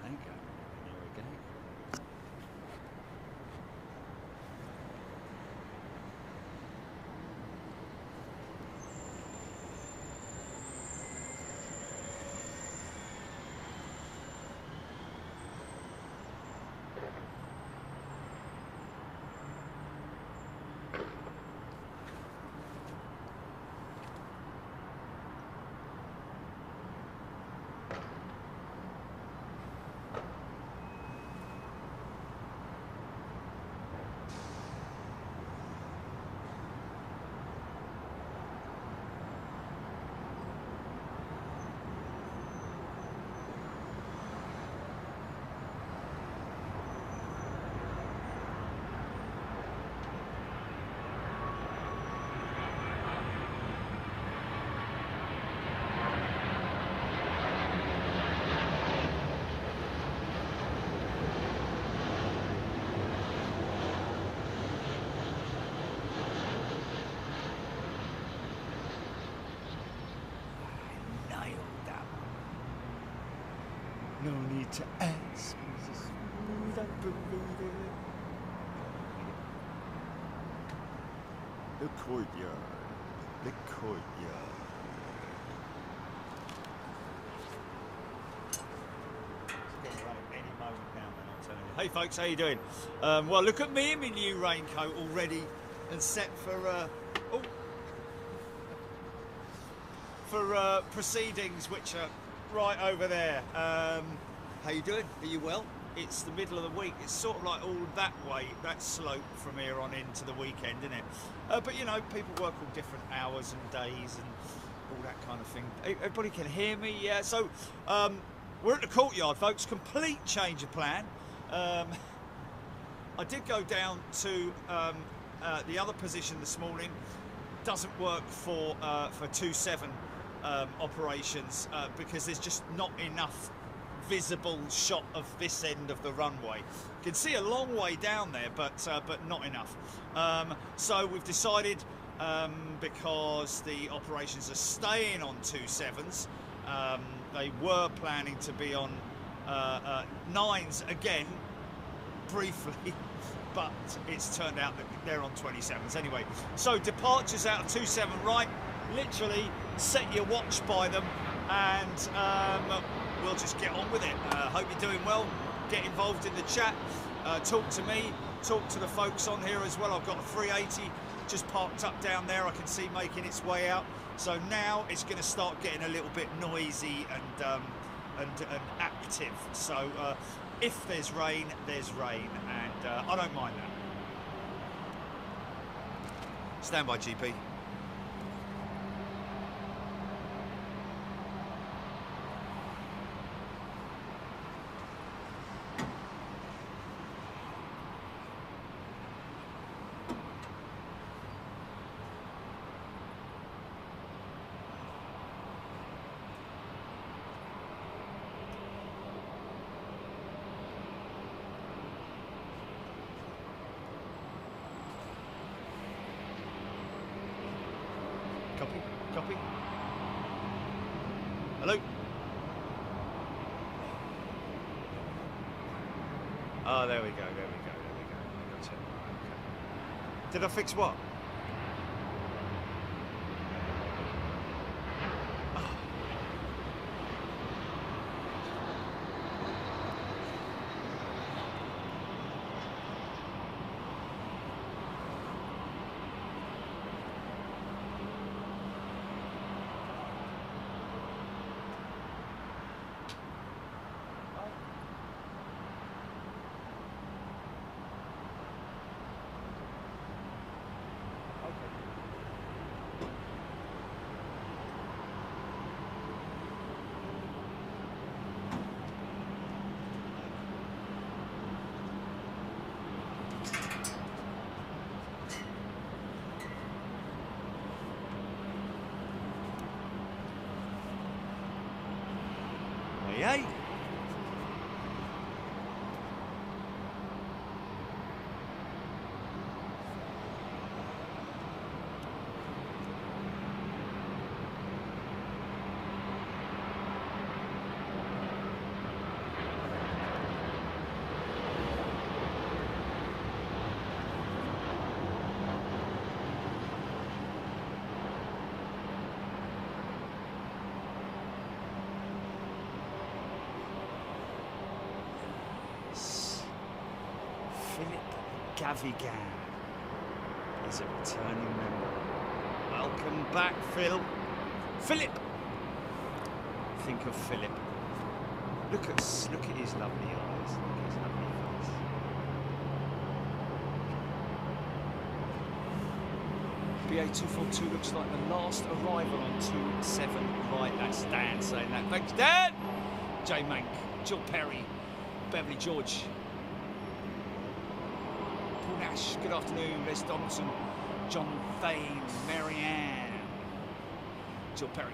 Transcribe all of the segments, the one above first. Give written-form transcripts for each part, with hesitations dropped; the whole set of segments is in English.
Ain't going anywhere again. No need to ask, just don't believe it. The courtyard, the courtyard. It's going to rain any moment now, man, I'm telling you. Hey folks, how you doing? Well, look at me in my new raincoat already and set for proceedings which are right over there. How you doing? Are you well? It's the middle of the week. It's sort of like all that way, that slope from here on into the weekend, isn't it? But you know, people work all different hours and days and all that kind of thing. Everybody can hear me, yeah. So we're at the courtyard, folks. Complete change of plan. I did go down to the other position this morning. Doesn't work for 27 operations because there's just not enough visible shot of this end of the runway. You can see a long way down there, but not enough. So we've decided, because the operations are staying on 27s, they were planning to be on 9s again briefly, but it's turned out that they're on 27s anyway. So departures out of 27 right, literally set your watch by them, and we'll just get on with it. Hope you're doing well. Get involved in the chat, talk to me, talk to the folks on here as well. I've got a 380 just parked up down there, I can see making its way out. So now it's going to start getting a little bit noisy and active. So if there's rain, and I don't mind that. Stand by, GP. Copy. Hello? Oh, there we go. Gotcha. Okay. Did I fix what? Hey. Gavigan is a returning member. Welcome back, Phil. Philip. Think of Philip. Look at his lovely eyes. Look at his lovely face. BA242 looks like the last arrival on 27. Right, that's Dan saying that. Thanks, Dan. J Mank, Jill Perry, Beverly George, Paul Nash. Good afternoon. Les Donaldson, John Thane, Marianne, Jill Perry.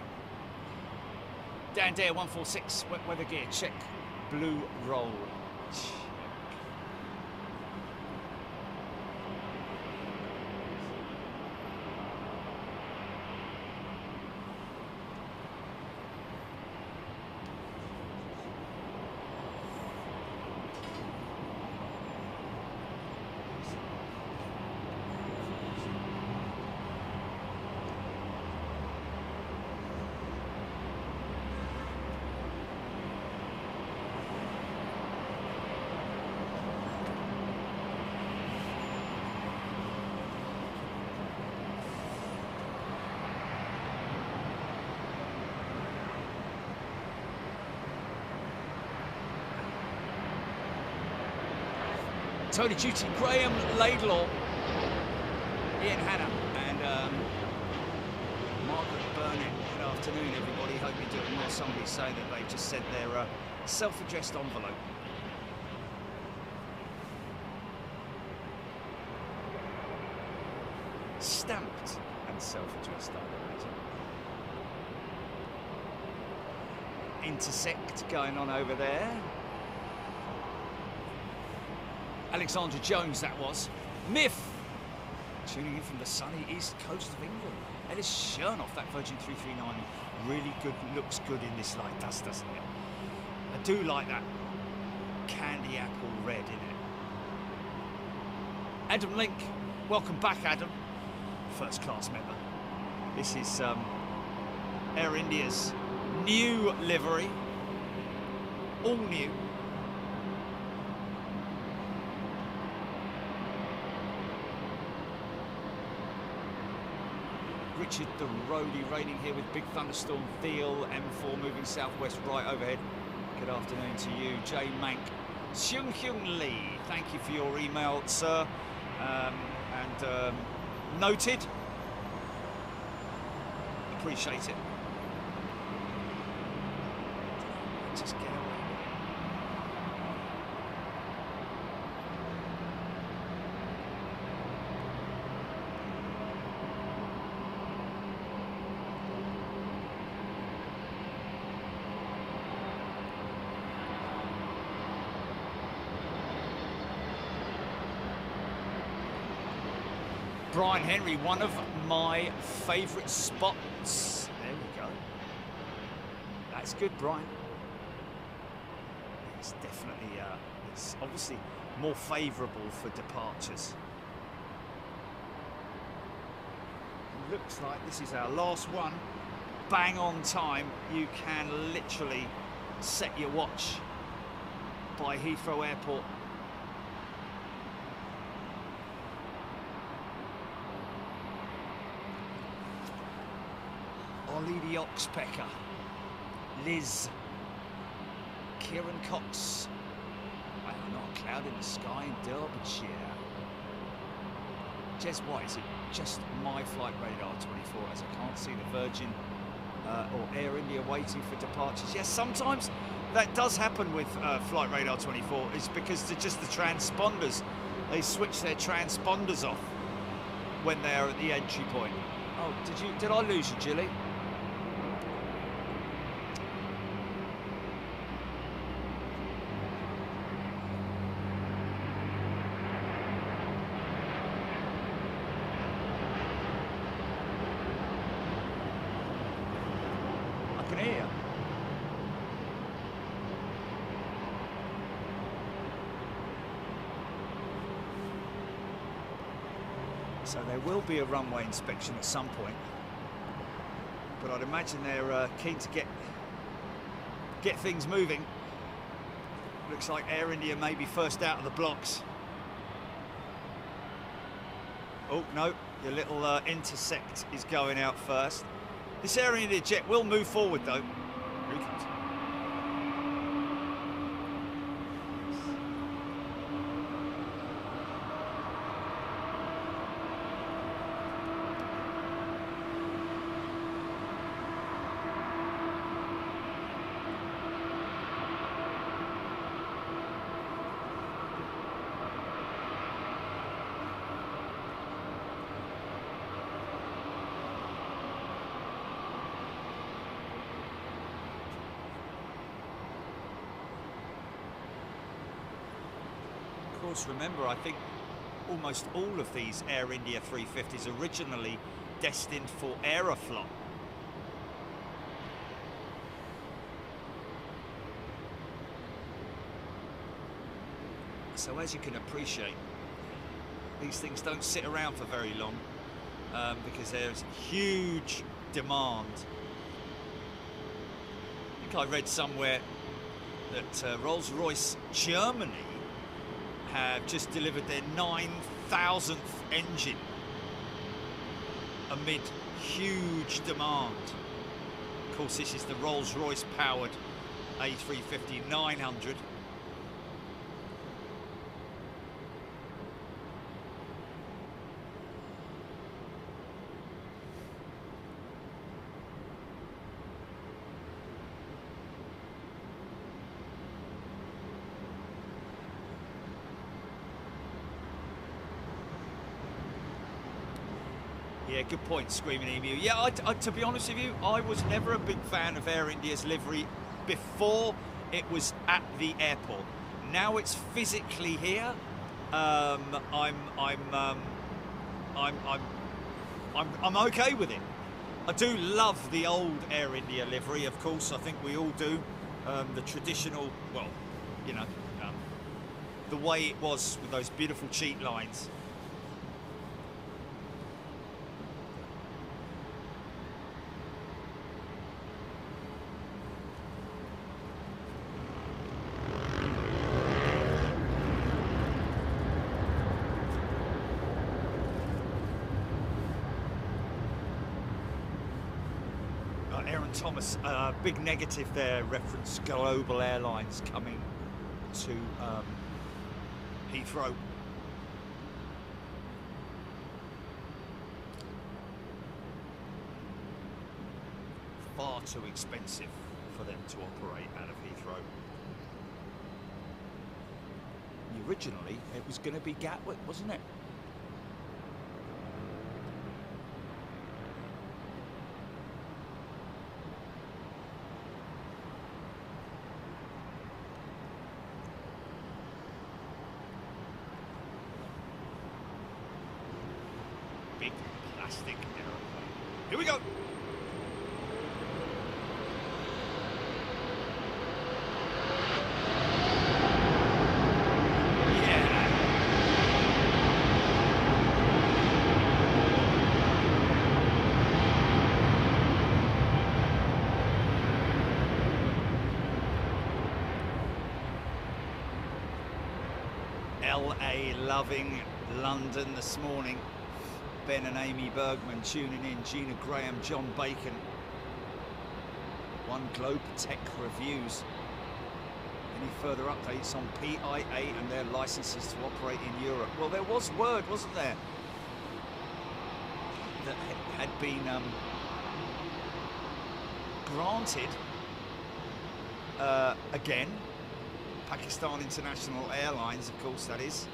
Dan Dare 146, wet weather gear, check. Blue roll, check. Tony Duty, Graham Laidlaw, Ian Hanna, and Margaret Burnett. Good afternoon, everybody. Hope you're doing well. Somebody saying that they've just sent their self-addressed envelope. Stamped and self-addressed, I imagine. Intersect going on over there. Alexandra Jones, that was. Miff, tuning in from the sunny east coast of England. Ellis Chernoff, that Virgin 339, really good, looks good in this light, doesn't it? I do like that candy apple red in it. Adam Link, welcome back, Adam. First class member. This is Air India's new livery, all new. Richard the roadie raining here with big thunderstorm. Thiel, M4 moving southwest right overhead. Good afternoon to you. Jay Mank. Seung Hyung Lee, thank you for your email, sir. Noted. Appreciate it. Just get away. Brian Henry, one of my favourite spots. There we go. That's good, Brian. It's definitely, it's obviously more favourable for departures. Looks like this is our last one. Bang on time. You can literally set your watch by Heathrow Airport. Ollie the Oxpecker, Liz, Kieran Cox. Wow, not a cloud in the sky in Derbyshire. Jez White, is it just my flight radar 24 as I can't see the Virgin or Air India waiting for departures? Yes, sometimes that does happen with flight radar 24. It's because they're just the transponders. They switch their transponders off when they're at the entry point. Oh, did I lose you, Jilly? So there will be a runway inspection at some point, but I'd imagine they're keen to get things moving. Looks like Air India may be first out of the blocks. Oh, no, your little intersect is going out first. This Air India jet will move forward, though. Here he comes. Of course, remember, I think almost all of these Air India 350s originally destined for Aeroflot. So as you can appreciate, these things don't sit around for very long because there's huge demand. I think I read somewhere that Rolls-Royce Germany have just delivered their 9,000th engine amid huge demand. Of course, this is the Rolls-Royce powered A350-900. Yeah, good point, Screaming Emu. Yeah, to be honest with you, I was never a big fan of Air India's livery before it was at the airport. Now it's physically here. I'm okay with it. I do love the old Air India livery, of course. I think we all do. The traditional, well, you know, the way it was with those beautiful cheat lines. Aaron Thomas, big negative there, reference Global Airlines coming to Heathrow. Far too expensive for them to operate out of Heathrow. Originally, it was going to be Gatwick, wasn't it? Big plastic aeroplane. Here we go. LA loving London this morning. Ben and Amy Bergman tuning in, Gina Graham, John Bacon. One Globe Tech Reviews. Any further updates on PIA and their licenses to operate in Europe? Well, there was word, wasn't there, that had been granted again. Pakistan International Airlines, of course, that is.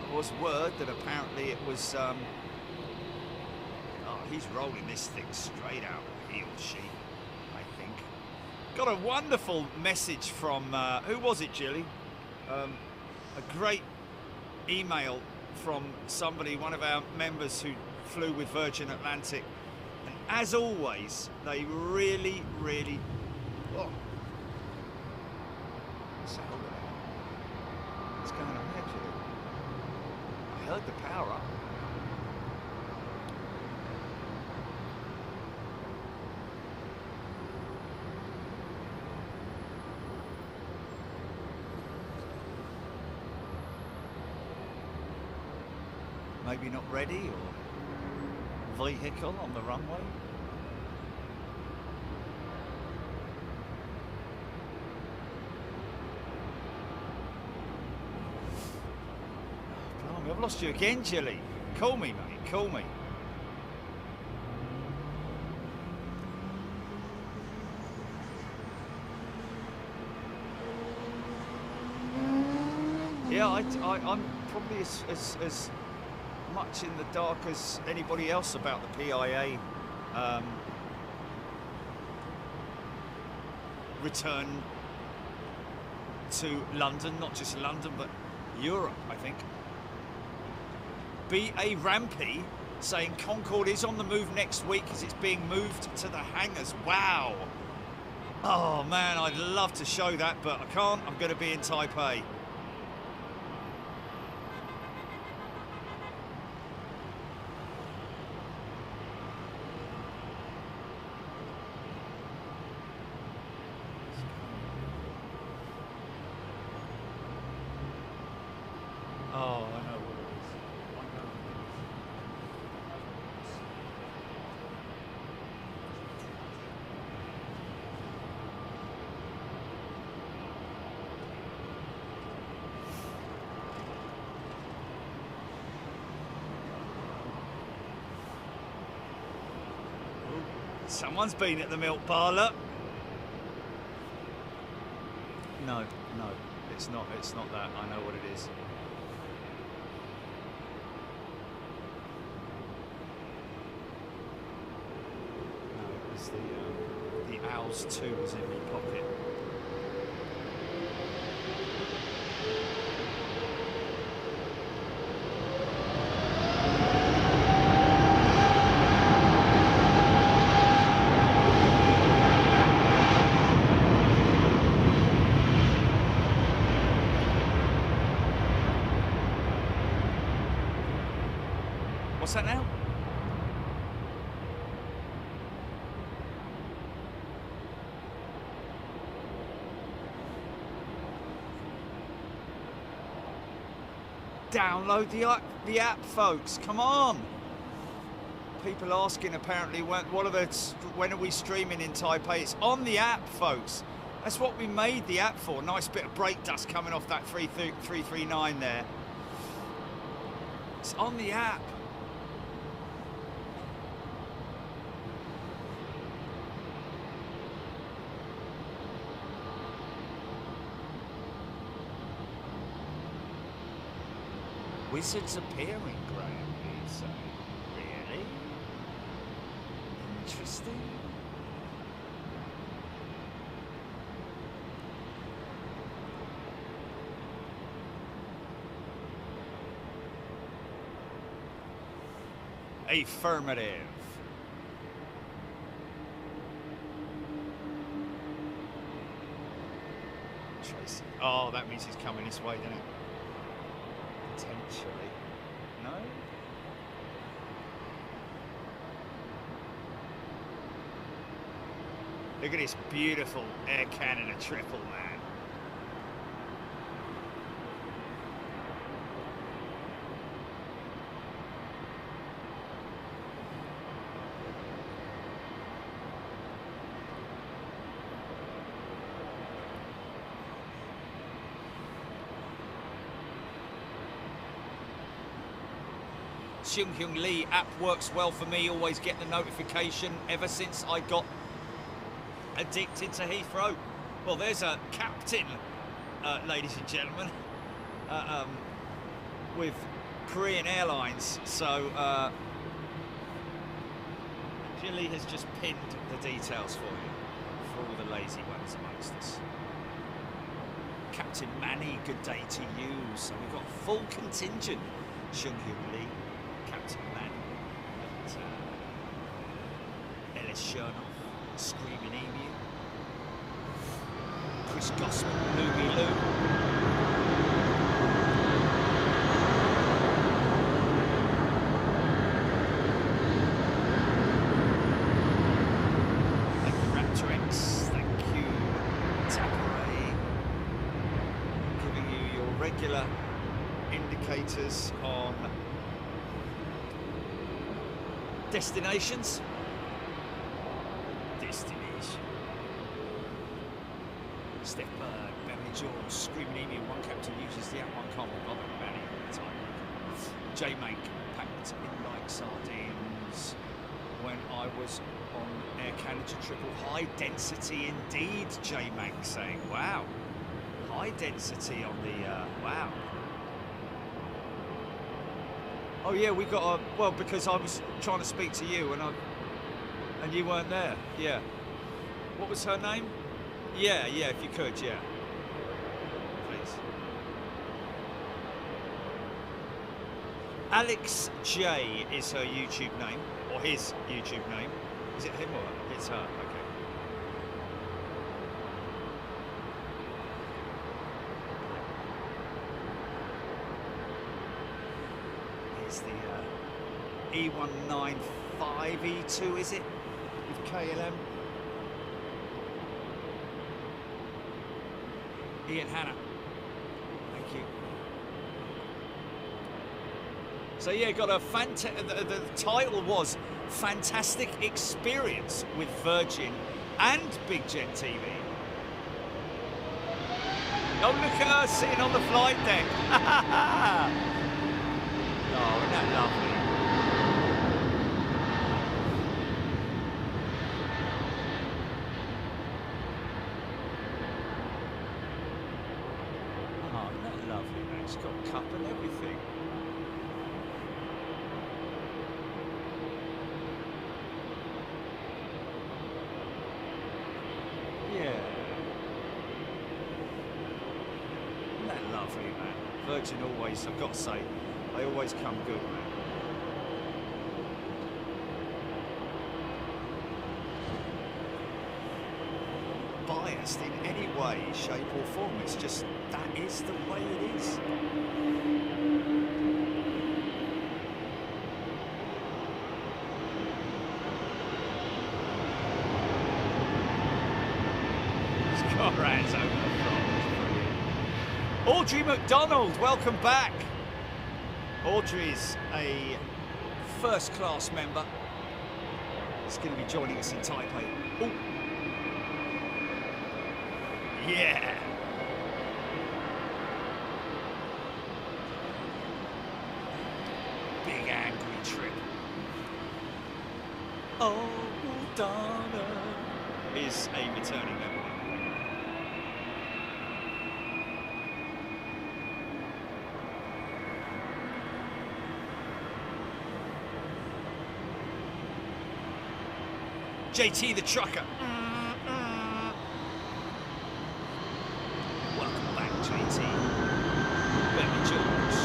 There was word that apparently it was he's rolling this thing straight out, he or she, I think. Got a wonderful message from, who was it, Jilly? A great email from somebody, one of our members who flew with Virgin Atlantic. And as always, they really, really... Oh. What's going on there, Jilly? I heard the power up. maybe not ready, or vehicle on the runway. Oh, blimey, I've lost you again, Jilly. Call me, mate, call me. Yeah, I'm probably as much in the dark as anybody else about the PIA return to London, not just London, but Europe, I think. B.A. Rampy saying Concorde is on the move next week as it's being moved to the hangars. Wow. Oh, man, I'd love to show that, but I can't. I'm going to be in Taipei. Someone's been at the milk parlour. No, it's not that. I know what it is. No, it was the Owls 2 was in my pocket. What's that now? Download the app, folks. Come on. People asking apparently when are we streaming in Taipei? It's on the app, folks. That's what we made the app for. Nice bit of brake dust coming off that 339 there. It's on the app. Wizards appearing, Graham, you say? Really? Interesting. Affirmative. Tracy. Oh, that means he's coming this way, doesn't it? Potentially. No? Look at this beautiful Air Canada triple, man. Xing Hyung Lee app works well for me, always get the notification ever since I got addicted to Heathrow. Well, there's a captain, ladies and gentlemen, with Korean Airlines. So Jilly has just pinned the details for you, for all the lazy ones amongst us. Captain Manny, good day to you. So we've got full contingent. Xing Hyung Lee, Captain Manny, Ellis Chernoff, Screaming Emu, Chris Gossman, Looby Lou. Thank you, Raptor X. Thank you, Taparay. Giving you your regular indicators on Destinations. Destination. Step Berg, Beverly George, Screaming Emu, one captain uses the app, one can't be bothered with any time. J Mank, packed in like sardines. When I was on Air Canada triple, high density indeed, J Mank saying, wow. High density on the, wow. Oh yeah, we got a, well, because I was trying to speak to you and you weren't there, yeah. What was her name? Yeah, if you could, yeah. Please. Alex J is her YouTube name, or his YouTube name. Is it him or it's her? Okay. Here's the E195E2, is it? With KLM. Ian Hanna, thank you. So yeah, got a the title was Fantastic Experience with Virgin and Big Jet TV. Oh, look at her sitting on the flight deck. Oh, isn't that lovely? It's got a cup and everything. Yeah. Isn't that lovely, man? Virgin always, I've got to say, they always come good, man. Biased in any way, shape or form. It's just, that is the way it is. Conrad's over the front. Audrey McDonald, welcome back. Audrey's a first-class member. She's going to be joining us in Taipei. Ooh. Yeah. Big angry trip. Oh, Donna is a returning member. JT the trucker. Welcome back, JT. Baby George.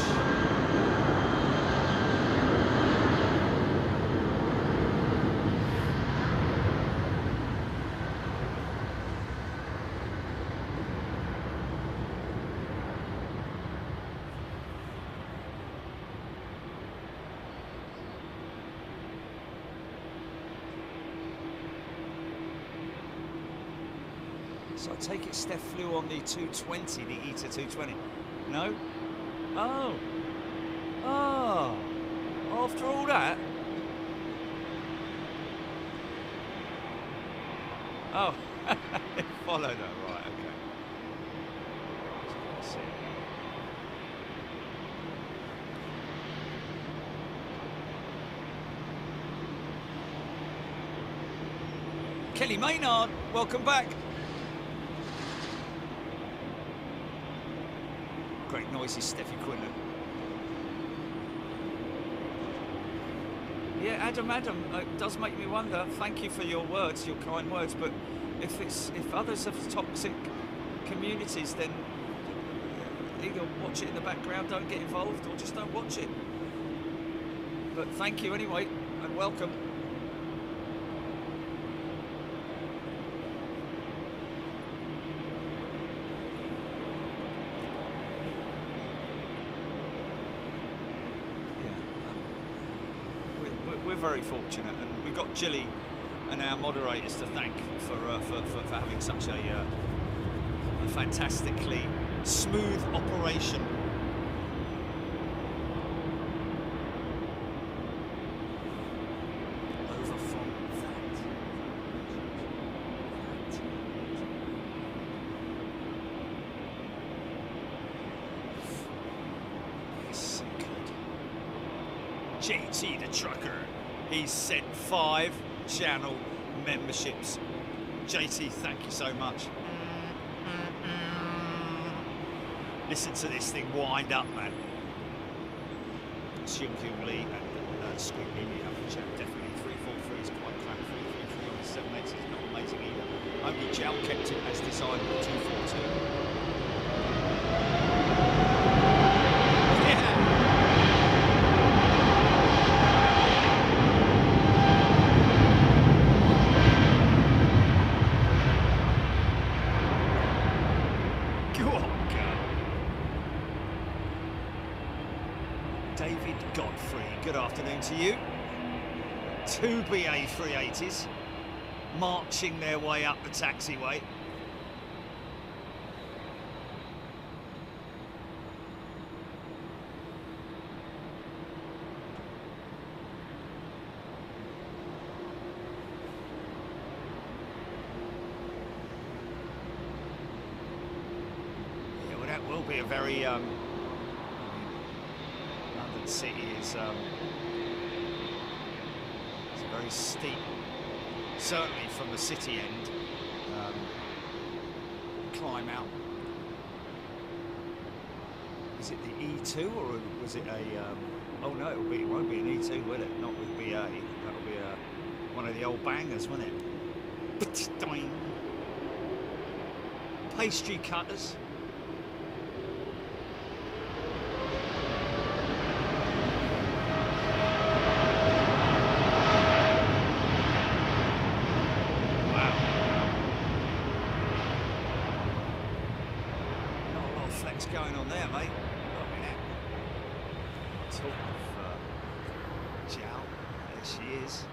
So I take it Steph flew on the 220, the ETA 220. No? Oh. Oh. After all that? Oh. Follow that, right, okay. Let's see. Kelly Maynard, welcome back. Great noisy Steffi Quinlan. Yeah, Adam, it does make me wonder. Thank you for your words, your kind words. But if others have toxic communities, then either watch it in the background, don't get involved, or just don't watch it. But thank you anyway, and welcome. We're very fortunate, and we've got Jilly and our moderators to thank for having such a fantastically smooth operation. Scotty the trucker. He's sent 5 channel memberships. JT, thank you so much. Listen to this thing wind up, man. Xiong Hyung Lee and Squeak India have a chat. Definitely 343 is quite crap. 333 on the 78 is not amazing either. Only Jow kept it as designed with 242. Good afternoon to you. 2 BA380s marching their way up the taxiway. Yeah, well, that will be a very London City is it's very steep, certainly from the city end, climb out. Is it the E2 or was it a oh no, it won't be an E2, will it? Not with BA. That'll be one of the old bangers, won't it? Pastry cutters. Going on there, mate. Talk of Jow, there she is.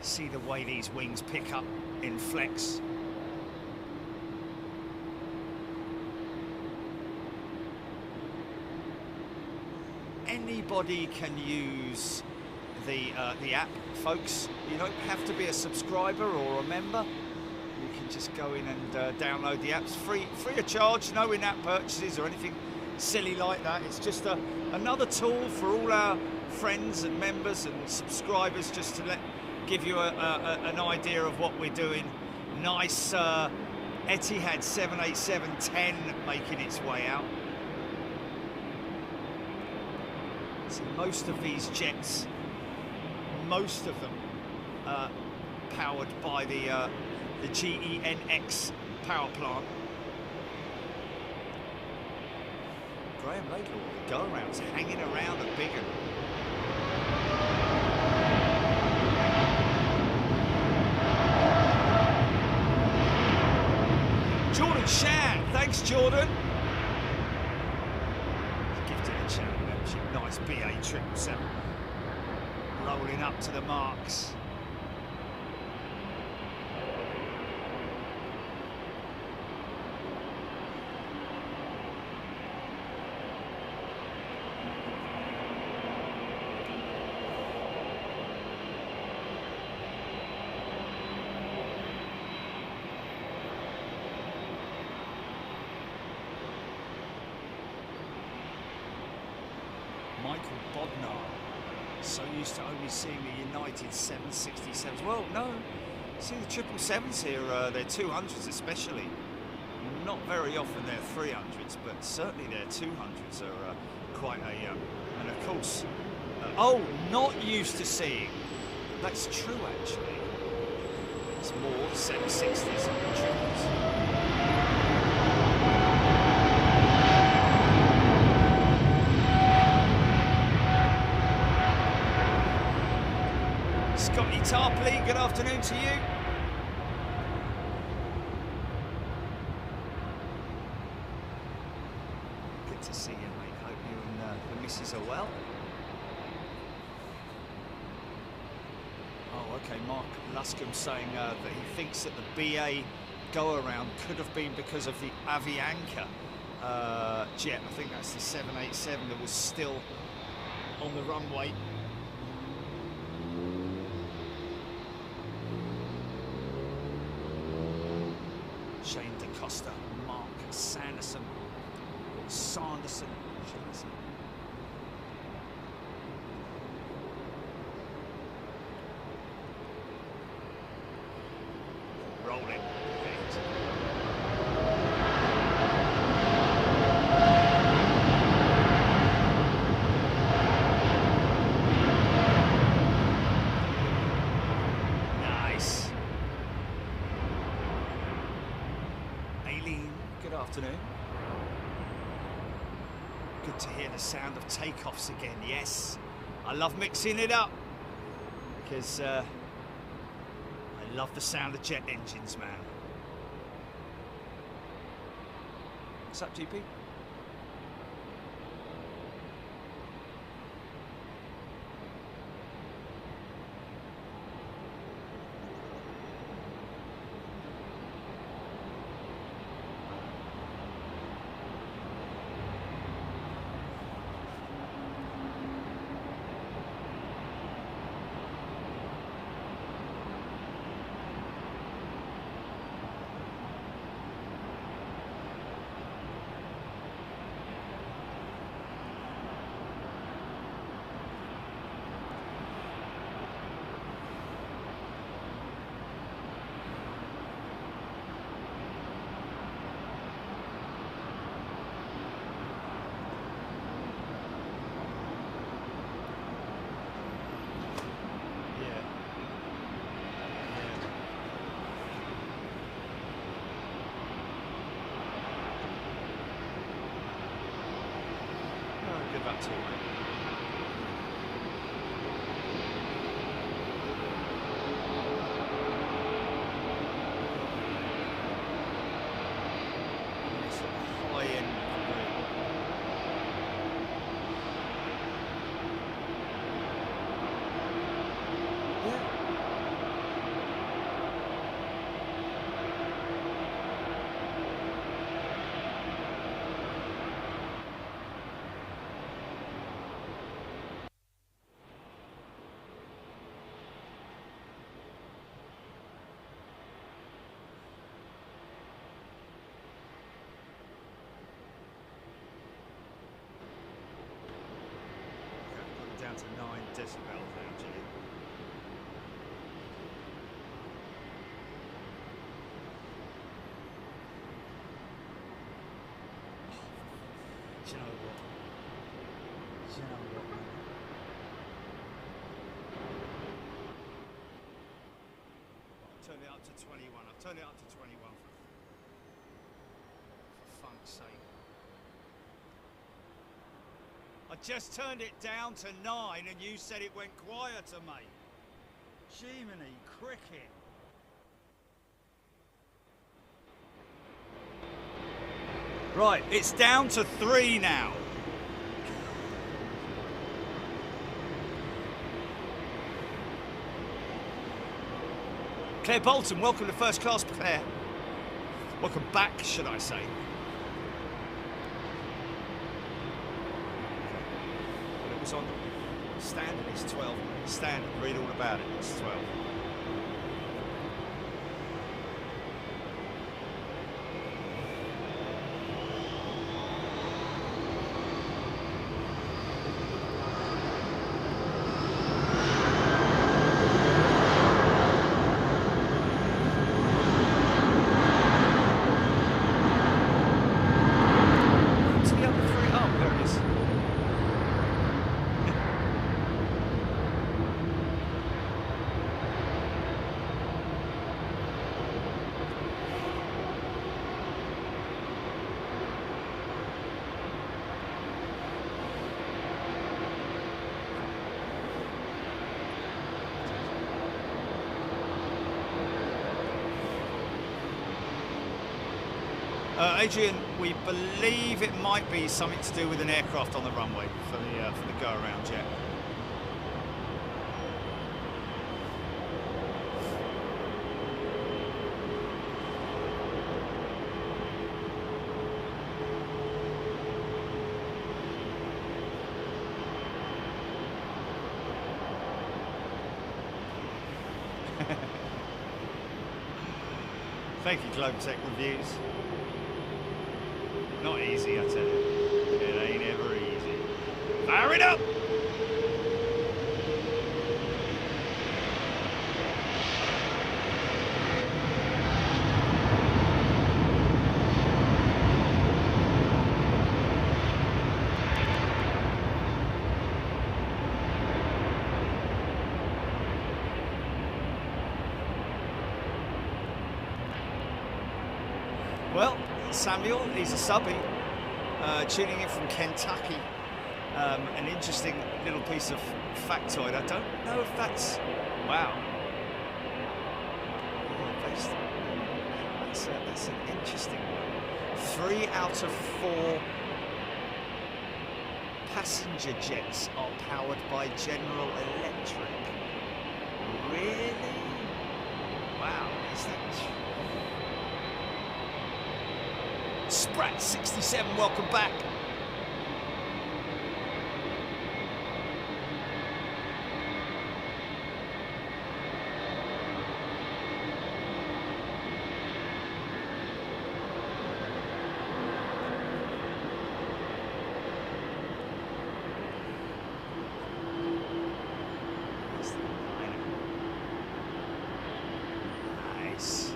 See the way these wings pick up in flex. Anybody can use the app, folks. You don't have to be a subscriber or a member. You can just go in and download the apps free of charge, no in-app purchases or anything silly like that. It's just another tool for all our friends and members and subscribers, just to give you an idea of what we're doing. Nice Etihad 787-10 making its way out. So most of these jets, most of them powered by the GENX power plant. Graham Laidlaw, the go-arounds hanging around at Bigham. Jordan Shan, thanks Jordan. Gifted a channel membership, nice BA 777. Rolling up to the marks. Michael Bodnar. So used to only seeing the United 767s. Well, no, see the 777s here, their 200s especially. Not very often their 300s, but certainly their 200s are quite a, and of course, oh, not used to seeing. That's true actually. It's more 760s and triples. Scotty Tarpley, good afternoon to you. Good to see you, mate. Hope you and the missus are well. Oh, okay. Mark Luscombe saying that he thinks that the BA go-around could have been because of the Avianca jet. I think that's the 787 that was still on the runway. Shane DaCosta, Mark Sanderson. Sanderson. Should I say. Rolling. Nice. Aileen, good afternoon. Good to hear the sound of takeoffs again. Yes, I love mixing it up because I love the sound of jet engines, man. What's up, GP? Back to it. It's a high-end down to 9 decibels now, G. Do you know what? Do you know what, man? I've turned it up to 21. I've turned it up to 21 for funk's sake. I just turned it down to 9 and you said it went quieter, mate. Jiminy cricket. Right, it's down to 3 now. Claire Bolton, welcome to First Class, Claire. Welcome back, should I say. On standard, it's 12. Standard, read all about it. It's 12. Adrian, we believe it might be something to do with an aircraft on the runway for the go-around jet. Thank you, Globe Tech Reviews. Not easy, I tell you. It ain't ever easy. Fire it up! Well, Samuel, he's a subby, tuning in from Kentucky. An interesting little piece of factoid. I don't know if that's... Wow. That's an interesting one. 3 out of 4 passenger jets are powered by General Electric. Really? Wow, is that... Sprat 67, welcome back. Nice.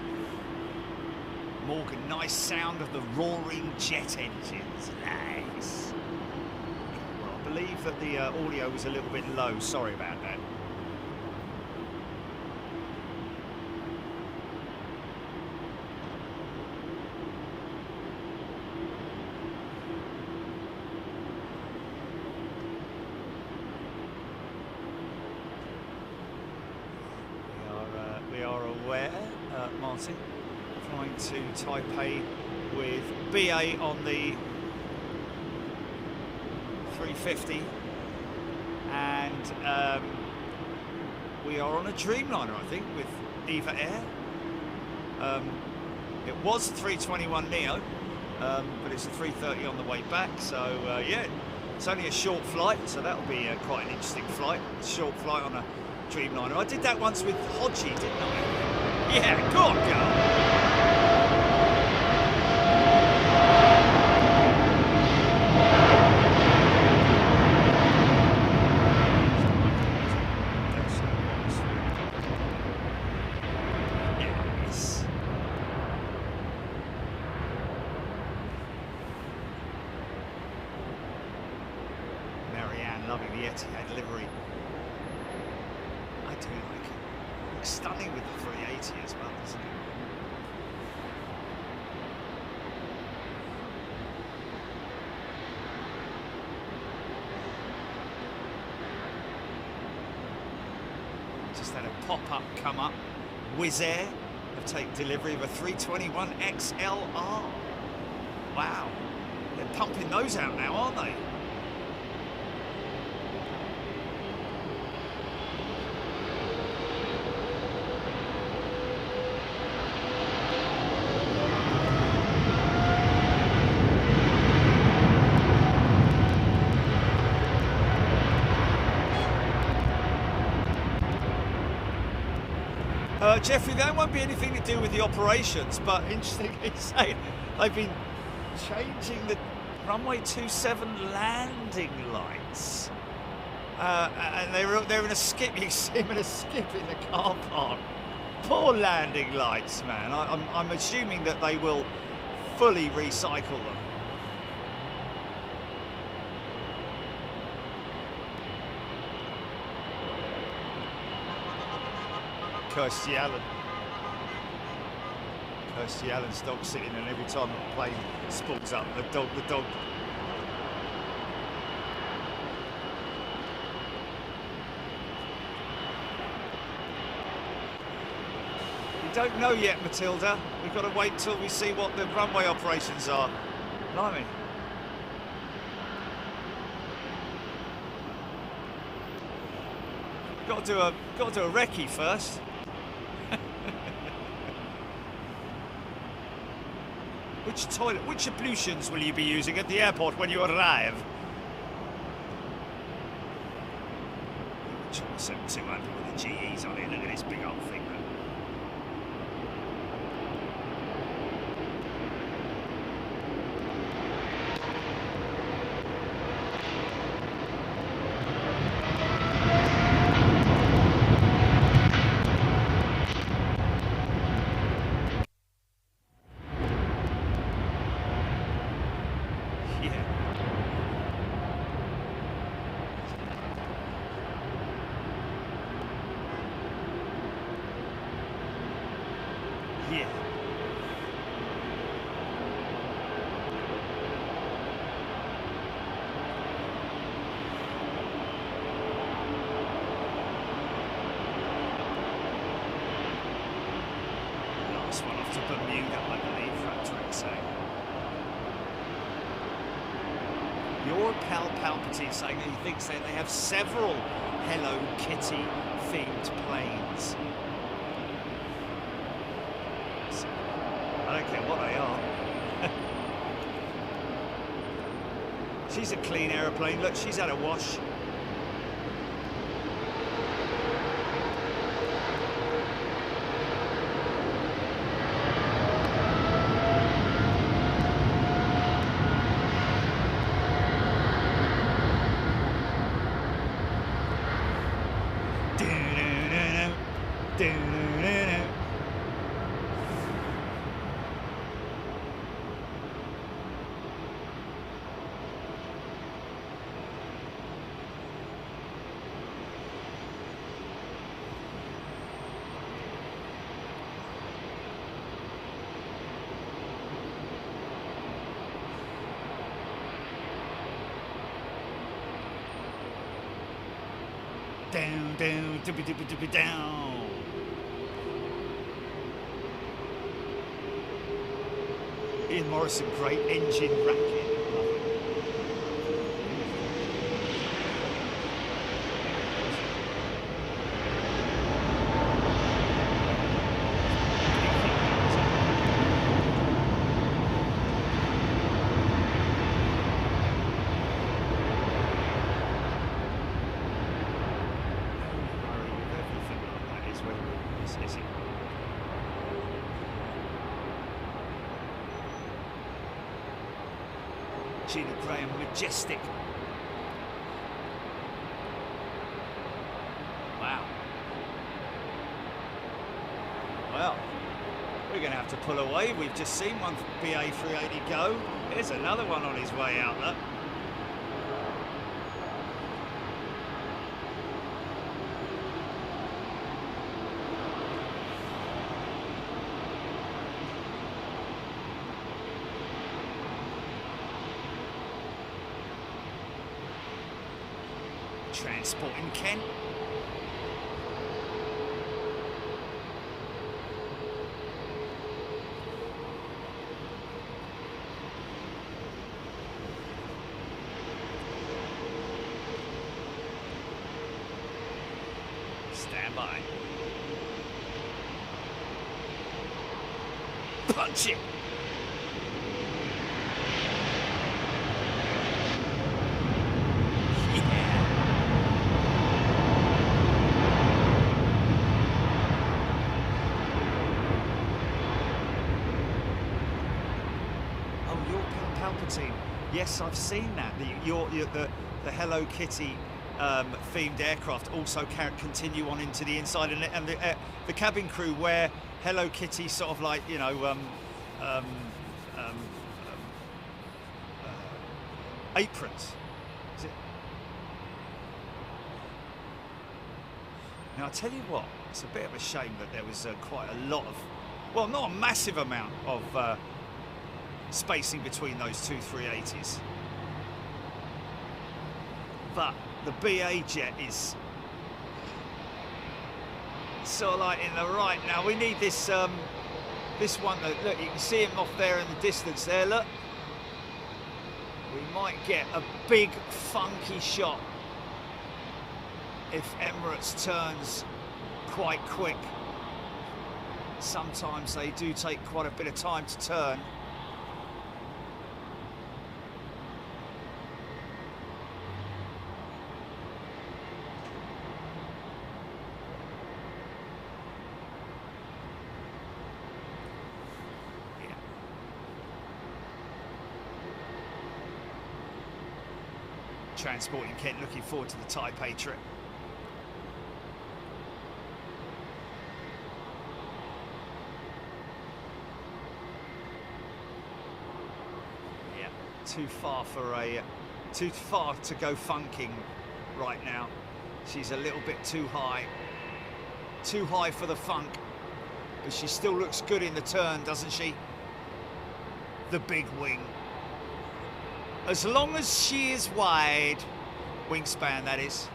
Morgan, nice sound of the roaring jet engines. Nice. Well, I believe that the audio was a little bit low. Sorry about that. We are aware, Martin, flying to Taipei with BA on the 350, and we are on a Dreamliner, I think, with Eva Air. It was a 321neo, but it's a 330 on the way back, so yeah, it's only a short flight, so that'll be quite an interesting flight. Short flight on a Dreamliner. I did that once with Hodgie, didn't I? Yeah, go on, girl. Loving the Etihad livery. I do like it. Looks stunning with the 380 as well, doesn't it? Just had a pop-up come up. Wizz Air have taken delivery of a 321 XLR. Wow. They're pumping those out now, aren't they? Jeffrey, that won't be anything to do with the operations, but interestingly saying they've been changing the runway 27 landing lights, and they're in a skip. You see them in a skip in the car park. Poor landing lights, man. I'm assuming that they will fully recycle them. Kirsty Allen's dog sitting, and every time the plane spools up, the dog. We don't know yet, Matilda. We've got to wait till we see what the runway operations are. Blimey. Got to do a recce first. Which ablutions will you be using at the airport when you arrive? 200 with the GEs on it. Look at this big old thing, man. Your pal Palpatine saying that he thinks that they have several Hello Kitty themed planes. I don't care what they are. She's a clean aeroplane. Look, she's had a wash. Down, down, dippy, dippy, dippy, down. Ian Morrison, great engine racket. Gina Graham, majestic. Wow. Well, we're going to have to pull away. We've just seen one BA380 go. There's another one on his way out there. Transporting Kent. Stand by. Punch it. Yes, I've seen that. The Hello Kitty themed aircraft also continue on into the inside, and the cabin crew wear Hello Kitty sort of like, you know, aprons. Is it? Now I tell you what, it's a bit of a shame that there was quite a lot of, well, not a massive amount of spacing between those two 380s, but the BA jet is sort of like in the right now. We need this this one. Look, you can see him off there in the distance there. Look, we might get a big funky shot if Emirates turns quite quick. Sometimes they do take quite a bit of time to turn. Transporting Kent, looking forward to the Taipei trip. Yeah, too far to go funking right now. She's a little bit too high for the funk, but she still looks good in the turn, doesn't she? The big wing. As long as she is wide, wingspan that is.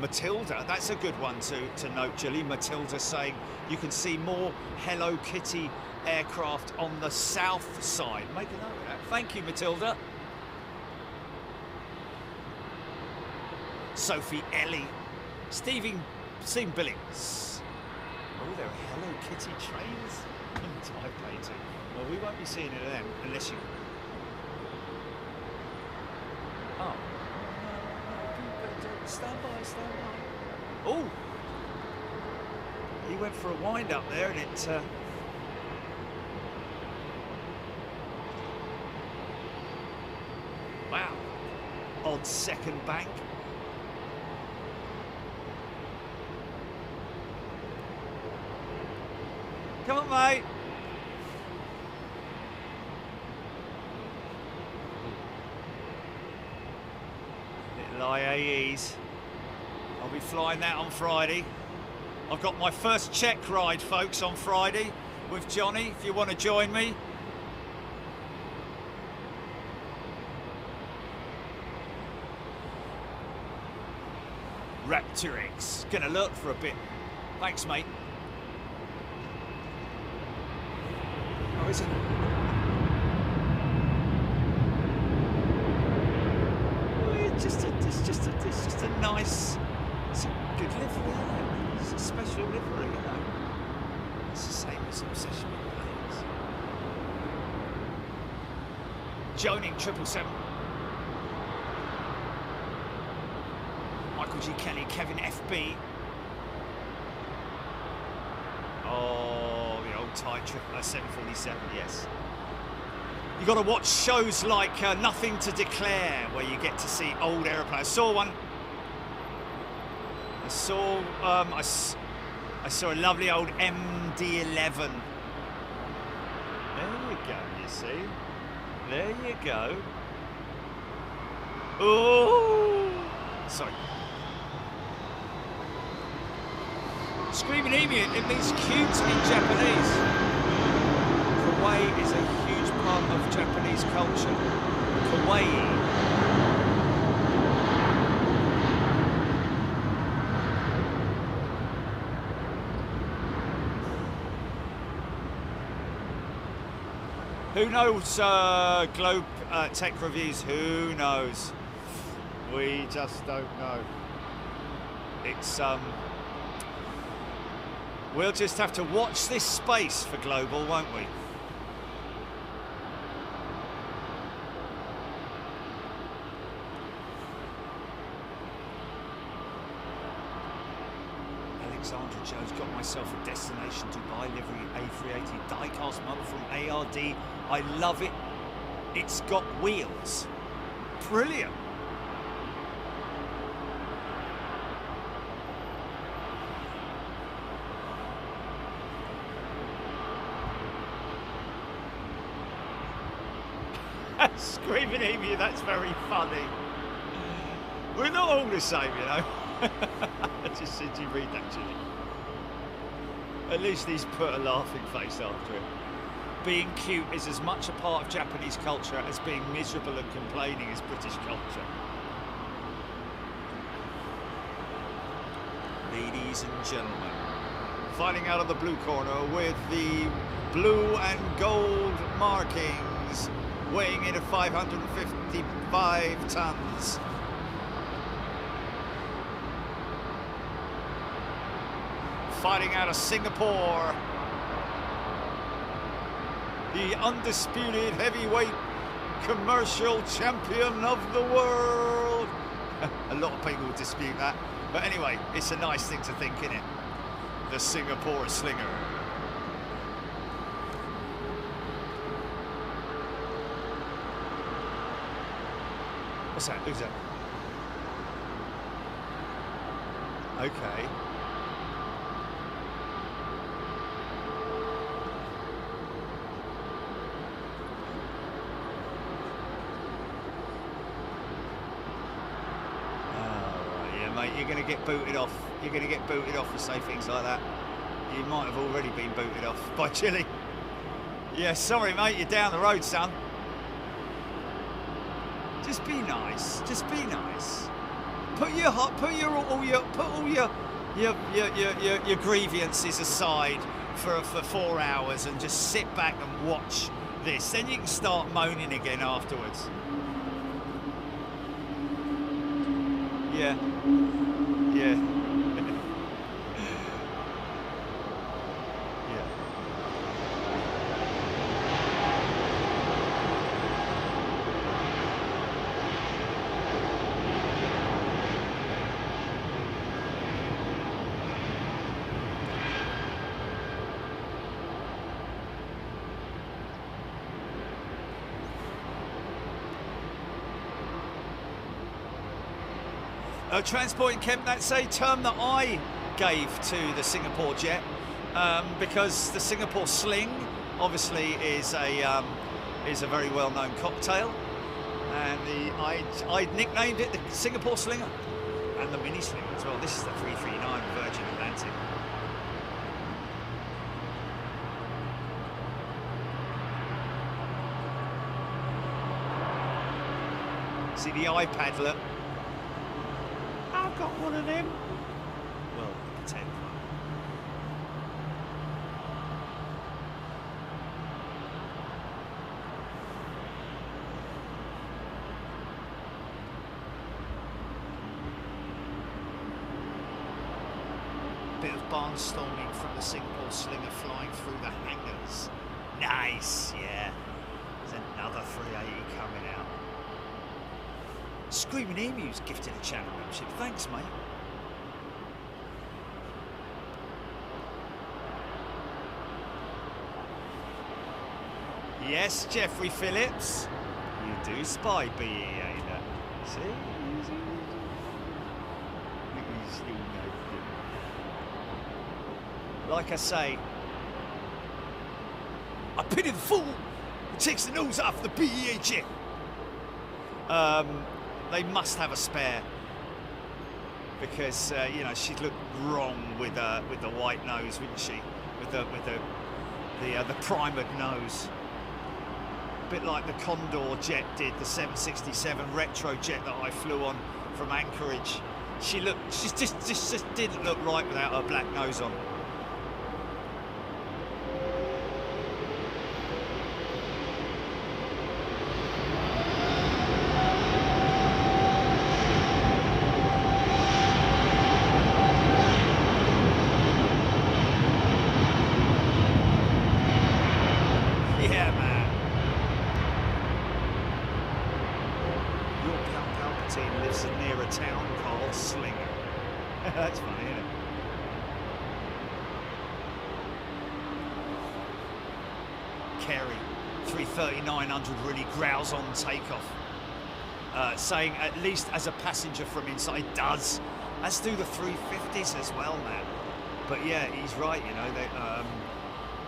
Matilda, that's a good one to note, Julie. Matilda saying you can see more Hello Kitty aircraft on the south side. Make a note of that. Thank you, Matilda. Sophie Ellie. Stephen Billings. Oh, there are Hello Kitty trains in Taipei too. Well, we won't be seeing it of them unless you... Oh. Stand by, stand by. Oh! He went for a wind up there and it... Wow. On second bank. Come on, mate. Little IAEs. I'll be flying that on Friday. I've got my first Czech ride, folks, on Friday with Johnny, if you want to join me. Raptorix. Gonna lurk for a bit. Thanks, mate. Oh, is it? It's just a nice, it's a good livery, isn't it? It's a special livery, you know. It's the same as obsession with planes. Joning 777. Michael G. Kelly, Kevin FB. Oh, the old Thai 747, yes. You've got to watch shows like Nothing to Declare, where you get to see old aeroplanes. I saw one. I saw a lovely old MD-11. There you go, you see. There you go. Oh! Sorry. Screaming emu, it means cute in Japanese. Kawaii is a huge part of Japanese culture. Kawaii. Who knows, Globe Tech Reviews, who knows? We just don't know. It's, we'll just have to watch this space for Global, won't we? Alexandra Jones, got myself a destination Dubai livery A380 die-cast model from ARD. I love it. It's got wheels. Brilliant. Screaming at you, that's very funny. We're not all the same, you know. Just did you read that, Julie? At least he's put a laughing face after it. Being cute is as much a part of Japanese culture as being miserable and complaining is British culture. Ladies and gentlemen, fighting out of the blue corner with the blue and gold markings, weighing in at 555 tons. Fighting out of Singapore, the undisputed heavyweight commercial champion of the world. A lot of people will dispute that, but anyway, it's a nice thing to think, isn't it? The Singapore Slinger. What's that? Who's that? Okay. You're going to get booted off. You're going to get booted off for say things like that. You might have already been booted off by Chile. Yeah, sorry, mate. You're down the road, son. Just be nice. Just be nice. your grievances aside for 4 hours and just sit back and watch this. Then you can start moaning again afterwards. Yeah. Yeah. Transport in Kemp, that's a term that I gave to the Singapore jet because the Singapore sling obviously is a very well-known cocktail, and I nicknamed it the Singapore Slinger and the Mini Slinger as well. This is the 339 Virgin Atlantic. See the iPad, look. I've got one of them. Well, pretend. Bit of barnstorming from the Singapore Slinger flying through the hangars. Nice, yeah. There's another 380 coming out. Screaming Emu's gifted a channel membership. Thanks, mate. Yes, Jeffrey Phillips. You do spy BEA, see? Like I say, I pity the fool who takes the nose off the BEA jet. They must have a spare because you know, she'd look wrong with the white nose, wouldn't she? With the primered nose, a bit like the Condor jet did, the 767 retro jet that I flew on from Anchorage. She just didn't look right without her black nose on. That's funny, isn't it? Kerry, 330-900 really growls on takeoff, saying at least as a passenger from inside does, as do the 350s as well, man. But yeah, he's right, you know,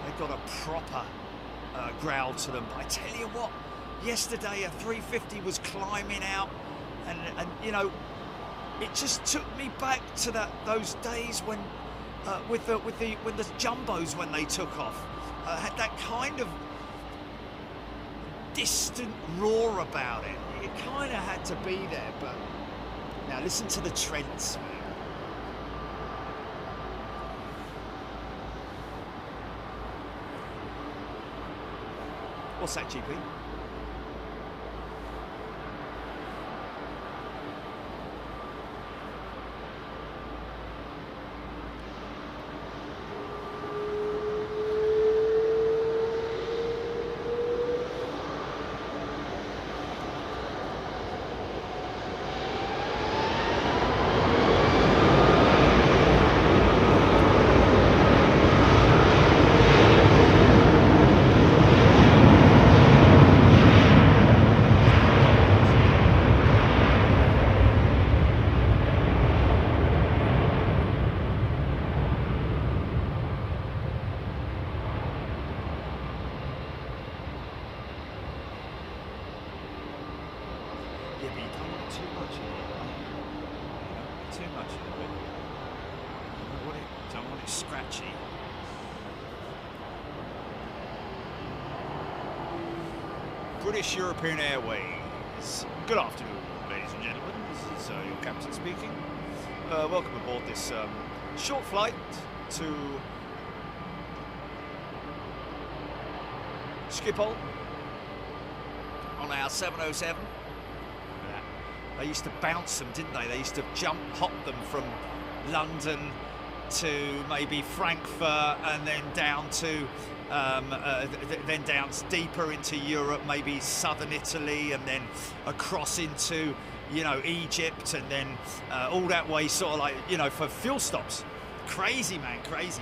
they've got a proper growl to them. But I tell you what, yesterday a 350 was climbing out, and you know, it just took me back to those days when, when the jumbos, when they took off, had that kind of distant roar about it. You kind of had to be there. But now listen to the Trents, man. What's that, GP? British European Airways Good afternoon, ladies and gentlemen. This is your captain speaking. Welcome aboard this short flight to Schiphol on our 707. They used to bounce them, didn't they? They used to hop them from London to maybe Frankfurt and then down to deeper into Europe, maybe southern Italy, and then across into, you know, Egypt, and then all that way, sort of like, you know, for fuel stops. Crazy, man, crazy.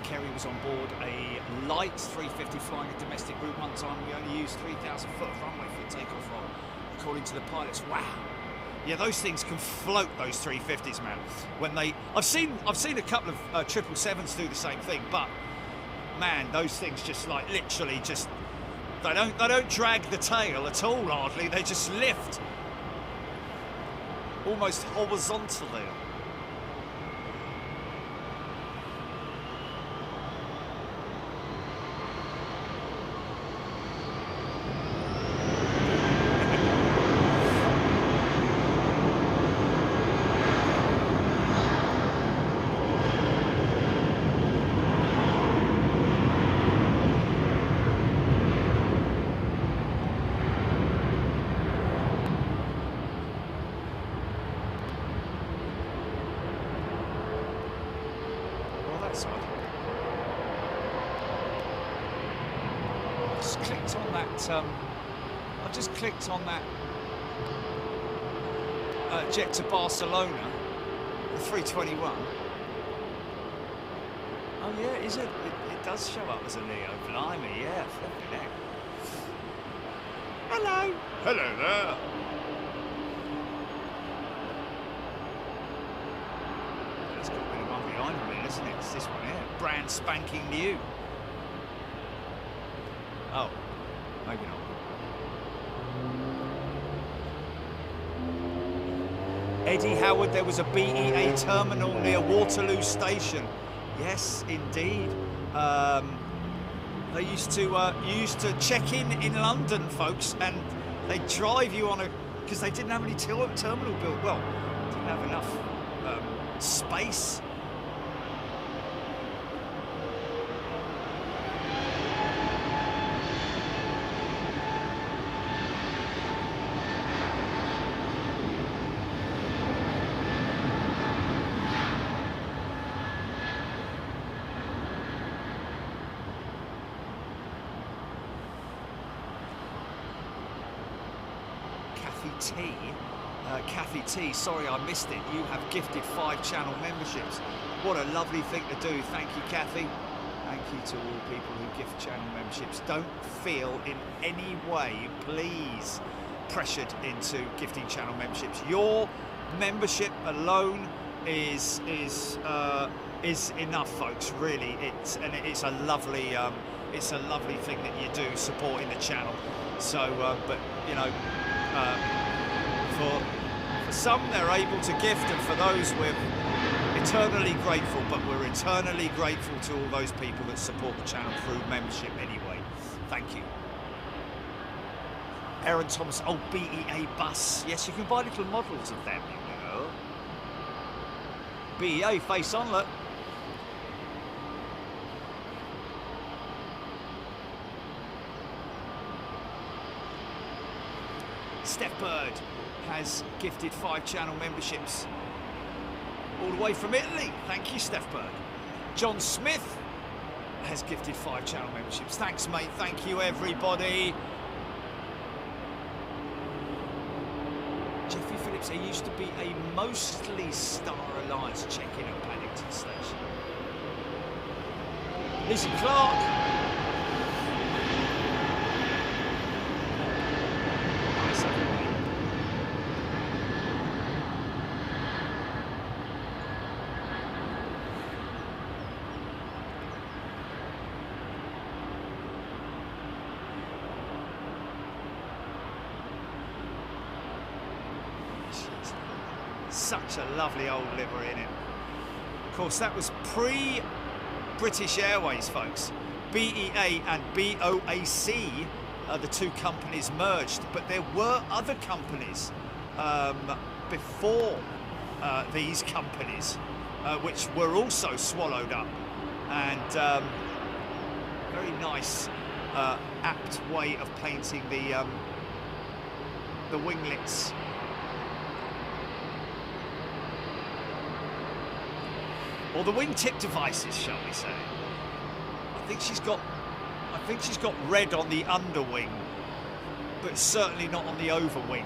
Kerry was on board a light 350 flying a domestic route one time. We only used 3,000 foot of runway for the takeoff roll, according to the pilots. Wow. Yeah, those things can float, those 350s, man. When I've seen a couple of 777s do the same thing, but man, those things just like literally just they don't drag the tail at all, hardly. They just lift almost horizontally. I just clicked on that jet to Barcelona, the 321. Oh yeah, is it? It does show up as a Neo. Blimey, yeah, flipping heck. Hello. Hello there. There's got a bit of one behind me, isn't it? It's this one here, brand spanking new. Oh. Maybe not. Eddie Howard, there was a BEA terminal near Waterloo Station. Yes, indeed. They used to check in London, folks, and they drive you on because they didn't have any terminal built. Well, didn't have enough space. Kathy T, sorry I missed it. You have gifted 5 channel memberships. What a lovely thing to do. Thank you, Kathy. Thank you to all people who gift channel memberships. Don't feel in any way, please, pressured into gifting channel memberships. Your membership alone is enough, folks. Really, it's a lovely thing that you do, supporting the channel. So, but you know. For some, they're able to gift, and for those, we're eternally grateful. But we're eternally grateful to all those people that support the channel through membership anyway. Thank you. Aaron Thomas, oh, BEA bus. Yes, you can buy little models of them, you know. BEA face on, look. Steph Bird has gifted 5 channel memberships all the way from Italy. Thank you, Steph Bird. John Smith has gifted 5 channel memberships. Thanks, mate. Thank you, everybody. Jeffrey Phillips, there used to be a mostly Star Alliance check-in at Paddington Station. Lizzie Clark. Such a lovely old livery in it. Of course, that was pre British Airways, folks. BEA and BOAC, the two companies merged, but there were other companies before these companies, which were also swallowed up. And very nice, apt way of painting the winglets. Or the wingtip devices, shall we say? I think she's got red on the underwing, but certainly not on the overwing.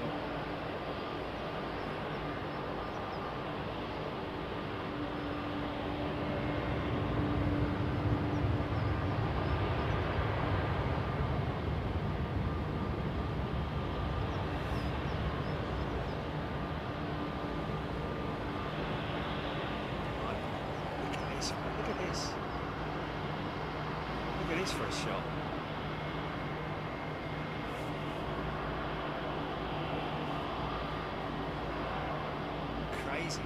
For a shot. Crazy.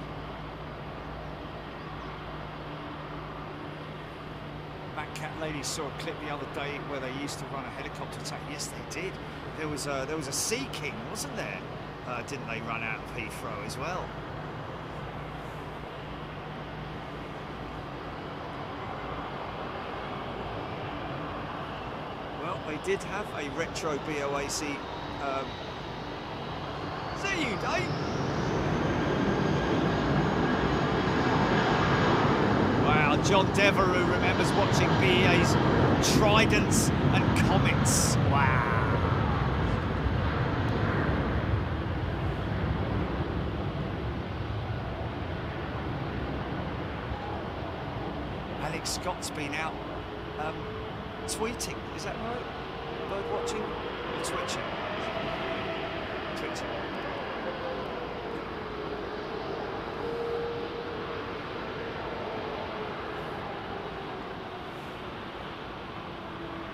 That cat lady saw a clip the other day where they used to run a helicopter attack. Yes, they did. There was a Sea King, wasn't there? Didn't they run out of Heathrow as well? They did have a retro BOAC. See you, Dave. Wow, John Devereux remembers watching BA's Tridents and Comets. Wow. Alex Scott's been out tweeting, is that right? Bird watching or twitching? Twitching.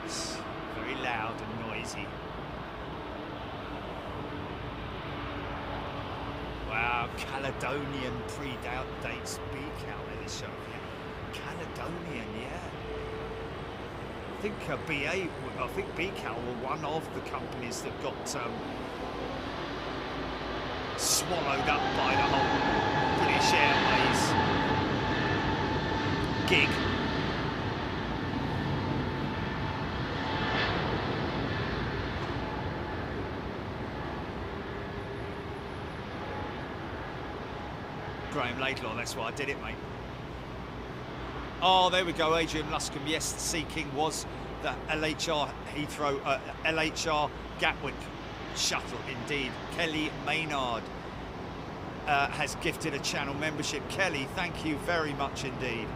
It's very loud and noisy. Wow, Caledonian predates BCAL in this show. Caledonian, yeah. I think BCAL were one of the companies that got swallowed up by the whole British Airways gig. Graham Laidlaw, that's why I did it, mate. Oh, there we go, Adrian Luscombe. Yes, the Sea King was the LHR Heathrow, LHR Gatwick shuttle, indeed. Kelly Maynard has gifted a channel membership. Kelly, thank you very much indeed.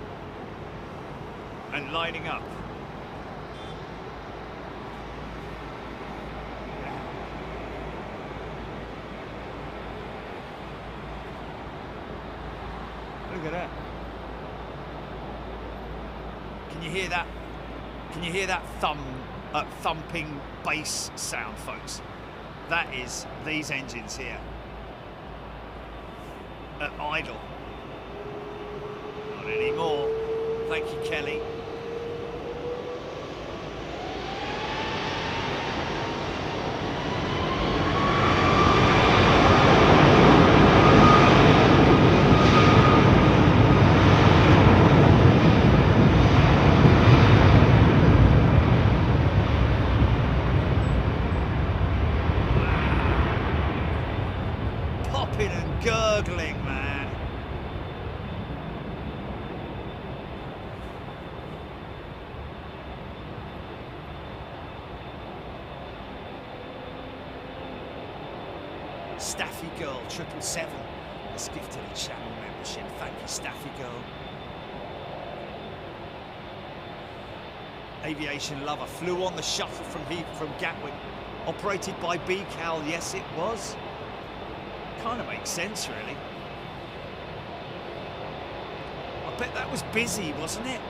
And lining up. Look at that. Can you hear that? Can you hear that thumping bass sound, folks? That is these engines here at idle. Not anymore. Thank you, Kelly. Staffy Girl 777 has gifted a channel membership. Thank you, Staffy Girl. Aviation lover flew on the shuttle from Gatwick, operated by BCAL. Yes, it was. Kind of makes sense, really. I bet that was busy, wasn't it?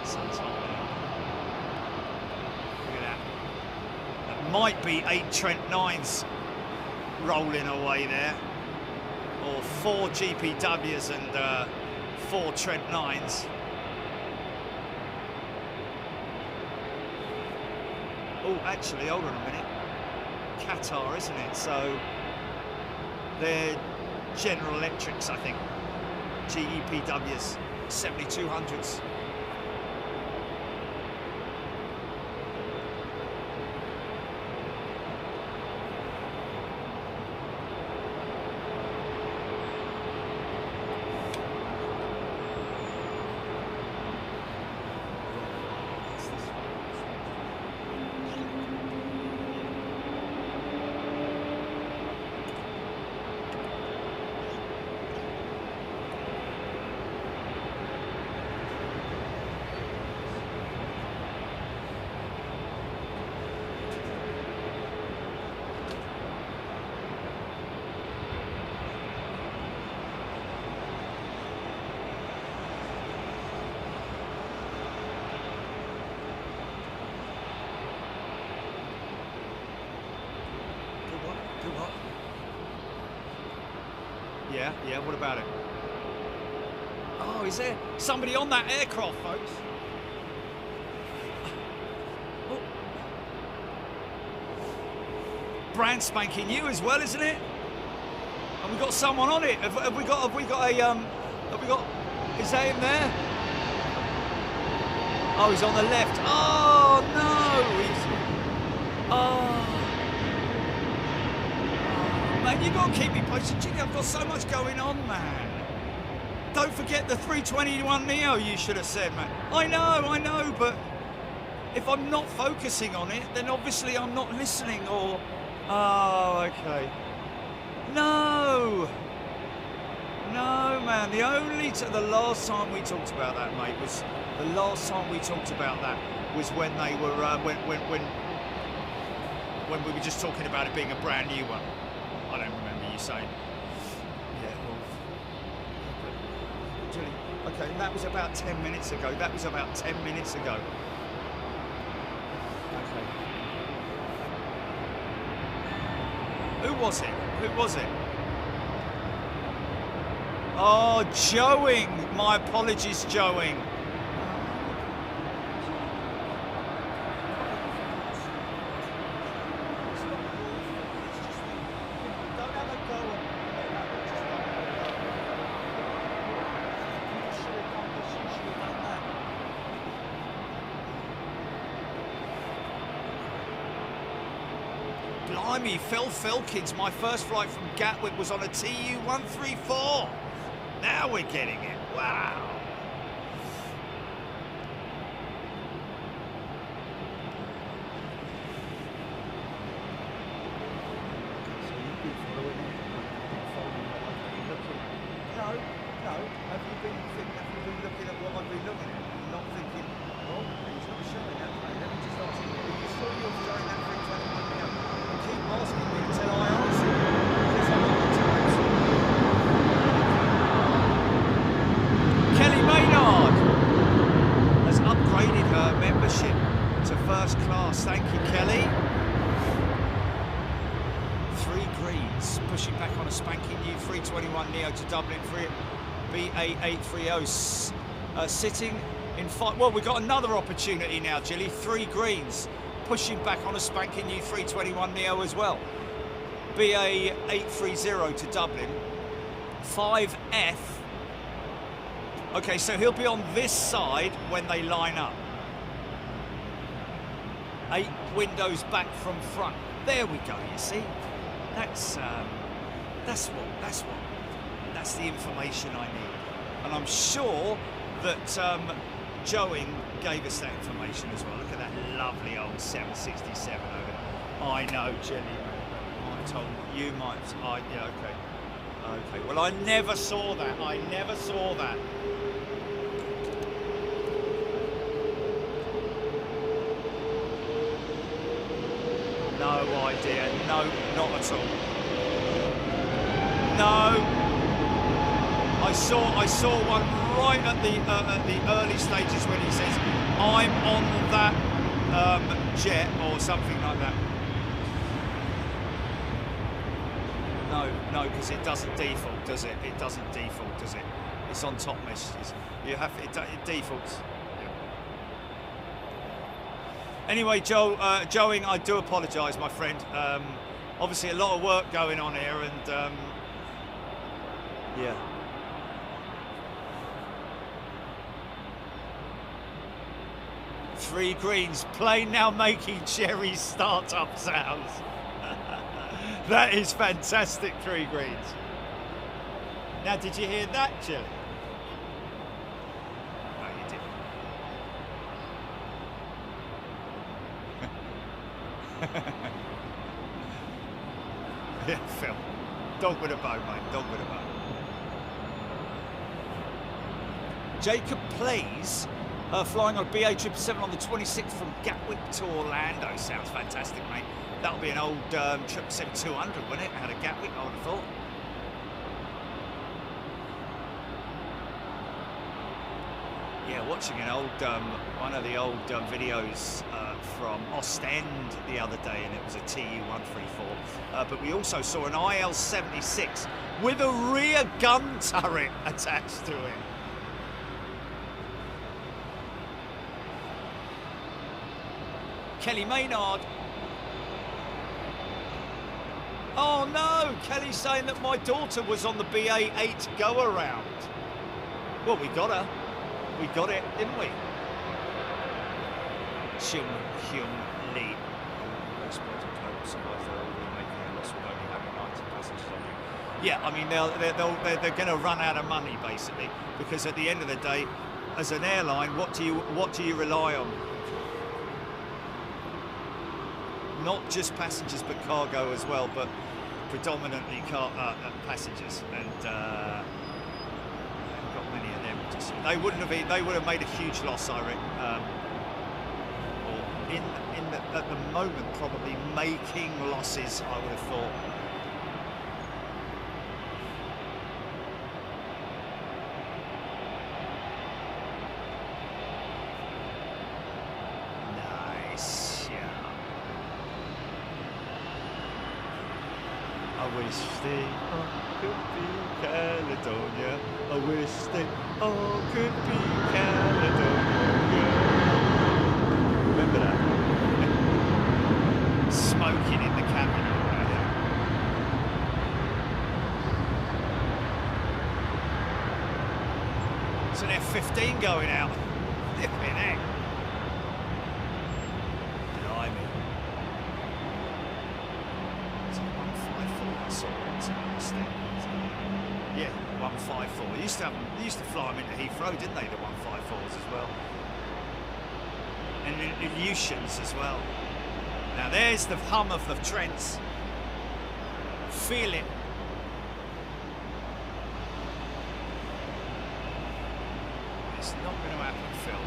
Sun's hot now. Look at that. That might be 8 Trent 9s rolling away there. or 4 GPWs and 4 Trent 9s. Oh, actually, hold on a minute. Qatar, isn't it? So they're General Electrics, I think. GEPWs, 7200s. Yeah, what about it? Oh, is there somebody on that aircraft, folks? Oh. Brand spanking new as well, isn't it? And we got someone on it. Have we got is that him there? Oh, he's on the left. Oh no! Man, you got to keep me posted. Jimmy, I've got so much going on, man. Don't forget the 321neo, you should have said, man. I know, but if I'm not focusing on it, then obviously I'm not listening or... Oh, okay. No, man. The last time we talked about that, mate, was... The last time we talked about that was when they were... when we were just talking about it being a brand new one. I don't remember you saying. Yeah, well... Okay, that was about 10 minutes ago. Okay. Who was it? Oh, Joeing. My apologies, Joeing. Blimey, Phil Felkins, my first flight from Gatwick was on a TU-134. Now we're getting it. Wow. No. Have you been looking at what I've been looking at? Not thinking, oh, he's not showing that, mate. Let me just ask you, are you sure you're showing that 321neo? Keep asking me until I answer. Because I'm not Kelly Maynard has upgraded her membership to first class. Thank you, Kelly. 3 greens, pushing back on a spanking new 321neo to Dublin for BA830. Sitting in 5. Well, we've got another opportunity now, Jilly. 3 greens, pushing back on a spanking new 321neo as well. BA830 to Dublin. 5F. Okay, so he'll be on this side when they line up. 8 windows back from front. There we go, you see. That's the information I need. And I'm sure that Joeing gave us that information as well. Look at that lovely old 767 over there. I know, Jenny. I told you might. Yeah, okay. Okay. Well, I never saw that. No idea. No, not at all. No. I saw one right at the early stages when he says, "I'm on that jet," or something like that. No, no, because it doesn't default, does it? It doesn't default, does it? It's on top messages. You have it defaults. Yeah. Anyway, Joeing, I do apologise, my friend. Obviously, a lot of work going on here, and yeah. Three greens, plane now making cherry startup sounds. That is fantastic, three greens. Now, did you hear that, Chilly? No, you didn't. Yeah, Phil. Dog with a bone, mate. Dog with a bone. Jacob plays flying on a B787 on the 26th from Gatwick to Orlando. Sounds fantastic, mate. That'll be an old 777-200, wouldn't it? Out of Gatwick, I would have thought. Yeah, watching an old one of the old videos from Ostend the other day, and it was a TU-134. But we also saw an IL-76 with a rear gun turret attached to it. Kelly Maynard. Oh no, Kelly's saying that my daughter was on the BA8 go-around. Well, we got her. We got it, didn't we? Hyun Lee. Yeah, I mean they're going to run out of money basically, because at the end of the day, as an airline, what do you rely on? Not just passengers, but cargo as well, but predominantly passengers, and got many of them. They would have made a huge loss, I reckon. Or at the moment, probably making losses, I would have thought. I wish they all could be Caledonia. I wish they all could be Caledonia. Remember that? Smoking in the cabin around here. It's an F-15 going out. Flipping heck. Yeah, 154. They used to fly them into Heathrow, didn't they? The 154s as well, and Aleutians as well. Now there's the hum of the Trents. Feel it. It's not going to happen, Phil.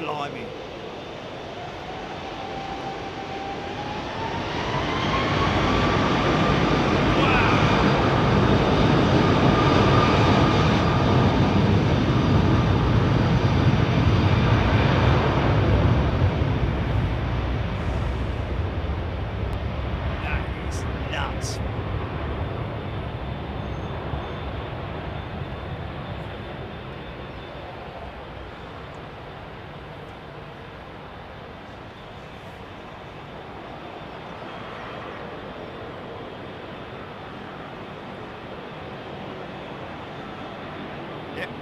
Blimey.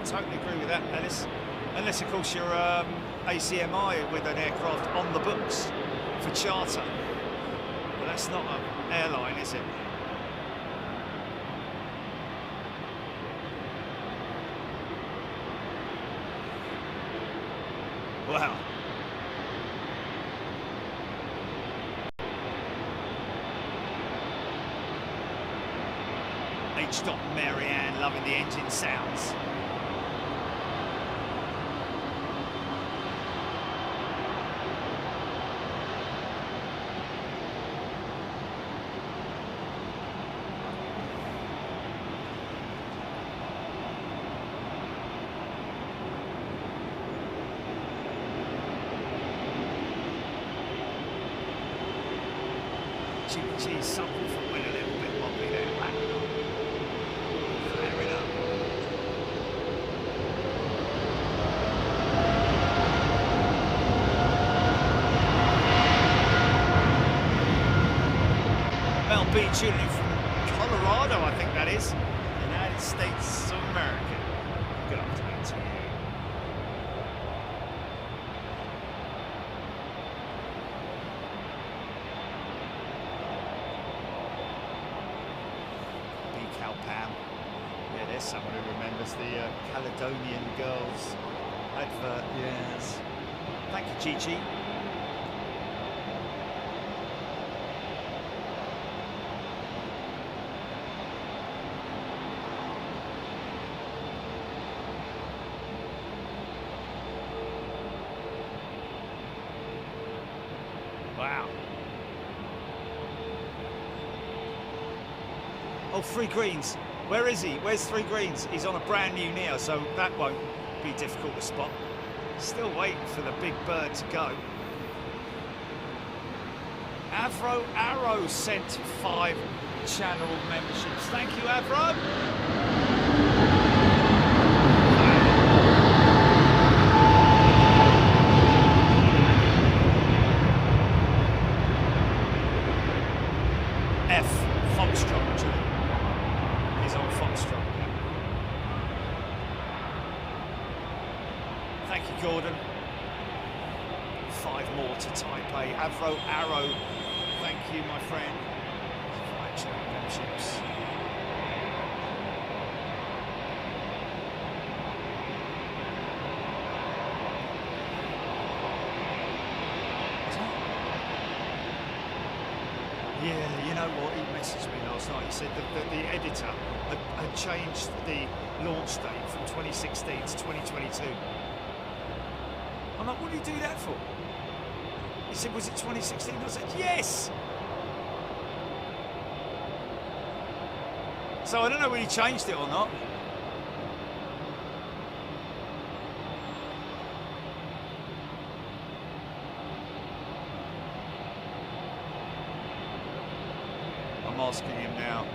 Totally agree with that, unless of course you're ACMI with an aircraft on the books for charter. But that's not an airline, is it? Wow. H. Marianne loving the engine sounds. Geez, subwoofer went a little bit wobbly there. Fair enough. Mel B tuning in from Colorado, I think that is. United States of America. Good afternoon to you. Pam. Yeah, there's someone who remembers the Caledonian Girls advert. Yes. Thank you, Gigi. Wow. Oh, 3 greens. Where is he? Where's 3 greens? He's on a brand new Neo, so that won't be difficult to spot. Still waiting for the big bird to go. Avro Arrow sent 5 channel memberships. Thank you, Avro. Gordon. 5 more to Taipei. Avro Arrow, thank you, my friend. 5 channel memberships. Yeah, you know what? He messaged me last night. He said that the editor had changed the launch date from 2016 to 2022. I'm like, what did you do that for? He said, was it 2016? I said, yes! So I don't know whether he changed it or not. I'm asking him now.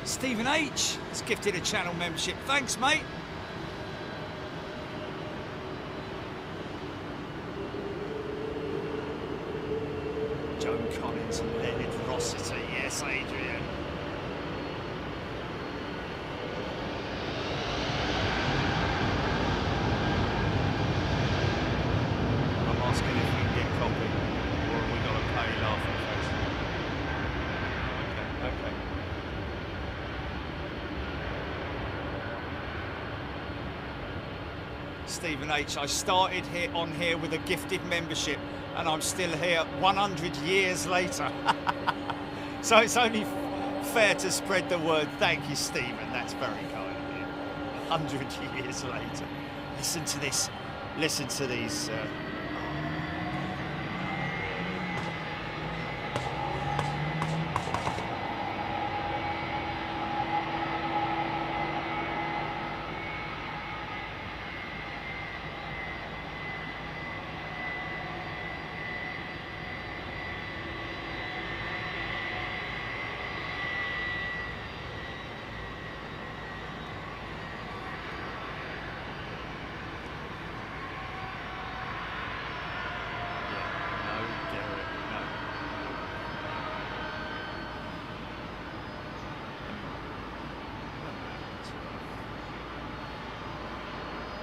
Stephen H has gifted a channel membership. Thanks, mate. Joan Collins and Leonard Rossiter. Yes, Adrian. I'm asking if we can get copy or have we got to pay laughing face? Okay. Stephen H, I started here with a gifted membership and I'm still here 100 years later. So it's only fair to spread the word. Thank you, Stephen. That's very kind of you. 100 years later. Listen to this. Listen to these.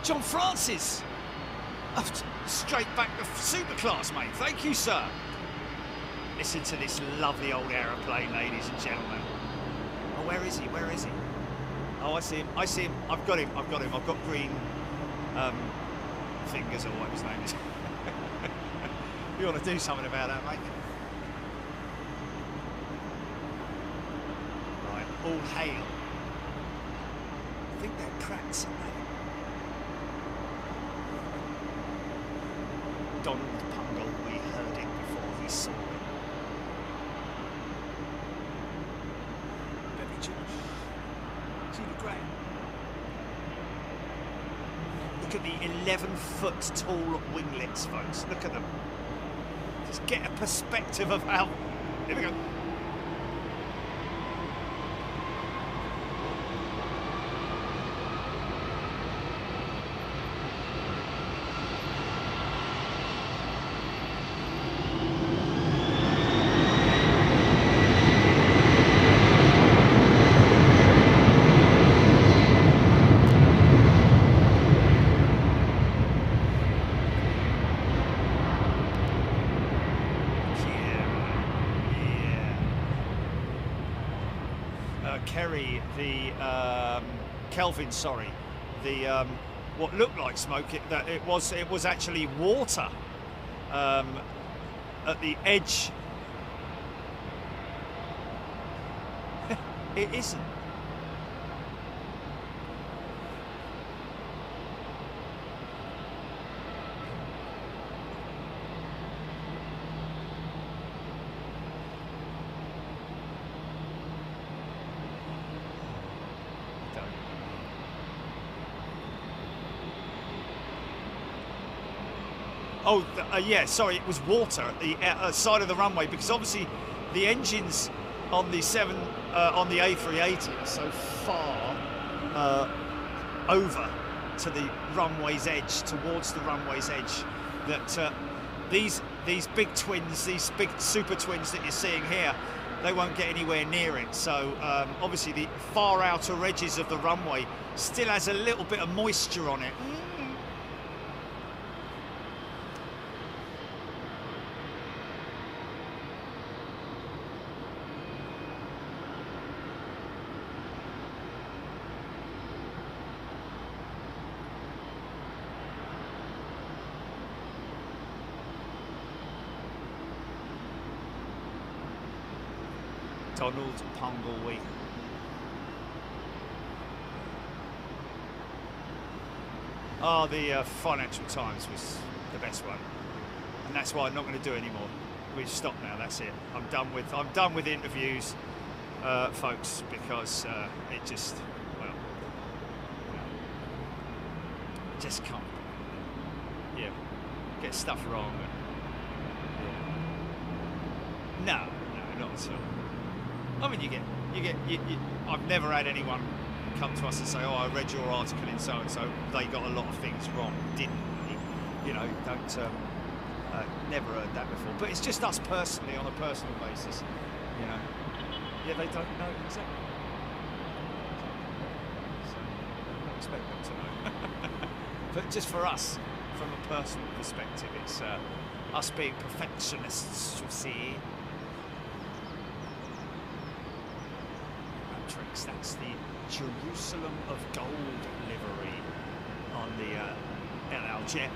John Francis. Straight back to super class, mate. Thank you, sir. Listen to this lovely old aeroplane, ladies and gentlemen. Oh, where is he? Where is he? Oh, I see him. I see him. I've got him. I've got him. I've got green fingers, or what his name is. You want to do something about that, mate? Right. All hail. I think they're practicing, mate. Donald Pungle, we heard it before he saw it. Very Jewish. See the grey? Look at the 11-foot tall winglets, folks. Look at them. Just get a perspective of how... Here we go. Kelvin, sorry, the what looked like smoke, it was actually water at the edge. It isn't. Oh, yeah, sorry, it was water at the side of the runway, because obviously the engines on the A380 are so far over to the runway's edge, towards the runway's edge, that these big twins, these big super twins that you're seeing here, they won't get anywhere near it. So obviously the far outer edges of the runway still has a little bit of moisture on it. Donald Punglewee. Oh, the Financial Times was the best one, and that's why I'm not going to do anymore. We've stopped now. That's it. I'm done with interviews, folks, because it just, well, just can't. Yeah, get stuff wrong. And, yeah. No, not at all. I mean, you get. I've never had anyone come to us and say, "Oh, I read your article in so and so. They got a lot of things wrong." Didn't you know? Don't. Never heard that before. But it's just us personally, on a personal basis. You know. Yeah, they don't know exactly. So I don't expect them to know. But just for us, from a personal perspective, it's us being perfectionists. You see. That's the Jerusalem of Gold livery on the El Al Jet.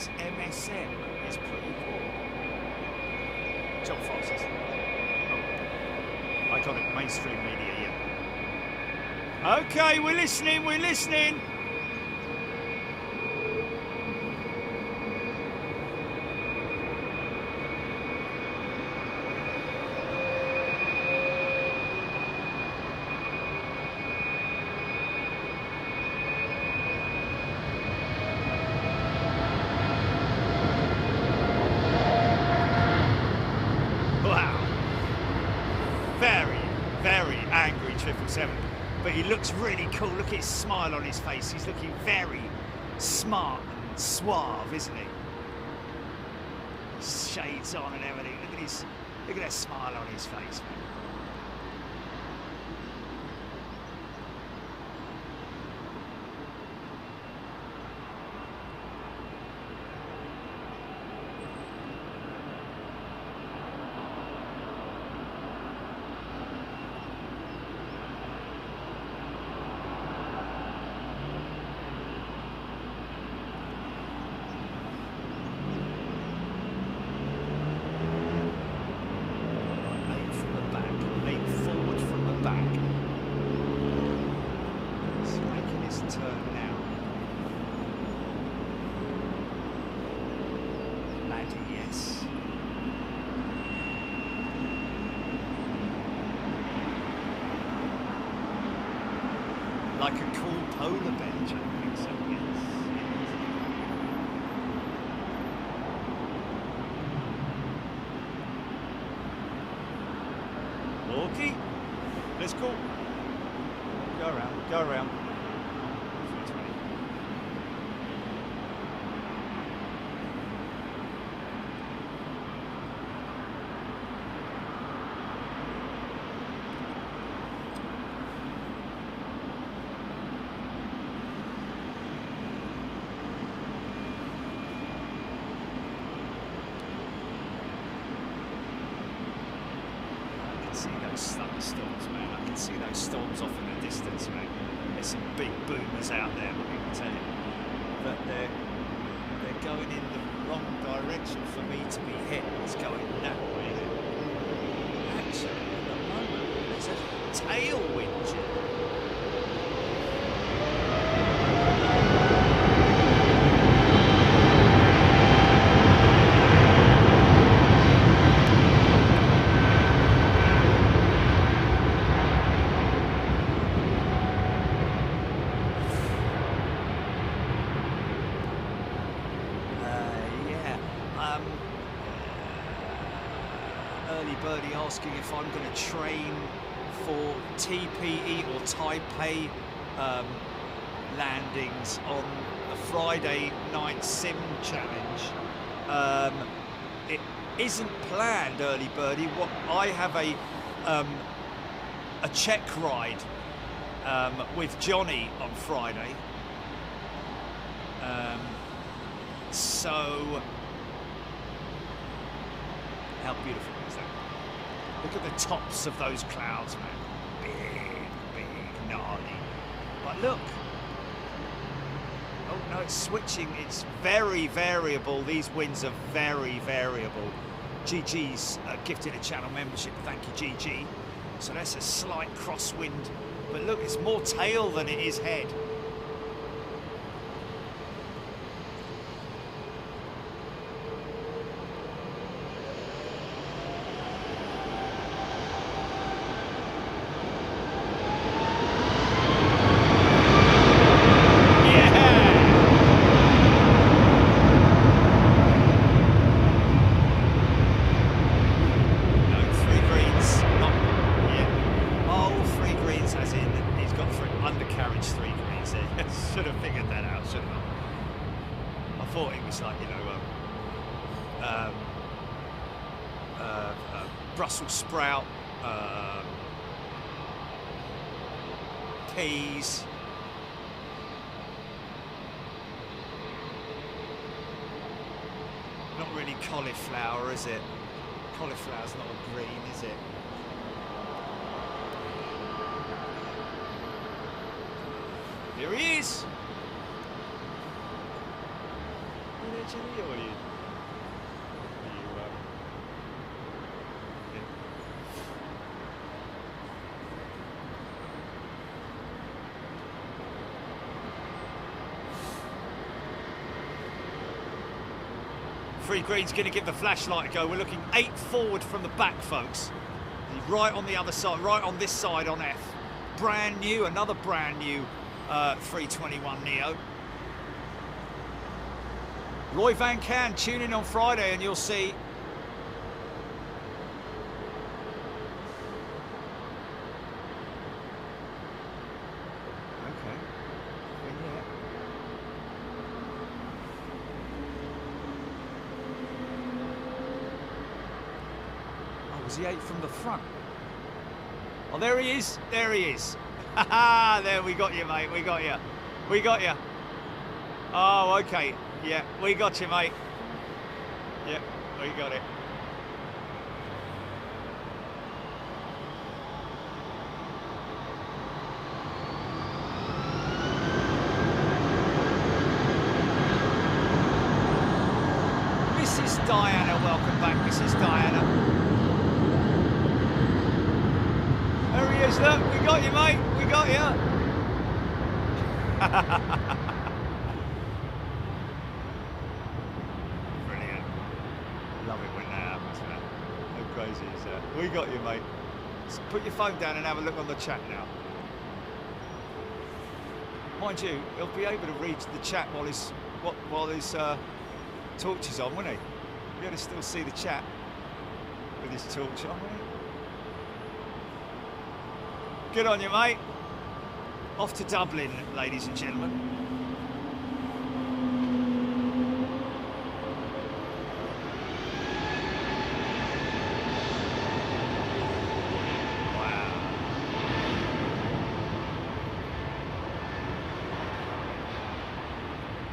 Airways MSM is pretty poor. John Francis. Oh, I got it. Mainstream media, yeah. Okay, we're listening, we're listening. But he looks really cool. Look at his smile on his face. He's looking very smart and suave, isn't he? Shades on and everything. Look at that smile on his face, man. Like a cool polar bear, I think so, yes. Walkie, let's go. Go around, go around. 320. Thunderstorms, man. I can see those storms off in the distance, man. There's some big boomers out there, let me tell you. But they're going in the wrong direction for me to be hit. It's going that way. Actually, at the moment, there's a tailwind. Birdie asking if I'm going to train for TPE or Taipei landings on the Friday night sim challenge. It isn't planned, early birdie. What I have a check ride with Johnny on Friday. So how beautiful is that? Look at the tops of those clouds, man. Big, gnarly. But look. Oh, no, it's switching. It's very variable. These winds are very variable. GG's gifted a channel membership. Thank you, GG. So that's a slight crosswind. But look, it's more tail than it is head. Brussels sprout, peas, not really cauliflower, is it? Cauliflower's not a green, is it? Here he is. there, Jimmy, or are you? Free Green's going to give the flashlight a go. We're looking 8 forward from the back, folks. Right on the other side, right on this side on F. Brand new, another brand new 321neo. Roy Van Can, tune in on Friday and you'll see. Okay. Oh, was he 8 from the front? Oh, there he is. There he is. Ha there, we got you, mate. We got you. We got you. Oh, okay. Yeah, we got you, mate. Yeah, we got it. Mrs. Diana, welcome back, Mrs. Diana. There he is, look, we got you, mate, we got you. Brilliant. Love it when that happens, man. How crazy is that? We got you, mate. Just put your phone down and have a look on the chat now. Mind you, he'll be able to read the chat while his torch is on, won't he? He'll be able to still see the chat with his torch on, won't he? Good on you, mate. Off to Dublin, ladies and gentlemen. Wow.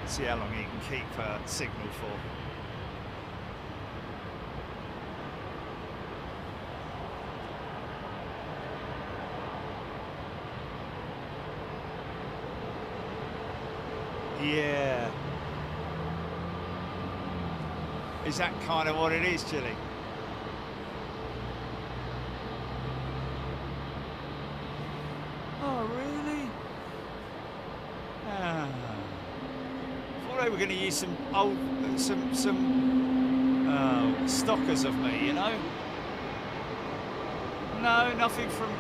See how long he can keep signal for. Yeah. Is that kind of what it is, Chile? Oh, really? Ah. Thought they were going to use some old, some stalkers of me, you know? No, nothing from.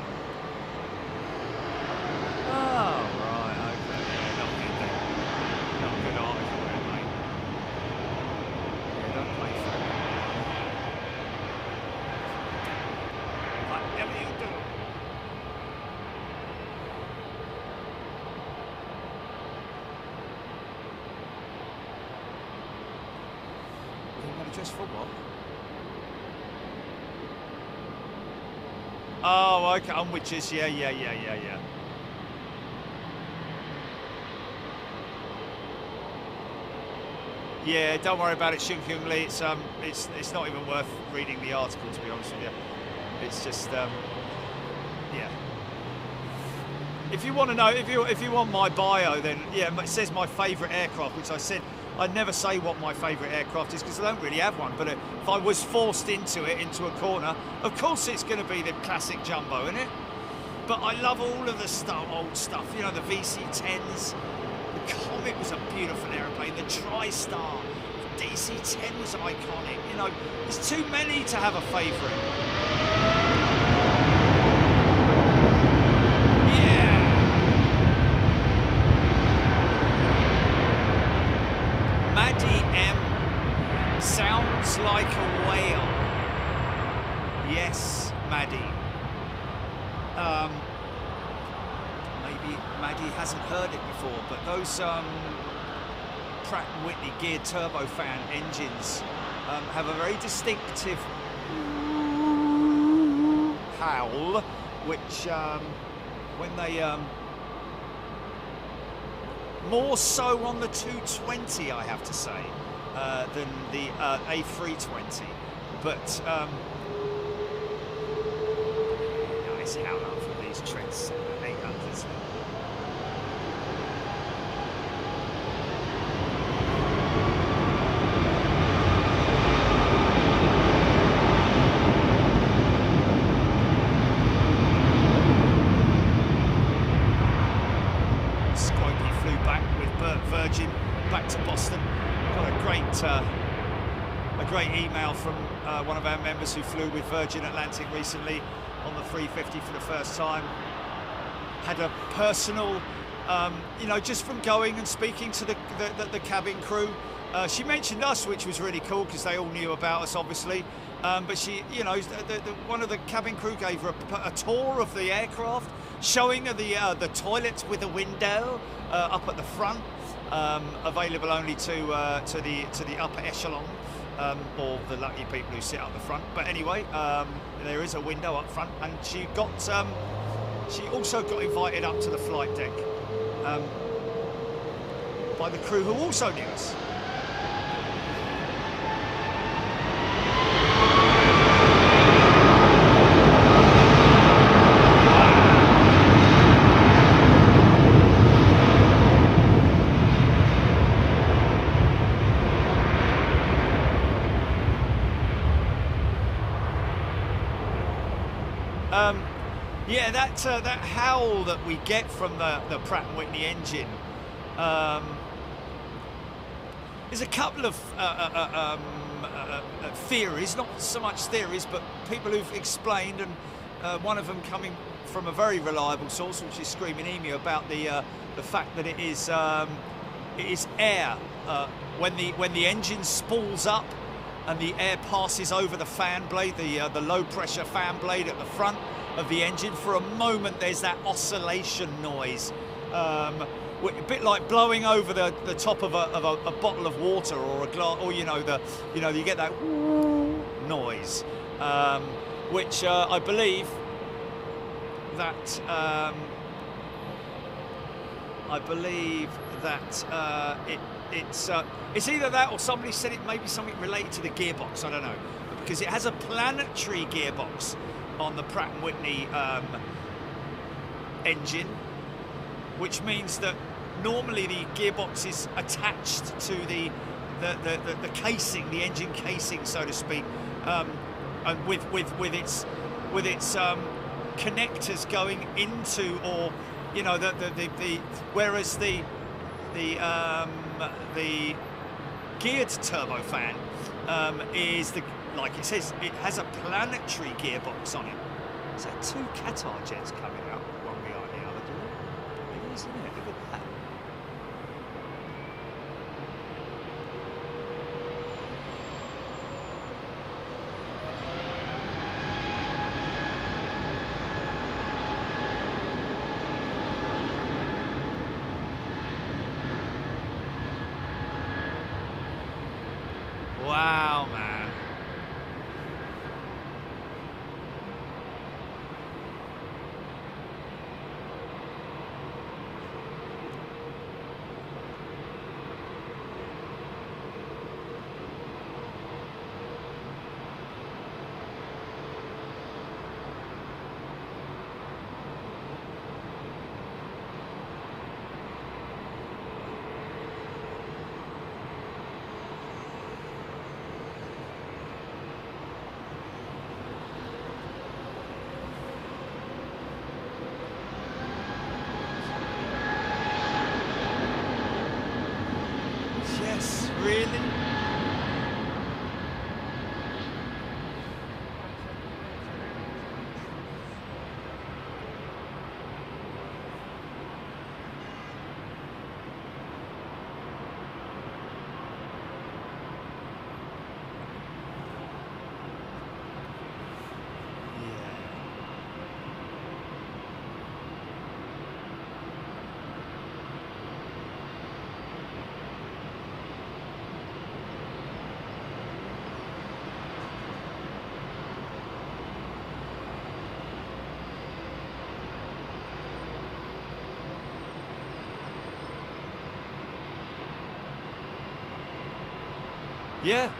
Oh. Just for what? Oh, okay, on which is, yeah. Yeah, don't worry about it, Shun Kyung Lee. It's not even worth reading the article, to be honest with you. It's just, yeah. If you want to know, if you want my bio, then yeah, it says my favourite aircraft, which I said. I'd never say what my favourite aircraft is because I don't really have one, but if I was forced into a corner, of course it's going to be the classic jumbo, isn't it? But I love all of the old stuff, you know, the VC-10s. The Comet was a beautiful aeroplane, the TriStar, the DC-10 was iconic, you know, there's too many to have a favourite. Sounds like a whale. Yes, Maddie. Maybe Maddie hasn't heard it before, but those Pratt & Whitney geared turbofan engines have a very distinctive howl, which when they more so on the 220, I have to say. Than the A320, but nice howl up for these Trent 800s. one of our members who flew with Virgin Atlantic recently on the 350 for the first time, had a personal, you know, just from going and speaking to the cabin crew. She mentioned us, which was really cool because they all knew about us, obviously. But she, you know, one of the cabin crew gave her a tour of the aircraft, showing her the toilets with a window up at the front, available only to the upper echelon, or the lucky people who sit up the front. But anyway, there is a window up front, and she also got invited up to the flight deck by the crew who also knew us. Yeah, that howl that we get from the Pratt & Whitney engine, there's a couple of theories, not so much theories, but people who've explained, and one of them coming from a very reliable source, which is Screaming Emu, about the fact that it is air when the engine spools up and the air passes over the fan blade, the low pressure fan blade at the front of the engine. For a moment there's that oscillation noise, a bit like blowing over the top of a bottle of water or a glass, or you get that noise, which I believe that it's either that or somebody said it may be something related to the gearbox. I don't know, because it has a planetary gearbox on the Pratt & Whitney engine, which means that normally the gearbox is attached to the casing, the engine casing, so to speak, and with its connectors going into, or you know, whereas the geared turbofan is like it says, it has a planetary gearbox on it. Is that two Qatar jets coming out, one behind the other? It is, isn't it? Look at that. Wow, man. Really? Yeah.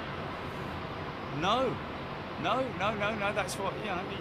No. That's what, you know, I mean.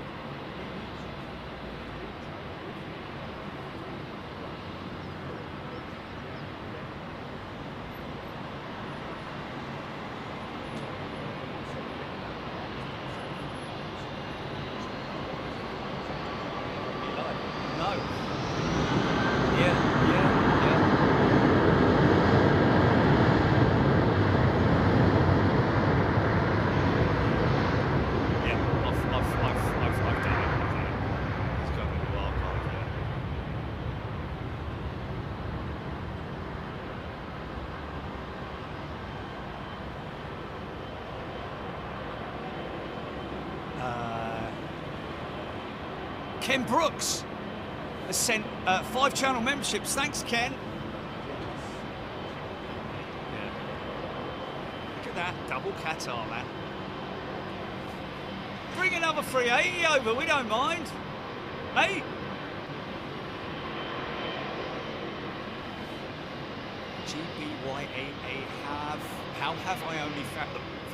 Ken Brooks has sent 5 channel memberships. Thanks, Ken. Yeah. Look at that, double Qatar, man. Bring another 380 over, we don't mind. Hey? GBYAA how have I only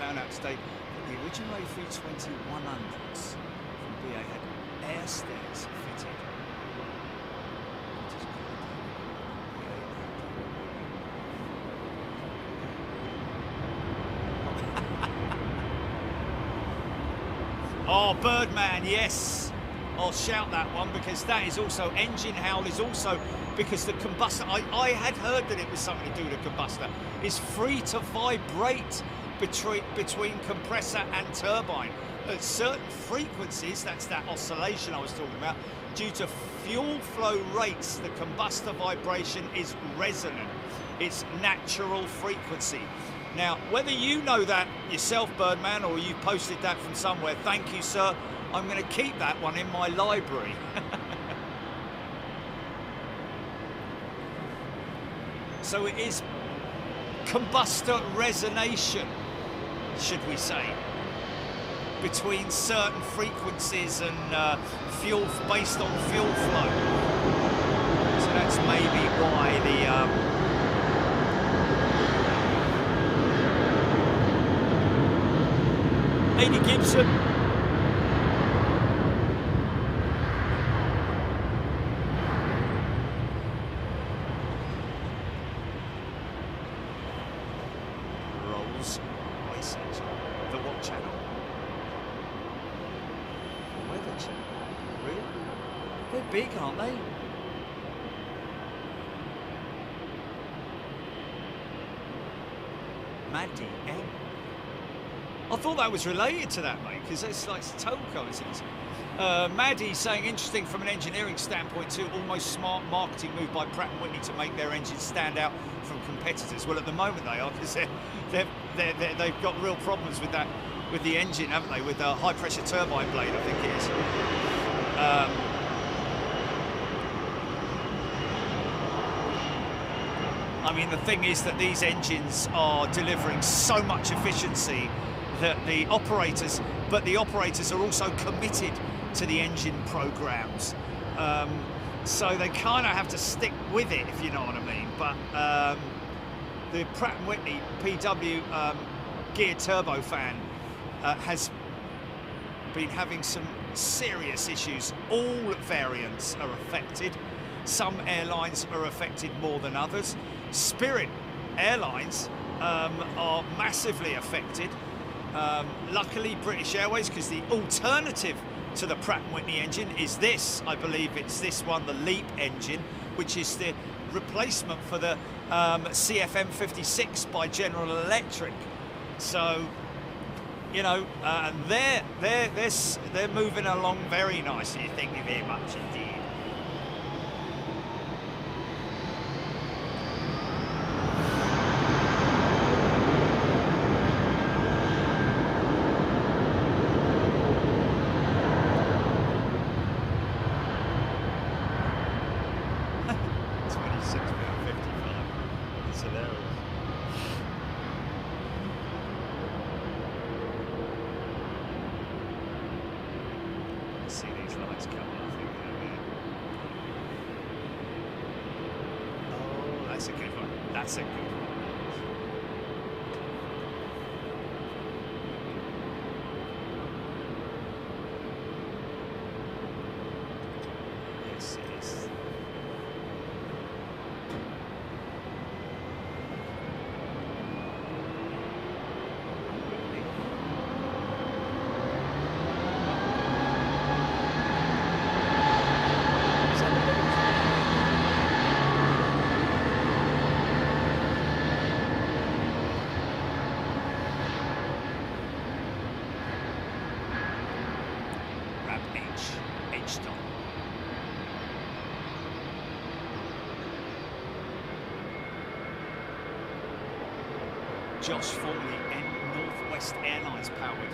found out today that the original A320-100s from BA had air stairs fitted. Oh, Birdman, yes. I'll shout that one because that is also, engine howl is also, because the combustor, I had heard that it was something to do with the combustor, is free to vibrate between compressor and turbine. At certain frequencies, that's that oscillation I was talking about, due to fuel flow rates, the combustor vibration is resonant. It's natural frequency. Now, whether you know that yourself, Birdman, or you posted that from somewhere, thank you, sir. I'm going to keep that one in my library. So it is combustor resonation, should we say, between certain frequencies and fuel based on fuel flow. So that's maybe why the Lady Gibson. Rolls Royce engine. The what channel? The weather channel. Really? They're big, aren't they? Maddie M. I thought that was related to that, mate, because it's like total coincidence. Maddie saying, interesting from an engineering standpoint too, almost smart marketing move by Pratt & Whitney to make their engines stand out from competitors. Well, at the moment they are, because they've got real problems with that, with the engine, haven't they? With the high pressure turbine blade, I think it is. I mean, the thing is that these engines are delivering so much efficiency that the operators are also committed to the engine programs, so they kind of have to stick with it, if you know what I mean. But the Pratt & Whitney PW geared turbofan has been having some serious issues. All variants are affected. Some airlines are affected more than others. Spirit Airlines are massively affected. Luckily, British Airways, because the alternative to the Pratt & Whitney engine is this, I believe it's this one, the LEAP engine, which is the replacement for the CFM56 by General Electric. So, you know, they're moving along very nicely. Thank you very much indeed. That's a good one. Yes, it is. Josh, formerly Northwest Airlines powered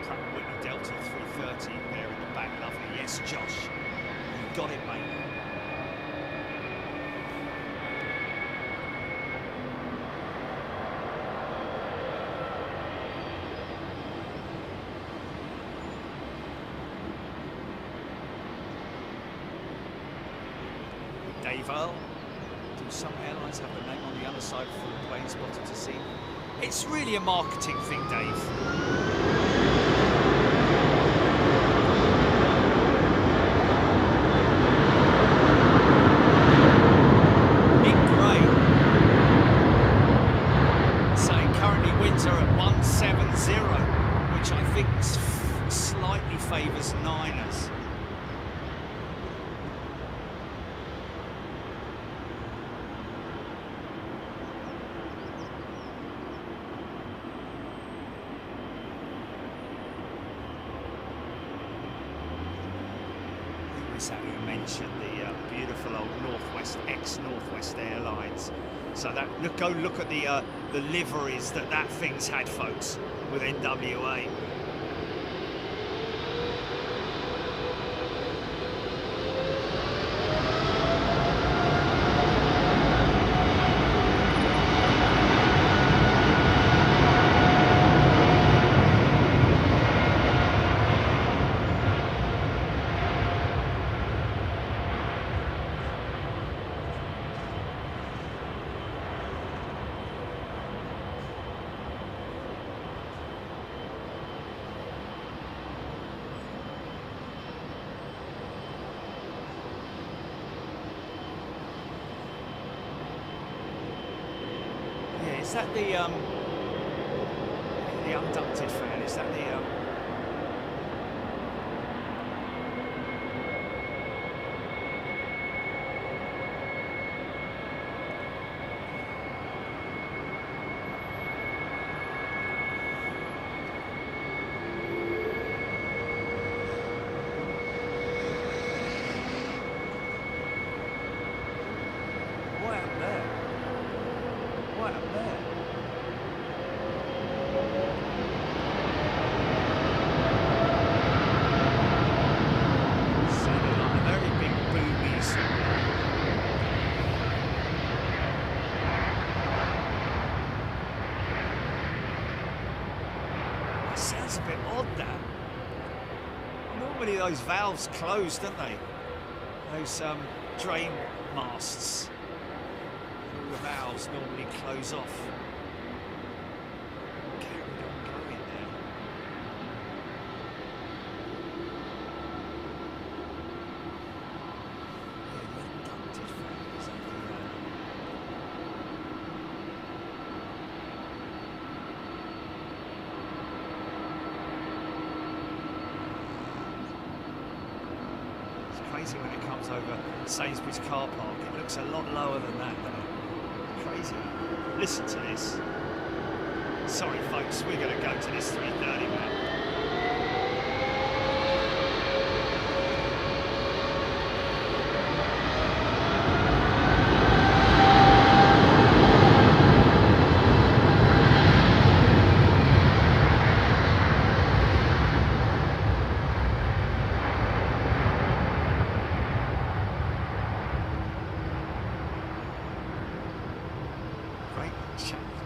Pratt & Whitney Delta 330 there in the back. Lovely. Yes, Yes, Josh. You got it, mate. Dave Earl. Do some airlines have the name on the other side for the plane spotter to see? It's really a marketing thing, Dave. Which I think slightly favours Niners. Who was that who mentioned the beautiful old ex-Northwest Airlines? So that go look at the liveries that thing's had, folks, with NWA. Is that the unducted fan? Is that the what happened there? What happened there? Sounds a bit odd, that. Normally those valves close, don't they? Those drain masts. All the valves normally close off. Carried on going there. Yeah, the unducted fan is over there. Crazy when it comes over Sainsbury's car park. It looks a lot lower than that, doesn't it? Crazy. Listen to this. Sorry, folks, we're going to go to this 330, man.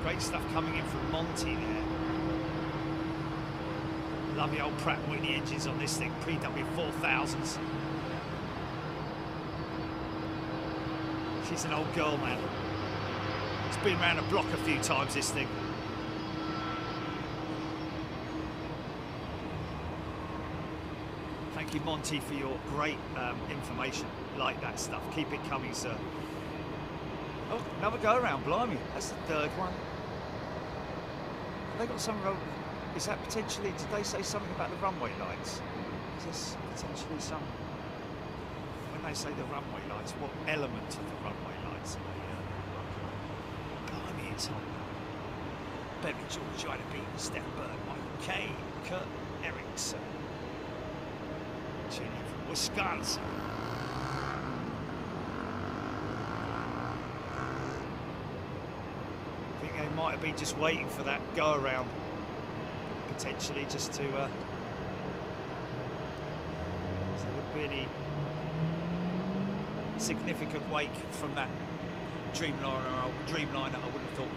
Great stuff coming in from Monty there. Lovely old Pratt & Whitney engines on this thing, PW4000s. She's an old girl, man. It's been around the block a few times, this thing. Thank you, Monty, for your great information. Like that stuff. Keep it coming, sir. Oh, another go around, blimey. That's the third one. Have they got some road? Is that potentially, did they say something about the runway lights? Is this potentially some, when they say the runway lights, what element of the runway lights are they? Blimey, it's on. Benny George, Joanna Beaton, Steph Burke, Michael Kane, Kurt Erickson. Tuning in from Wisconsin. They might have been just waiting for that go around, potentially just to so the really significant wake from that Dreamliner, I wouldn't have thought.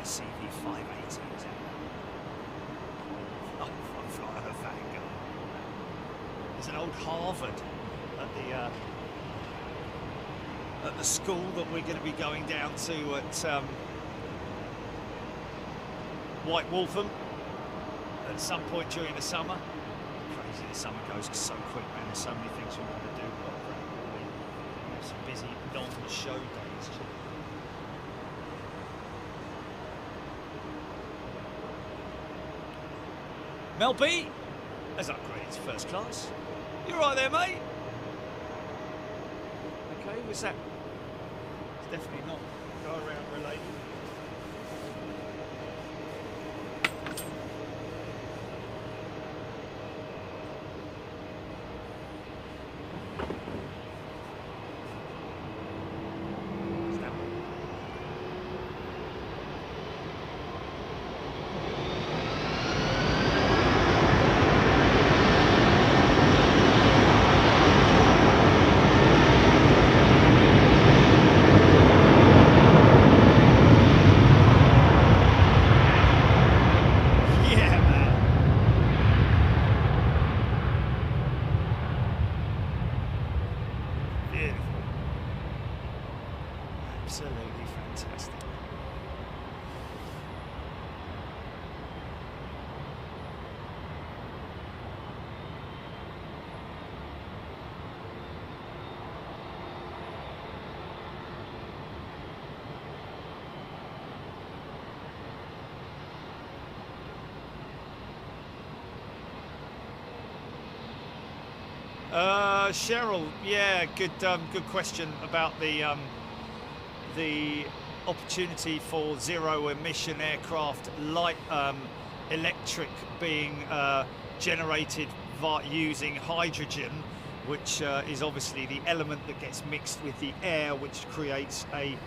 CV580 is it? Oh, I'm flying a Vanguard. There's an old Harvard at the school that we're going to be going down to at White Waltham at some point during the summer. Crazy, the summer goes so quick, man. There's so many things we want to do. We have some busy non-show days. Mel B has upgraded to first class. You're right there, mate. Okay, what's that? It's definitely not go around related. Cheryl, yeah, good question about the opportunity for zero-emission aircraft, light electric being generated using hydrogen, which is obviously the element that gets mixed with the air, which creates a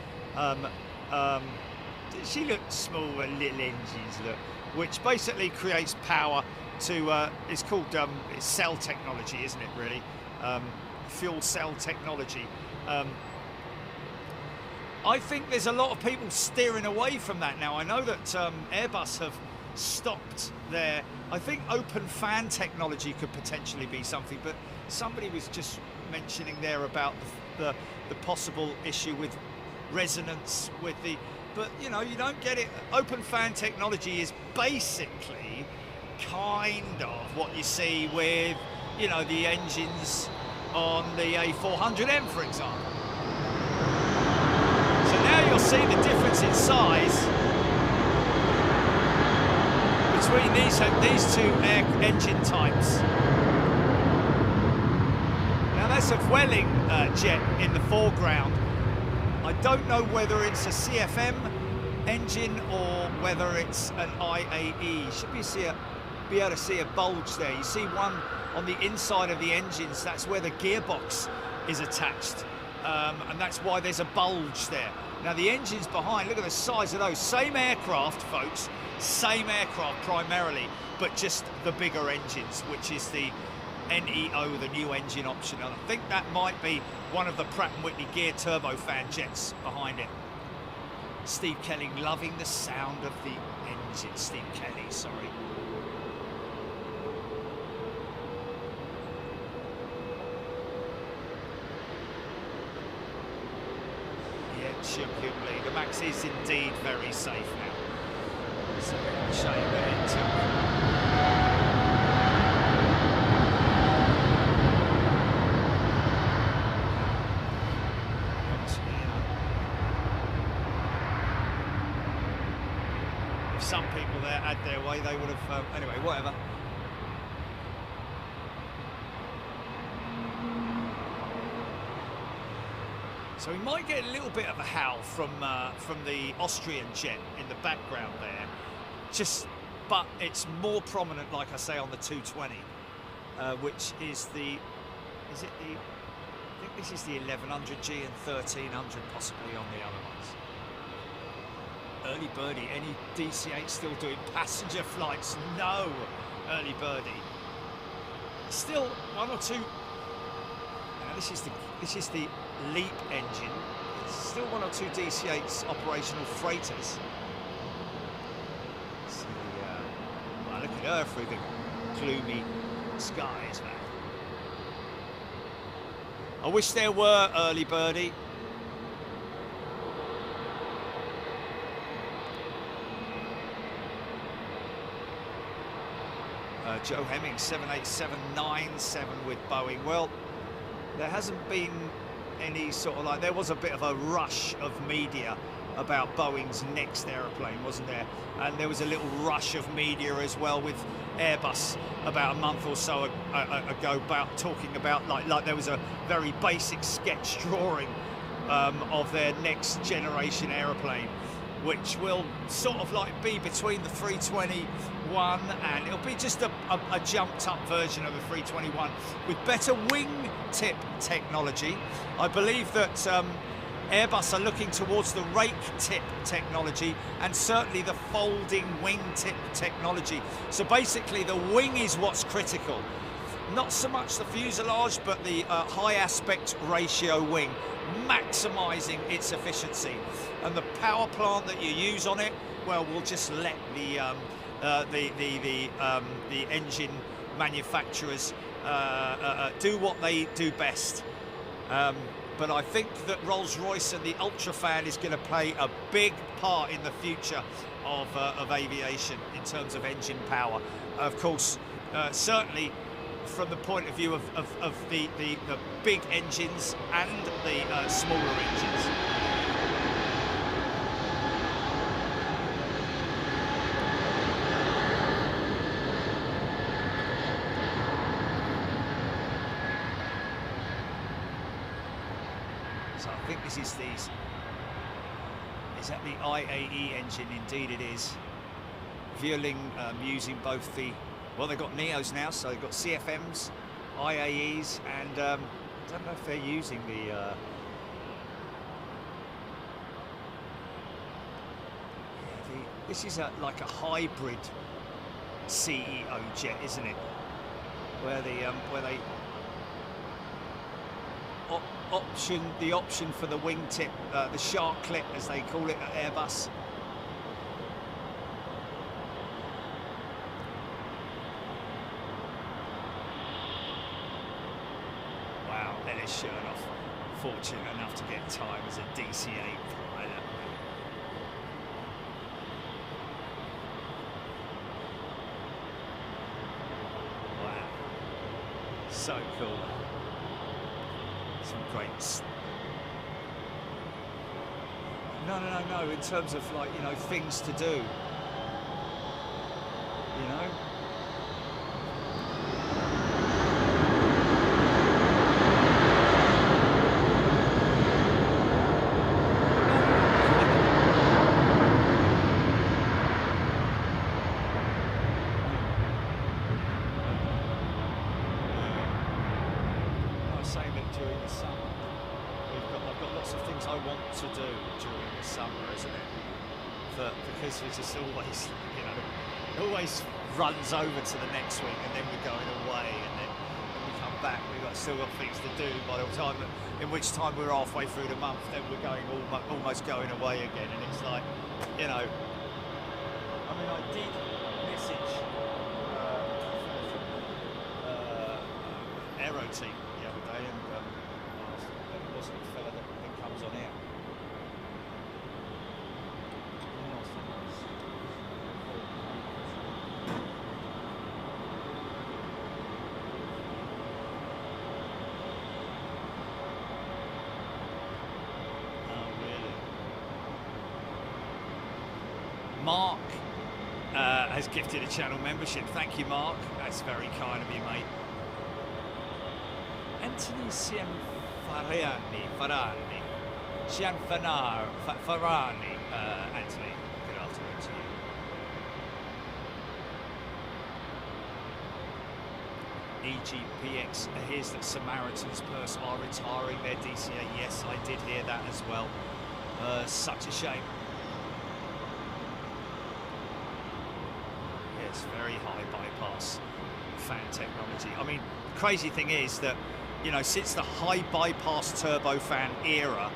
she looks small and little engines, look, which basically creates power to it's called it's cell technology, isn't it, really? Fuel cell technology. I think there's a lot of people steering away from that now. I know that Airbus have stopped there. I think open fan technology could potentially be something, but somebody was just mentioning there about the possible issue with resonance with the, but you know, you don't get it. Open fan technology is basically kind of what you see with, you know, the engines on the A400M, for example. So now you'll see the difference in size between these two engine types. Now that's a Vueling jet in the foreground. I don't know whether it's a CFM engine or whether it's an IAE. You should be able to see a bulge there. You see one on the inside of the engines. That's where the gearbox is attached, and that's why there's a bulge there. Now the engines behind, look at the size of those. Same aircraft, folks, same aircraft primarily, but just the bigger engines, which is the NEO, the new engine option. And I think that might be one of the Pratt & Whitney gear turbofan jets behind it. Steve Kelly loving the sound of the engine. Steve Kelly, sorry. The Max is indeed very safe now. It's a shame that it took. some people there had their way, they would have, anyway, whatever. So we might get a little bit of a howl from the Austrian jet in the background there. But it's more prominent, like I say, on the 220, which is I think this is the 1100G and 1300 possibly on the other ones. Early birdie, any DC-8 still doing passenger flights? No, early birdie. Still one or two. Now this is the LEAP engine. It's still one or two DC-8s operational freighters. See, well, look at her through the gloomy skies, man. I wish there were early birdie. Joe Hemming, 787-9 with Boeing. Well, there hasn't been any sort of like, there was a bit of a rush of media about Boeing's next aeroplane, wasn't there? And there was a little rush of media as well with Airbus about a month or so ago, about talking about like there was a very basic sketch drawing of their next generation aeroplane, which will sort of like be between the 321 and it'll be just a jumped up version of the 321 with better wing-tip technology. I believe that Airbus are looking towards the rake tip technology and certainly the folding wing-tip technology. So basically the wing is what's critical. Not so much the fuselage, but the high aspect ratio wing, maximising its efficiency. And the power plant that you use on it, well, we'll just let the engine manufacturers do what they do best. But I think that Rolls-Royce and the Ultrafan is going to play a big part in the future of aviation in terms of engine power. Of course, certainly from the point of view of the big engines and the smaller engines. So I think this is is that the IAE engine? Indeed it is. Vueling using both the, well, they've got Neos now, so they've got CFMs, IAEs, and I don't know if they're using the this is like a hybrid CEO jet, isn't it? Where they the option for the wingtip, the shark clip as they call it at Airbus. Wow, Ellis Chernoff, fortunate enough to get time as a DC-8 pilot. Wow, so cool. Some great. No. In terms of, like, you know, things to do. You know. It's just always, you know, it always runs over to the next week, and then we're going away, and then when we come back, still got things to do. By the time, in which time we're halfway through the month, then we're going almost going away again, and it's like, you know, I mean, I did message Aero Team the other day, and it wasn't the fella that comes on here. Mark has gifted a channel membership. Thank you, Mark. That's very kind of you, mate. Anthony Farani. Farani, Anthony. Good afternoon to you. EGPX hears that Samaritan's Purse are retiring their DCA. Yes, I did hear that as well. Such a shame. Yes, very high bypass fan technology. I mean, the crazy thing is that, you know, since the high bypass turbofan era,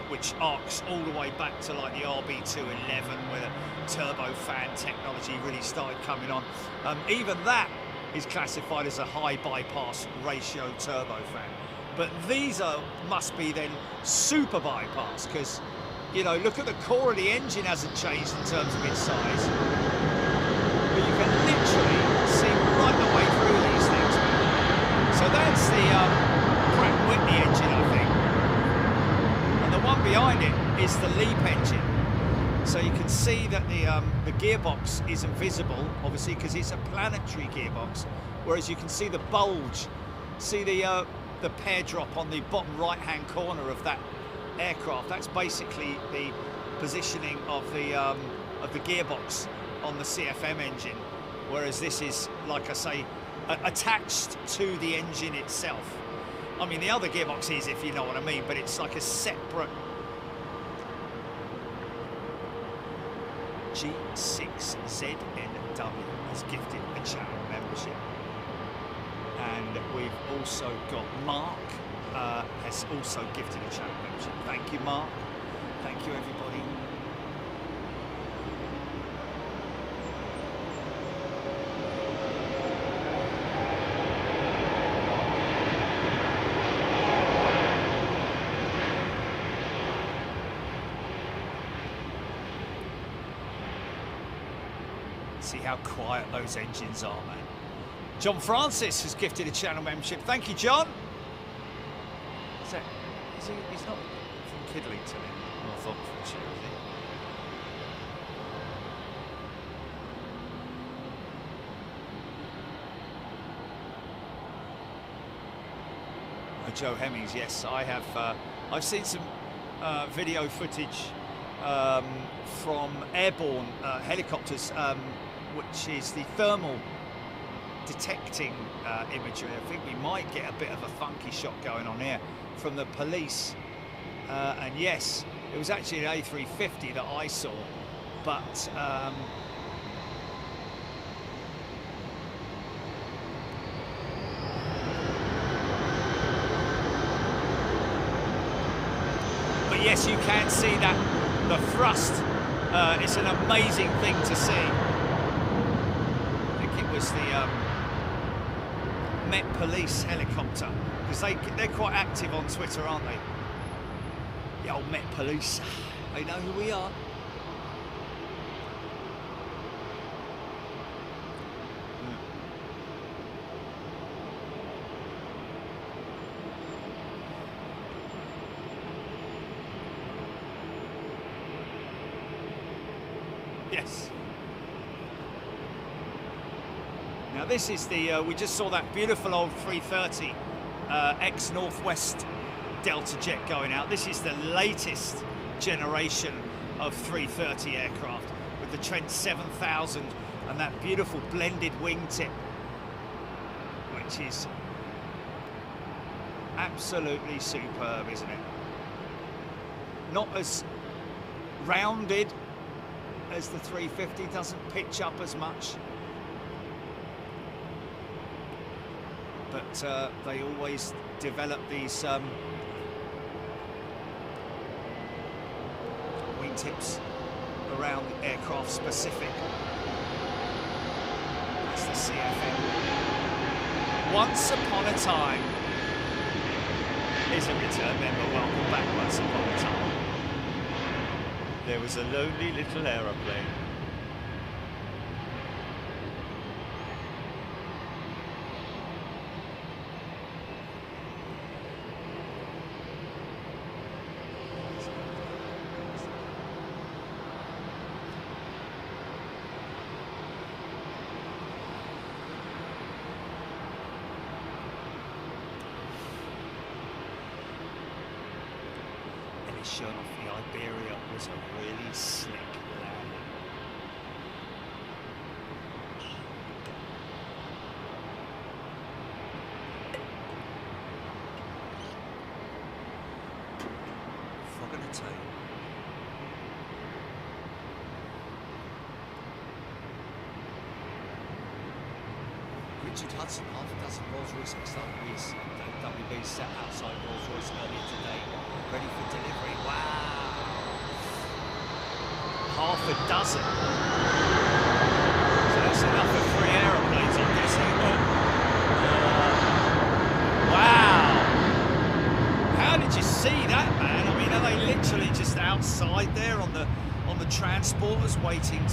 which arcs all the way back to like the RB211, where the turbofan technology really started coming on, even that is classified as a high bypass ratio turbofan. But these must be then super bypass, because, you know, look at the core of the engine hasn't changed in terms of its size. But you can literally see right the way through these things, man. So that's the Pratt & Whitney engine, I think. And the one behind it is the LEAP engine. So you can see that the gearbox isn't visible, obviously, because it's a planetary gearbox. Whereas you can see the bulge, see the pair drop on the bottom right-hand corner of that aircraft. That's basically the positioning of the gearbox on the CFM engine, whereas this is, like I say, attached to the engine itself. I mean, the other gearbox is, if you know what I mean, but it's like a separate G6ZNW has gifted a channel membership. And we've also got Mark has also gifted a channel membership. Thank you, Mark. Thank you, everybody. See how quiet those engines are, man. John Francis has gifted a channel membership. Thank you, John. He's not from Kidlington in North Oxfordshire, is he? Joe Hemmings, yes, I have. I've seen some video footage from airborne helicopters, which is the thermal detecting imagery. I think we might get a bit of a funky shot going on here from the police. And yes, it was actually an A350 that I saw, but yes, you can see that the thrust. It's an amazing thing to see. I think it was the Met Police helicopter, because they're quite active on Twitter, aren't they? The old Met Police, they know who we are. Yes. Now this is the, we just saw that beautiful old 330 ex-Northwest Delta jet going out. This is the latest generation of 330 aircraft with the Trent 7000 and that beautiful blended wingtip, which is absolutely superb, isn't it? Not as rounded as the 350, doesn't pitch up as much, but they always develop these wingtips around aircraft specific. That's the CFM. Once Upon a Time is a return member. Welcome back. Once Upon a Time. There was a lonely little aeroplane. shut off the Iberia was a really slick landing. Fog and a tail. Richard Hudson, half a dozen Rolls-Royce XWBs set outside Rolls-Royce earlier today, ready for delivery. Wow! Half a dozen. So that's enough for 3 aeroplanes, I'm guessing. Wow! How did you see that, man? I mean, are they literally just outside there on the transporters, waiting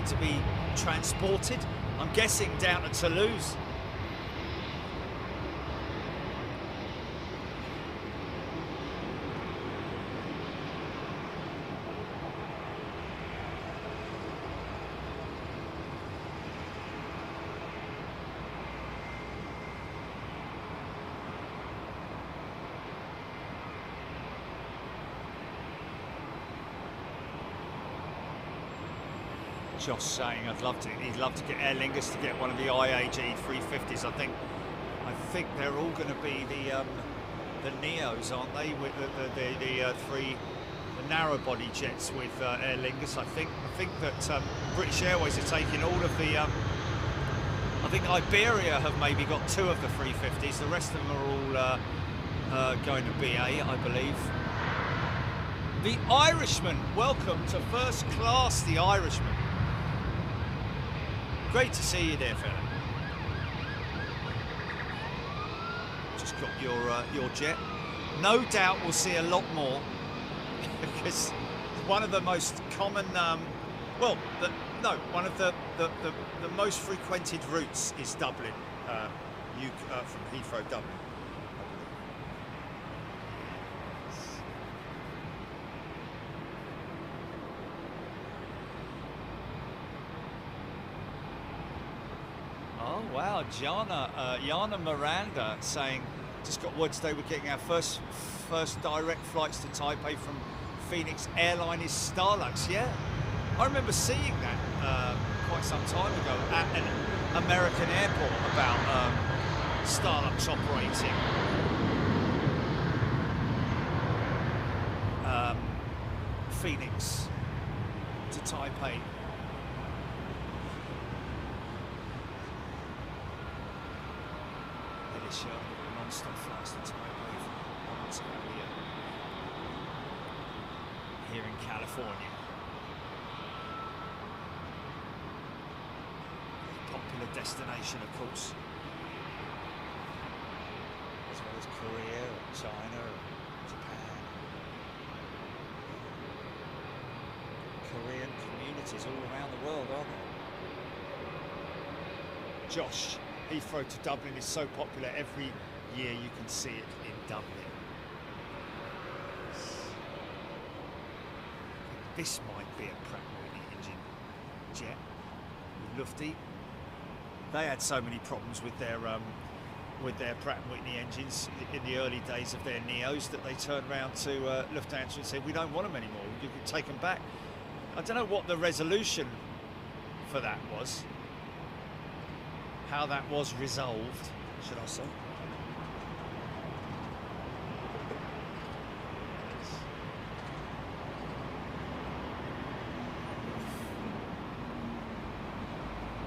to be transported? I'm guessing down to Toulouse. Josh saying he'd love to get Aer Lingus to get one of the IAG 350s. I think they're all going to be the Neos, aren't they? With the narrow body jets with Aer Lingus. I think that British Airways are taking all of the. I think Iberia have maybe got 2 of the 350s. The rest of them are all going to BA, I believe. The Irishman, welcome to first class. The Irishman. Great to see you there, fella. Just got your jet. No doubt we'll see a lot more because one of the most common, one of the most frequented routes is Dublin, from Heathrow, Dublin. Wow, Jana Miranda saying, just got word today we're getting our first direct flights to Taipei from Phoenix Airline is Starlux. Yeah, I remember seeing that quite some time ago at an American airport about Starlux operating Phoenix to Taipei. Non-stop flights to Taipei from Ontario here in California. Popular destination, of course, as well as Korea, China, Japan. Korean communities all around the world, aren't there? Josh. Heathrow to Dublin is so popular, every year you can see it in Dublin. This might be a Pratt & Whitney engine jet with Lufty. They had so many problems with their Pratt & Whitney engines in the early days of their Neos that they turned around to Lufthansa and said, we don't want them anymore, you can take them back. I don't know what the resolution for that was. How that was resolved, should I say.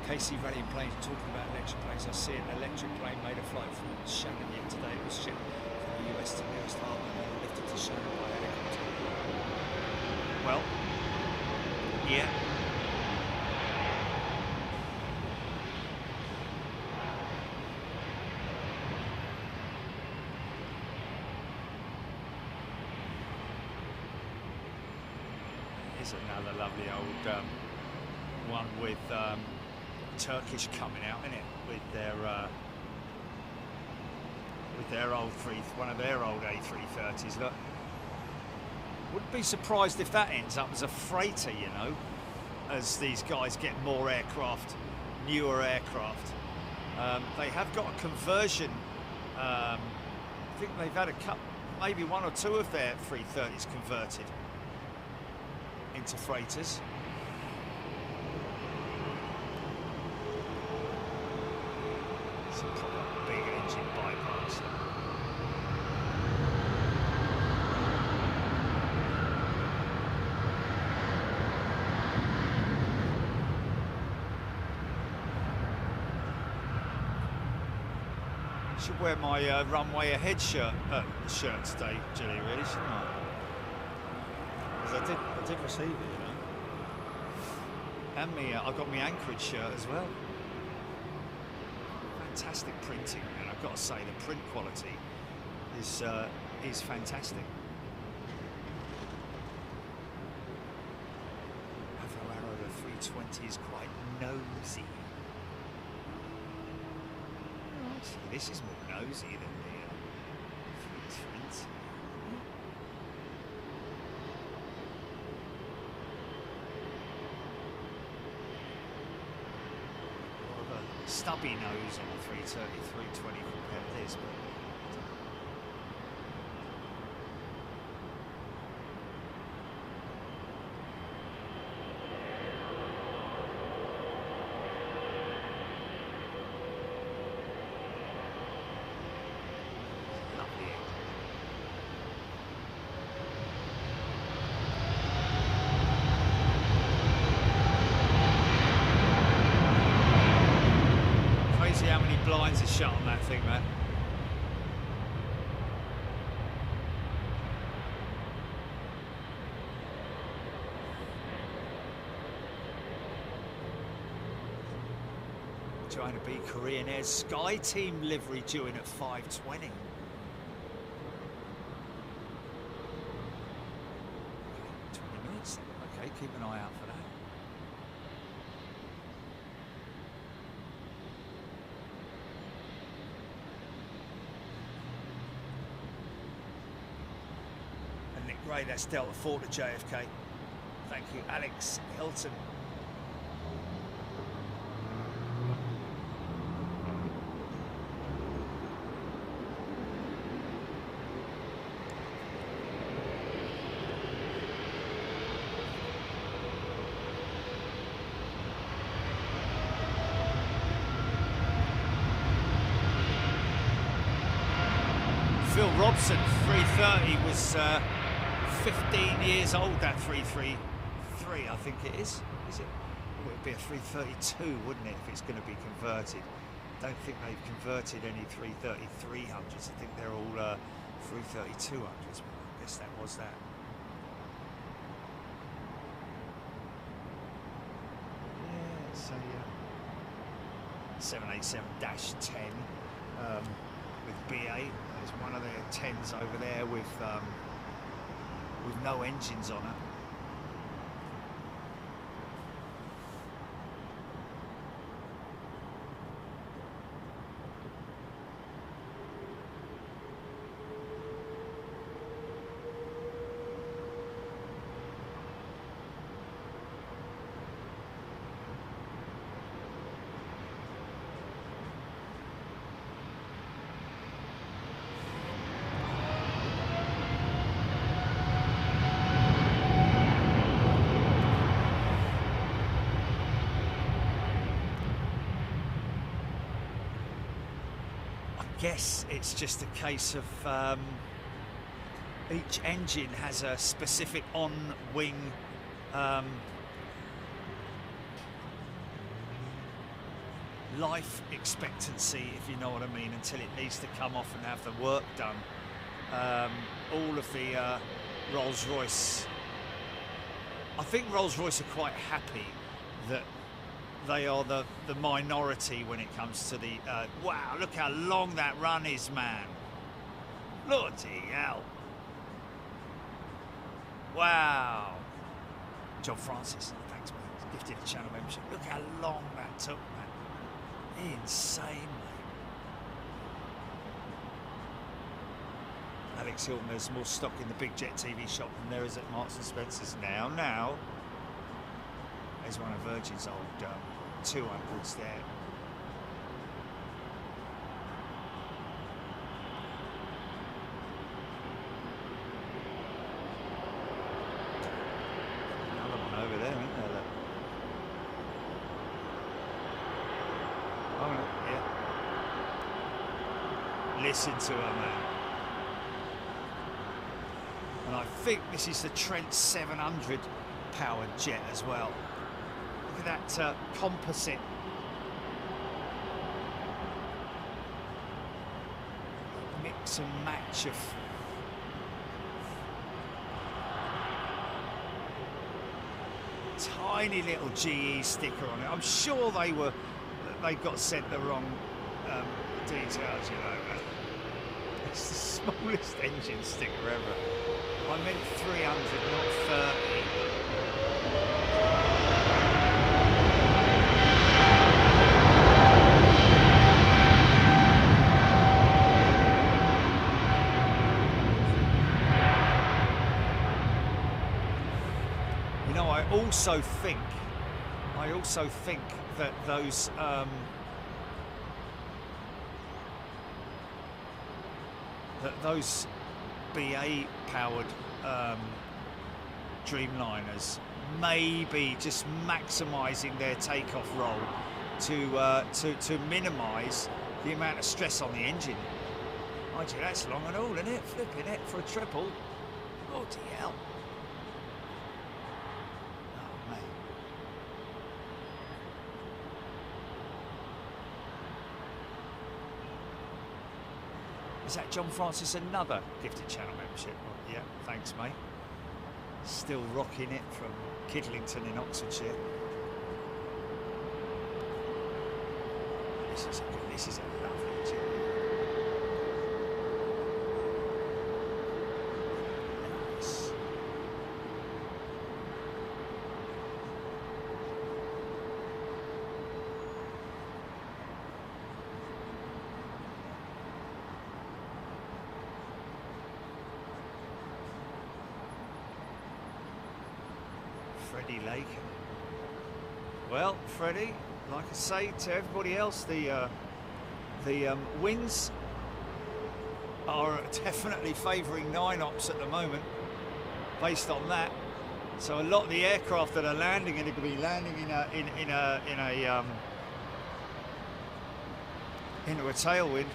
KC Rallying Planes talking about electric planes. I see an electric plane made a flight from Shannon yesterday. It was shipped from the US to nearest harbour and then lifted to Shannon by helicopter. Well, yeah. Here's another lovely old one with Turkish coming out, isn't it? With their old one of their old A330s. Look, wouldn't be surprised if that ends up as a freighter, you know, as these guys get more aircraft, newer aircraft. They have got a conversion. I think they've had a couple. maybe one or two of their 330s converted into freighters. It's a proper big engine bypass. Should wear my runway ahead shirt today, Julie, really, shouldn't I? Because I did receive it, you know. And me, I got my Anchorage shirt as well. Fantastic printing, and I've got to say the print quality is fantastic. Arrow the 320 is quite nosy. Actually, this is more nosy than the 320. More of a stubby nose on the 330, 320 compared to this. Blinds are shut on that thing, man. China B Korean Air Sky Team livery due in at 5:20. 20 minutes. Okay, keep an eye out for that. Ray, that's Delta 4 to JFK. Thank you, Alex Hilton. Phil Robson, 330 was 15 years old, that 333, I think it is it? Well, it would be a 332, wouldn't it, if it's going to be converted? I don't think they've converted any 330-300s. I think they're all 330-200s. I guess that was that. Yeah, so 787-10 with BA. There's one of their 10s over there with no engines on it. Guess it's just a case of each engine has a specific on-wing life expectancy, if you know what I mean, until it needs to come off and have the work done. All of the Rolls-Royce, I think Rolls-Royce are quite happy that they are the minority when it comes to the wow, look how long that run is, man. Bloody hell. Wow. John Francis, thanks, man. Gifted a channel membership. Look how long that took, man. Insane, mate. Alex Hilton, there's more stock in the Big Jet TV shop than there is at Marks and Spencer's now. There's one of Virgin's old 200s there. listen to her, man. And I think this is the Trent 700 powered jet as well. Look at that composite. Mix and match of tiny little GE sticker on it. I'm sure they got sent the wrong details, you know. It's the smallest engine sticker ever. I meant 300, not 30. You know, I also think that those BA powered Dreamliners may be just maximising their takeoff roll to minimise the amount of stress on the engine. Mind you, that's long and all, isn't it? Flipping it for a triple. Oh dear hell. Oh man. Is that John Francis another gifted channel membership? Well, yeah, thanks mate. Still rocking it from Kidlington in Oxfordshire. This is a lovely jet. Nice. Freddie Lake. Well, Freddie, like I say to everybody else, the winds are definitely favouring 9 ops at the moment, based on that. So a lot of the aircraft that are landing are going to be landing into a tailwind.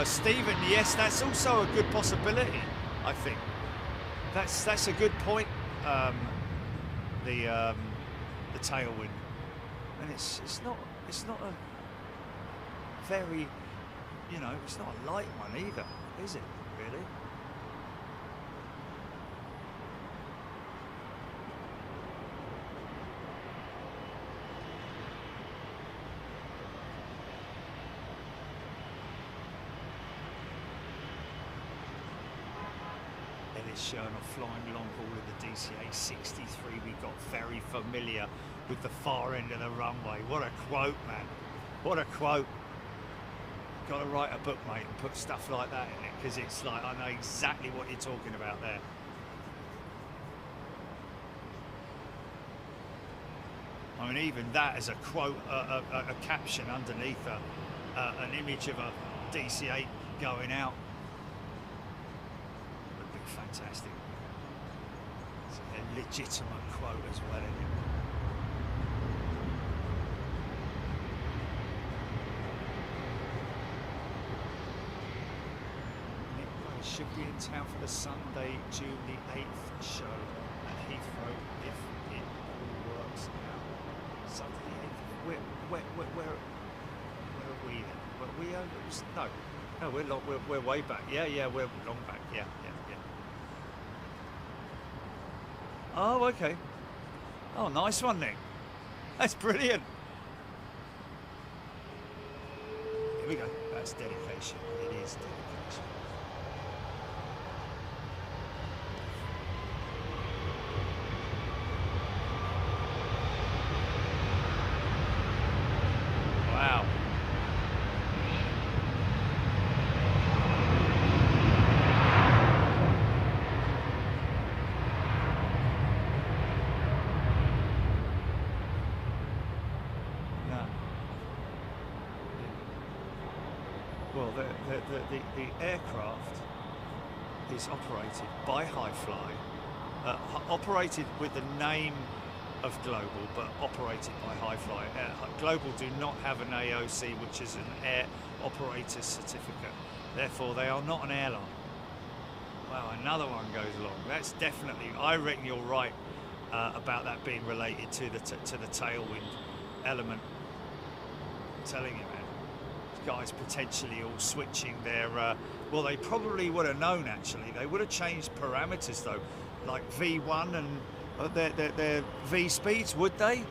Stephen, yes, that's also a good possibility. I think that's a good point. The tailwind, and it's not a very, you know, it's not a light one either, is it? Really? Shown of flying long haul of the DCA 63, we got very familiar with the far end of the runway. What a quote, man. What a quote. Got to write a book, mate, and put stuff like that in it, because it's like, I know exactly what you're talking about there. I mean, even that as a quote, a caption underneath an image of a DC-8 going out. Fantastic. It's a legitimate quote as well, isn't it? Nick should be in town for the Sunday, June the 8th show at Heathrow if it all works out. Sunday the 8th. Where are we then? No, we're way back. Yeah, we're long back. Yeah. Oh, okay. Oh, nice one, Nick. That's brilliant. Here we go. That's dedication. It is dedication. Wow. The aircraft is operated by High Fly, operated with the name of Global, but operated by Highfly. Global do not have an AOC, which is an Air Operator's Certificate. Therefore, they are not an airline. Wow, another one goes along. That's definitely, I reckon you're right about that being related to the tailwind element. I'm telling you, man, these guys potentially all switching their, well, they probably would have known, actually. They would have changed parameters, though, like V1 and their V speeds, would they?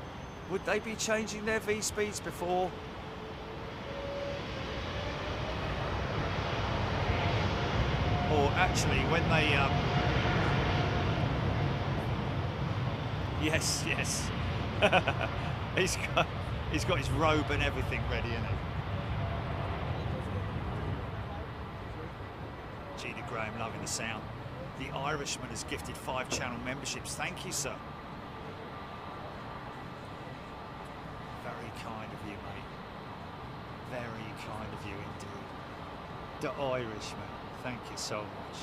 Would they be changing their V speeds before? Or actually, when they, yes, he's got his robe and everything ready, isn't he? Gina Graham loving the sound. The Irishman has gifted 5 channel memberships. Thank you, sir. Very kind of you, mate. Very kind of you indeed. The Irishman. Thank you so much.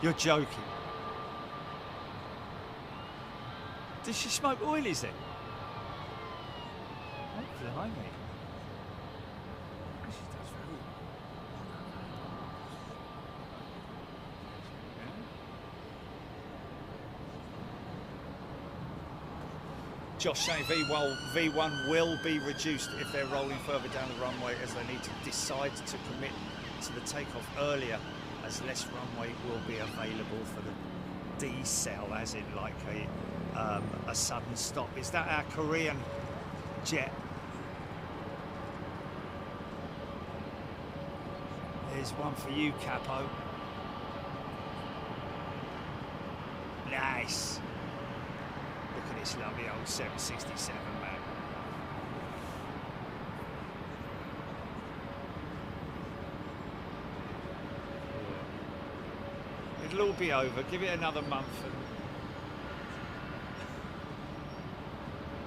You're joking. Does she smoke oilies then? Oh, blimey. She does very well. Josh saying V1 will be reduced if they're rolling further down the runway, as they need to decide to commit to the takeoff earlier, as less runway will be available for the decel, as in like a sudden stop. Is that our Korean jet? There's one for you, Capo. Nice. Look at this lovely old 767, man. It'll all be over. Give it another month. And...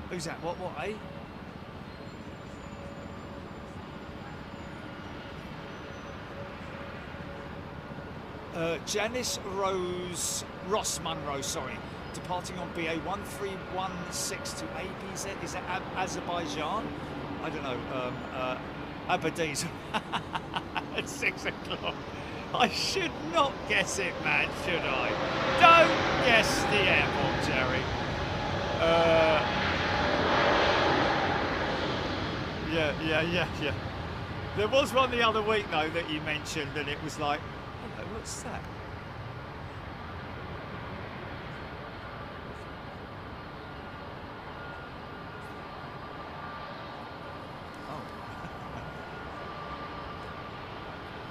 Who's that? What, eh? Janice Ross Munro, sorry, departing on BA 1316 to ABZ. Is that Azerbaijan? I don't know. Aberdeen at 6 o'clock. I should not guess it, man, should I? Don't guess the airport, Jerry. Yeah. There was one the other week, though, that you mentioned, and it was like, hello, what's that? Oh.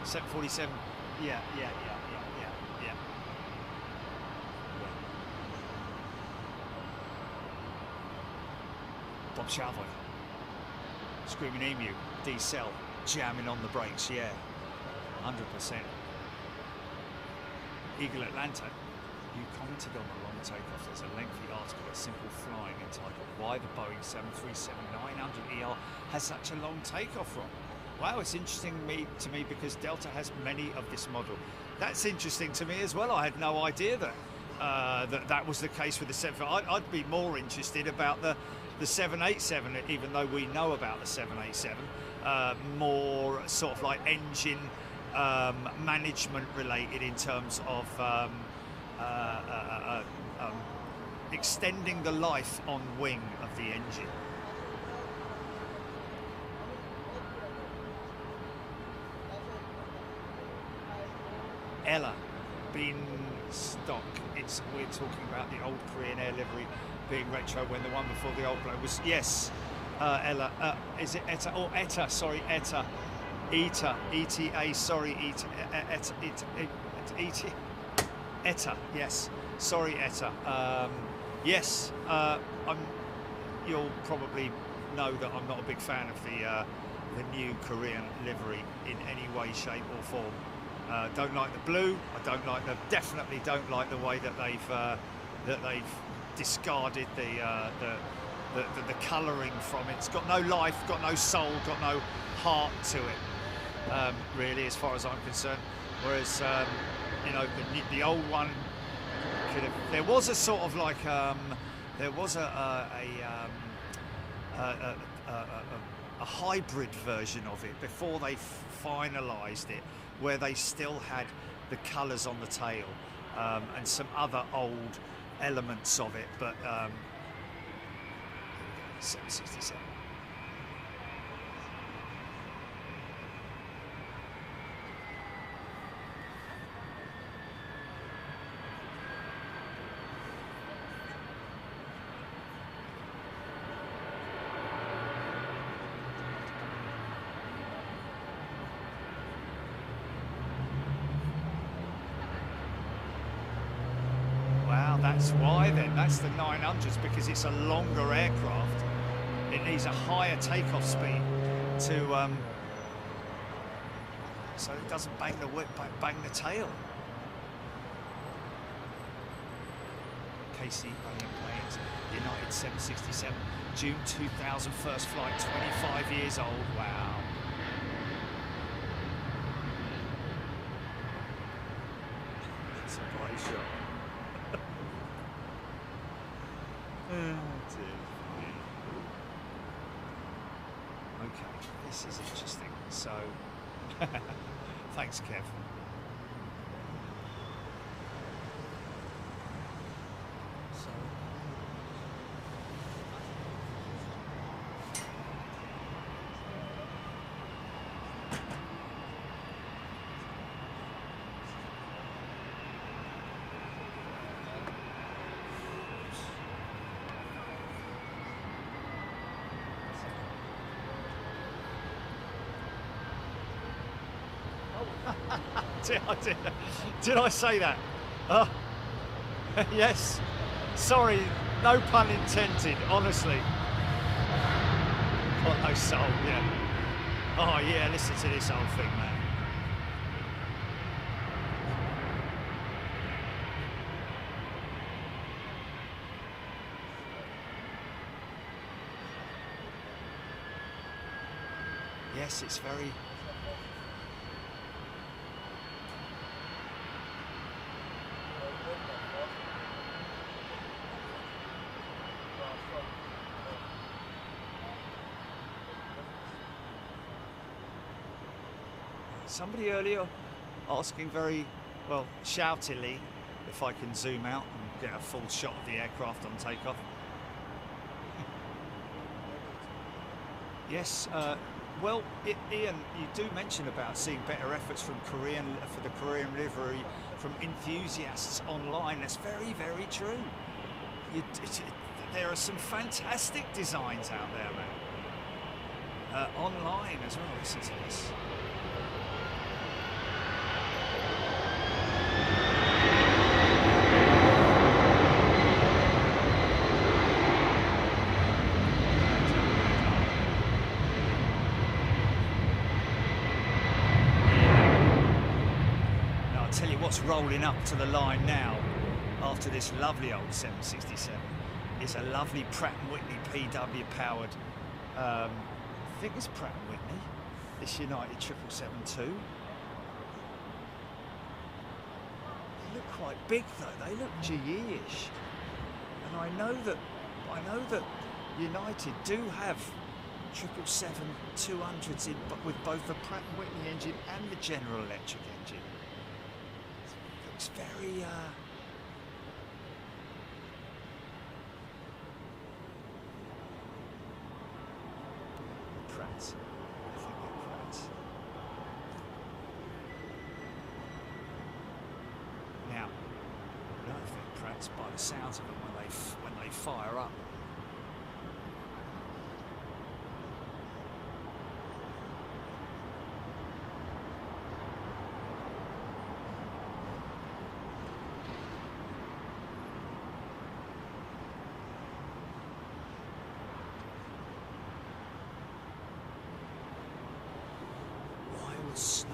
747. Yeah. Bob Chavoy. Screaming Emu. D-Cell. Jamming on the brakes, yeah. 100%. Eagle Atlanta. You commented on the long takeoff. There's a lengthy article at Simple Flying entitled Why the Boeing 737-900ER has such a long takeoff from. Wow, it's interesting to me because Delta has many of this model. That's interesting to me as well. I had no idea that that was the case with the 737. I'd be more interested about the 787, even though we know about the 787. More sort of like engine management related in terms of extending the life on wing of the engine. Ella, being stock. We're talking about the old Korean air livery being retro when the one before the old bloke was, yes, Ella, is it ETA? Oh, ETA, sorry, ETA. ETA, ETA, sorry, ETA, yes, sorry, ETA. Yes, you'll probably know that I'm not a big fan of the new Korean livery in any way, shape or form. Don't like the blue. Definitely don't like the way that they've discarded the colouring from it. It's got no life, got no soul, got no heart to it. Really, as far as I'm concerned. Whereas, you know, the old one could have. There was a sort of like there was a hybrid version of it before they finalised it, where they still had the colours on the tail and some other old elements of it, but 767. That's why then, that's the 900s, because it's a longer aircraft. It needs a higher takeoff speed to, so it doesn't bang the tail. KC planes, United 767, June 2000, first flight, 25 years old, wow. That's a great shot. Okay, this is interesting. So, thanks, Kev. So, did I say that? Oh, yes. Sorry, no pun intended, honestly. Got no soul, yeah. Oh, yeah, listen to this old thing, man. Yes, it's very... Somebody earlier asking very, well, shoutily if I can zoom out and get a full shot of the aircraft on takeoff. Yes, well, Ian, you do mention about seeing better efforts from for the Korean livery from enthusiasts online. That's very, very true. There are some fantastic designs out there, man. Online as well. Listen to this. Rolling up to the line now after this lovely old 767 is a lovely Pratt & Whitney PW powered I think it's Pratt & Whitney, this United 777-2. They look quite big though, they look GE-ish, and I know that United do have 777-200s in, but with both the Pratt & Whitney engine and the General Electric engine. It's very Pratt. I think they're Pratt. Now, I don't think Pratt's by the sounds of them when they fire up. Snow.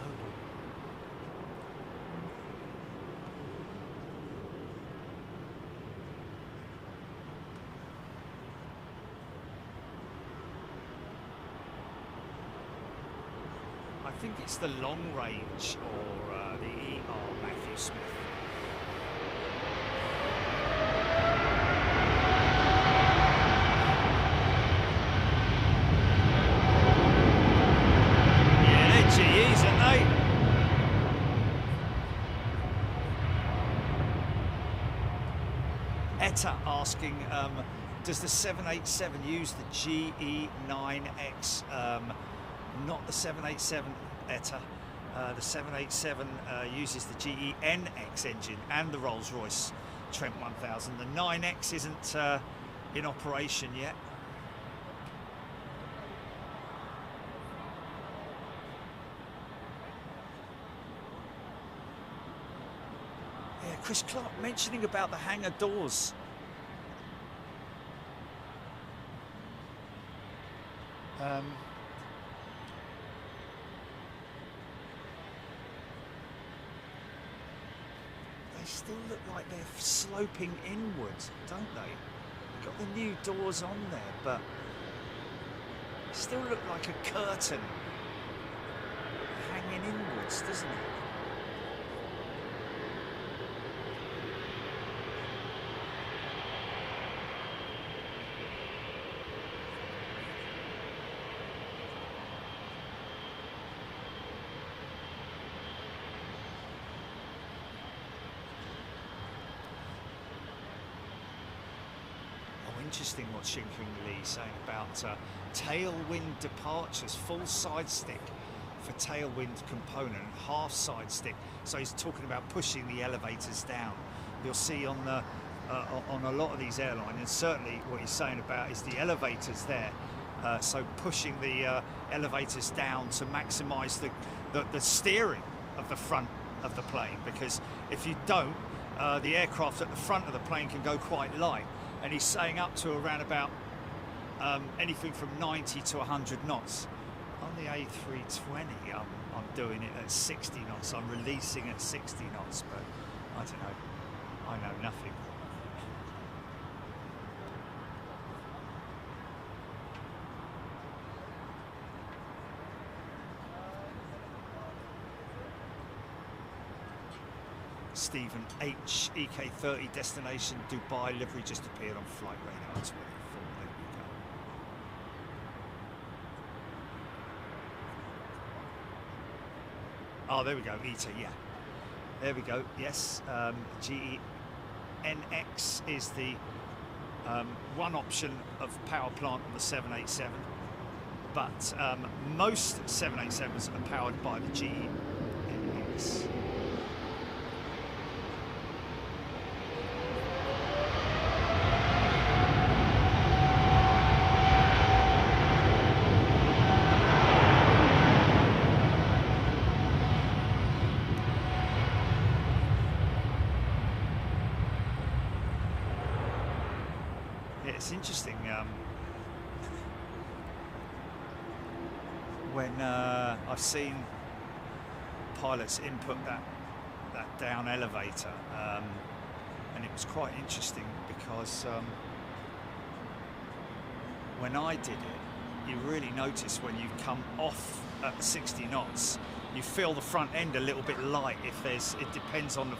I think it's the long range or the Will Smith. Yeah, they're GEs, aren't they? Etta asking, does the 787 use the GE9X? Not the 787, Etta. The 787 uses the GE9X engine and the Rolls-Royce Trent 1000. The 9X isn't in operation yet. Yeah, Chris Clark mentioning about the hangar doors. They still look like they're sloping inwards, don't they? They've got the new doors on there, but they still look like a curtain hanging inwards, doesn't it? Interesting what Xingqing Li's saying about tailwind departures, full side stick for tailwind component, half side stick. So he's talking about pushing the elevators down. You'll see on the on a lot of these airlines, and certainly what he's saying about is the elevators there. So pushing the elevators down to maximise the steering of the front of the plane, because if you don't, the aircraft at the front of the plane can go quite light. And he's saying up to around about anything from 90 to 100 knots. On the A320, I'm doing it at 60 knots. I'm releasing at 60 knots, but I don't know. I know nothing. Stephen H, EK30 destination Dubai, livery just appeared on flight radar 24. There we go. Oh, there we go. ETA, yeah. There we go. Yes, GE9X is the one option of power plant on the 787, but most 787s are powered by the GE9X. It's interesting when I've seen pilots input that down elevator, and it was quite interesting because when I did it, you really notice when you come off at 60 knots, you feel the front end a little bit light. If there's, it depends on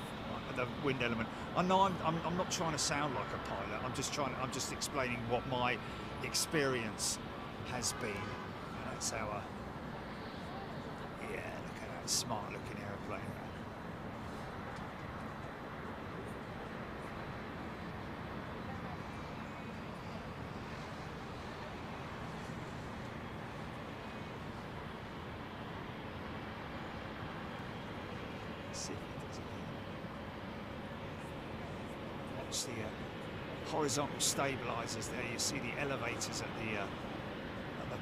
the wind element. I know I'm not trying to sound like a pilot. I'm just explaining what my experience has been. And that's our, yeah, look at that smart looking aeroplane. Let's see if it does it. Watch the horizontal stabilizers there. You see the elevators at the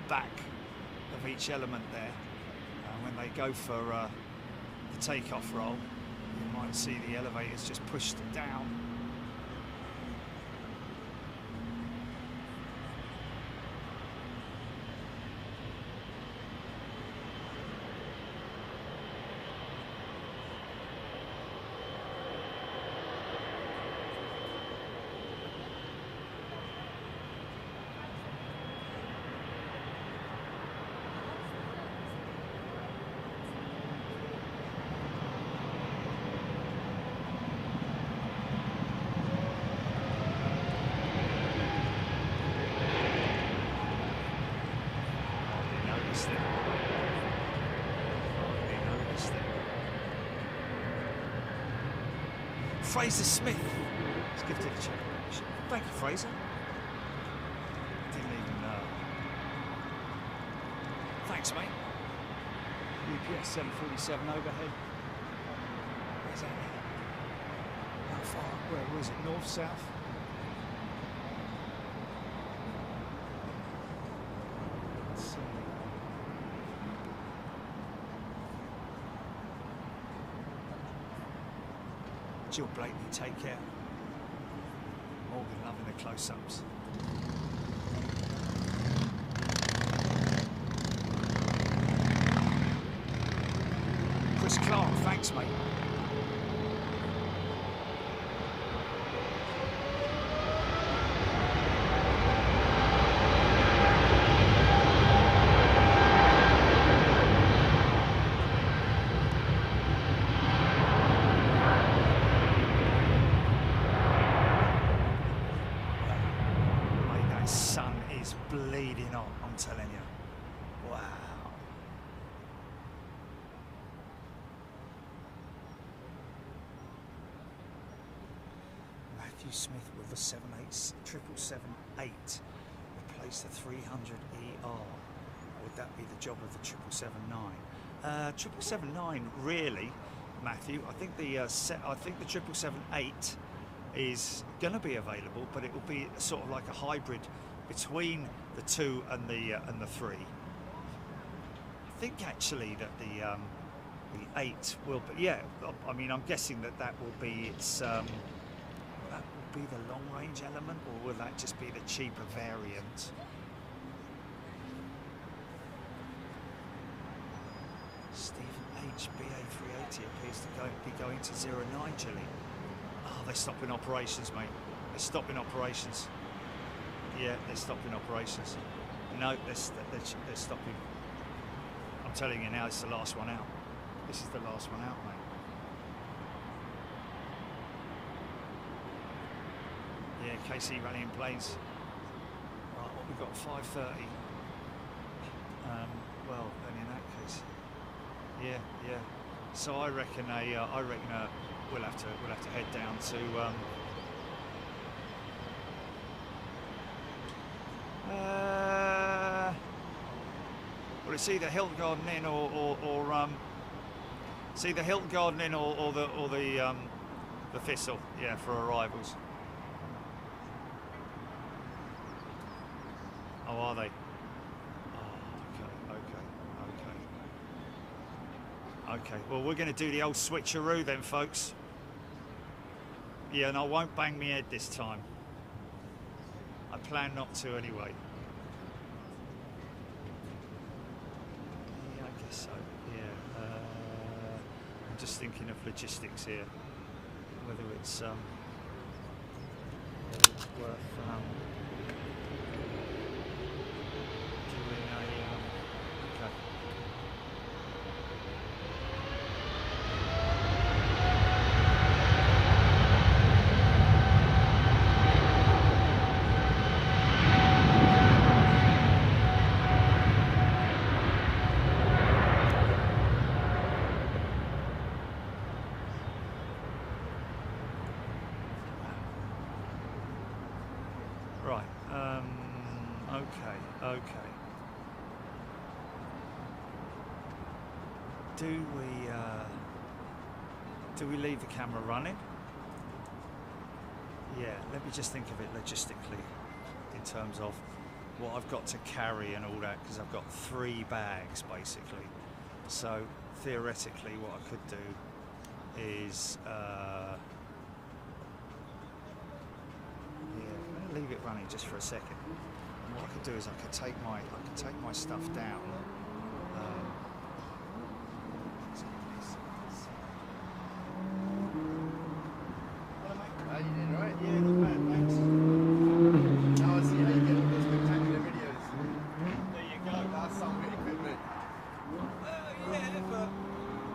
back of each element there. When they go for the takeoff roll, you might see the elevators just pushed down. Fraser Smith is gifted a check. Thank you, Fraser. Didn't even know. Thanks, mate. UPS 747 overhead. Where's that? How far? Where was it? North, south? Let's see. Jill Blakely, take care. Morgan loving the close-ups. Chris Clark, thanks, mate. Bleeding on, I'm telling you. Wow. Matthew Smith with a 787-8 replace the 300ER. Would that be the job of the 777-9? 777-9, really, Matthew. I think the 777-8 is going to be available, but it will be sort of like a hybrid between the 2 and the 3. I think actually that the 8 will be, yeah, I mean, I'm guessing that will be its that will be the long range element, or will that just be the cheaper variant? Stephen H. BA380 appears to be going to 09, Chile. Oh, they're stopping operations, mate. They're stopping operations. Yeah, they're stopping operations. No, they're stopping. I'm telling you now, it's the last one out. This is the last one out, mate. Yeah, KC rallying planes. Right, what we've got, 5:30. Well, then in that case, yeah. So I reckon we'll have to head down to. Well, it's either Hilton Garden Inn or it's either Hilton Garden Inn or the Thistle, yeah, for arrivals. Oh, are they? Oh, okay. Well, we're going to do the old switcheroo then, folks. Yeah, and I won't bang my head this time. I plan not to anyway. Yeah, I guess so. Yeah. I'm just thinking of logistics here. Whether it's worth doing a okay. Okay. Do we leave the camera running? Yeah, let me just think of it logistically in terms of what I've got to carry and all that, because I've got 3 bags basically. So theoretically what I could do is leave it running just for a second. And what I could do is I could take my stuff down. You did right? Yeah, not bad, thanks. Now I see how you get all those spectacular videos. There you go. That's some good equipment. Yeah, but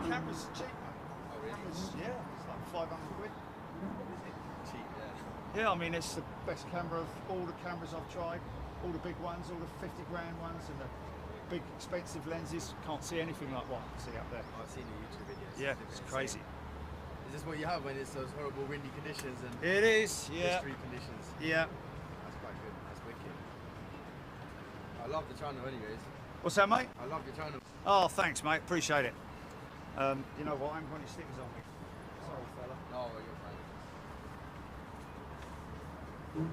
cameras are cheap, mate. Oh, really? Cameras, yeah, it's like 500 quid. Cheap, Yeah, I mean, it's the best camera of all the cameras I've tried. All the big ones, all the 50 grand ones, and the big expensive lenses. Can't see anything like what I can see up there. I've seen the YouTube videos. Yeah, it's crazy. Is just what you have when it's those horrible windy conditions and It is, yeah. street conditions. Yeah. That's quite good. That's wicked. I love the channel anyways. What's that, mate? I love your channel. Oh, thanks, mate. Appreciate it. You know what? I haven't got any stickers on me. Sorry, fella. No, you're fine.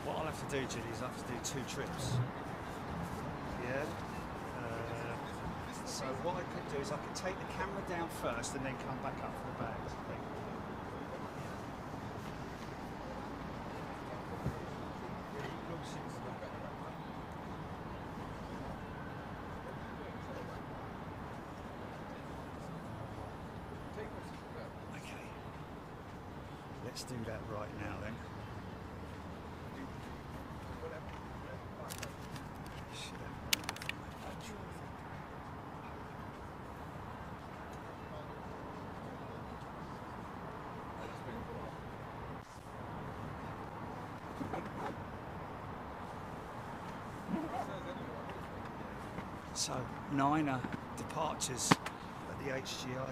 What I'll have to do, Judy, is I'll have to do 2 trips. Yeah. So what I could do is I could take the camera down first and then come back up for the bags. I think. Okay. Let's do that right now then. So 9 departures at the HGI.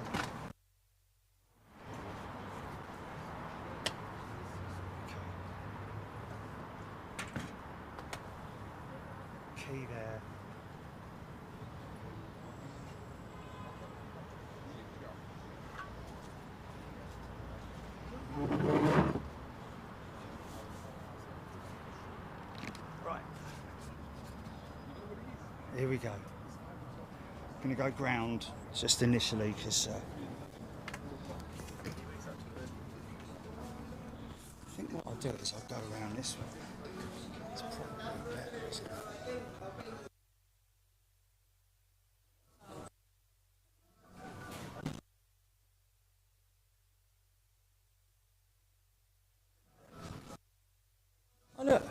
Key there. Right. Here we go. Going to go ground just initially because I think what I'll do is I'll go around this way. It's probably better, isn't it? Oh look.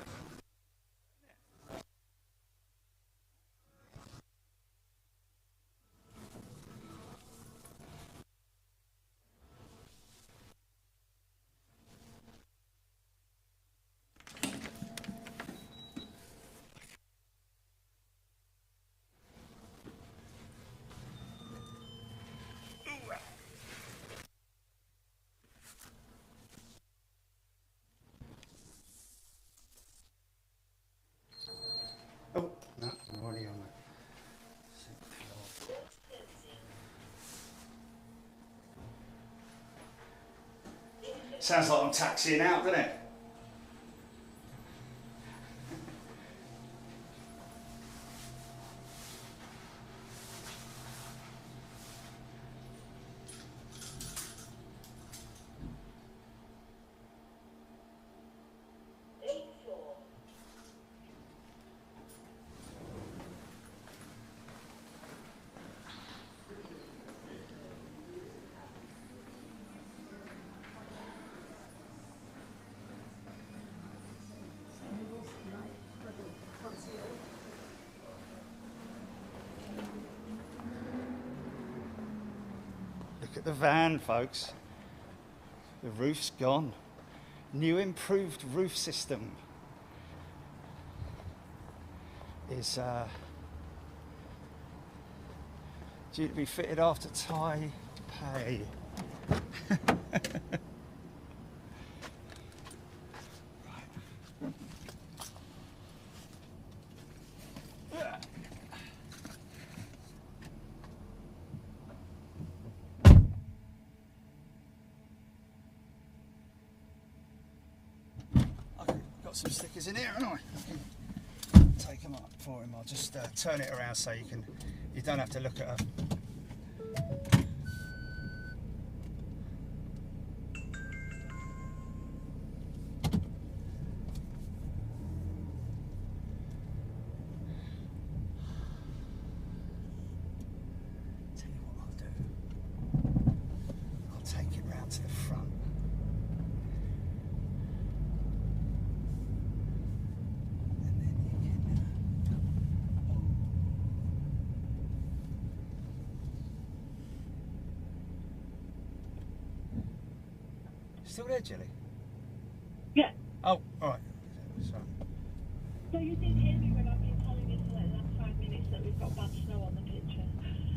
Oh, no, I'm already on that. Sounds like I'm taxiing out, doesn't it? Look at the van, folks. The roof's gone. New improved roof system is due to be fitted after Taipei. Some stickers in here, haven't I? I can take them up for him. I'll just turn it around so you don't have to look at her. Tell you what I'll do. I'll take it round to the front. Still there, Jelly? Yeah. Oh, all right. So you did hear me when I've been telling you for like the last 5 minutes that we've got bad snow on the picture.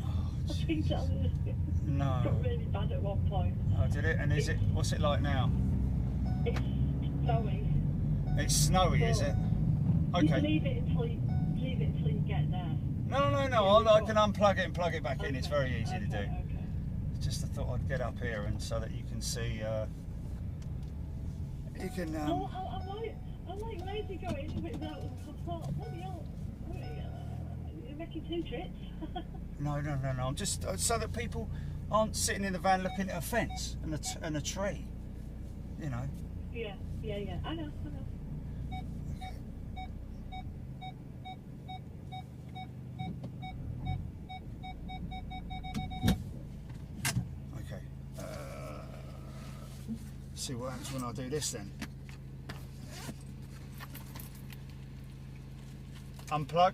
Oh, I've been telling you. no. It got really bad at one point. Oh, did it? And what's it like now? It's snowy. It's snowy, is it? Okay. Leave it until you get there. No. I can unplug it and plug it back in. It's very easy to do. Okay. Just I thought I'd get up here and so that you can see. You can. I'm like lazy going without. I thought, bloody hell, you're making 2 trips. No. I'm just so that people aren't sitting in the van looking at a fence and a tree. You know. Yeah. I know. Okay. See what happens when I do this then. Unplug.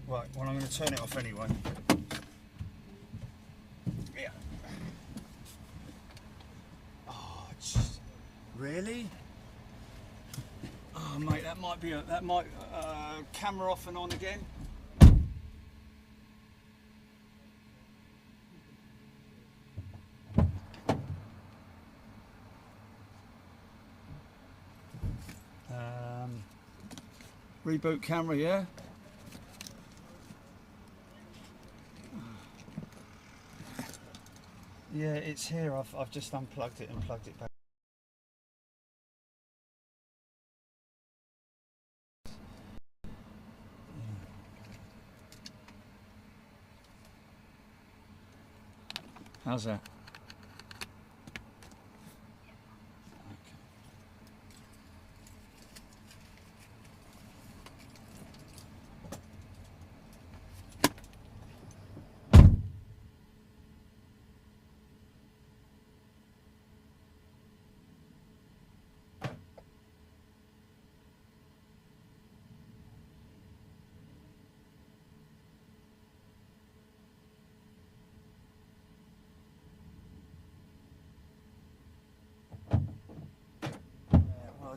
Right, well I'm going to turn it off anyway. Yeah. Oh, really? Oh, mate, that might camera off and on again. Reboot camera, yeah. Yeah, it's here. I've just unplugged it and plugged it back. How's that?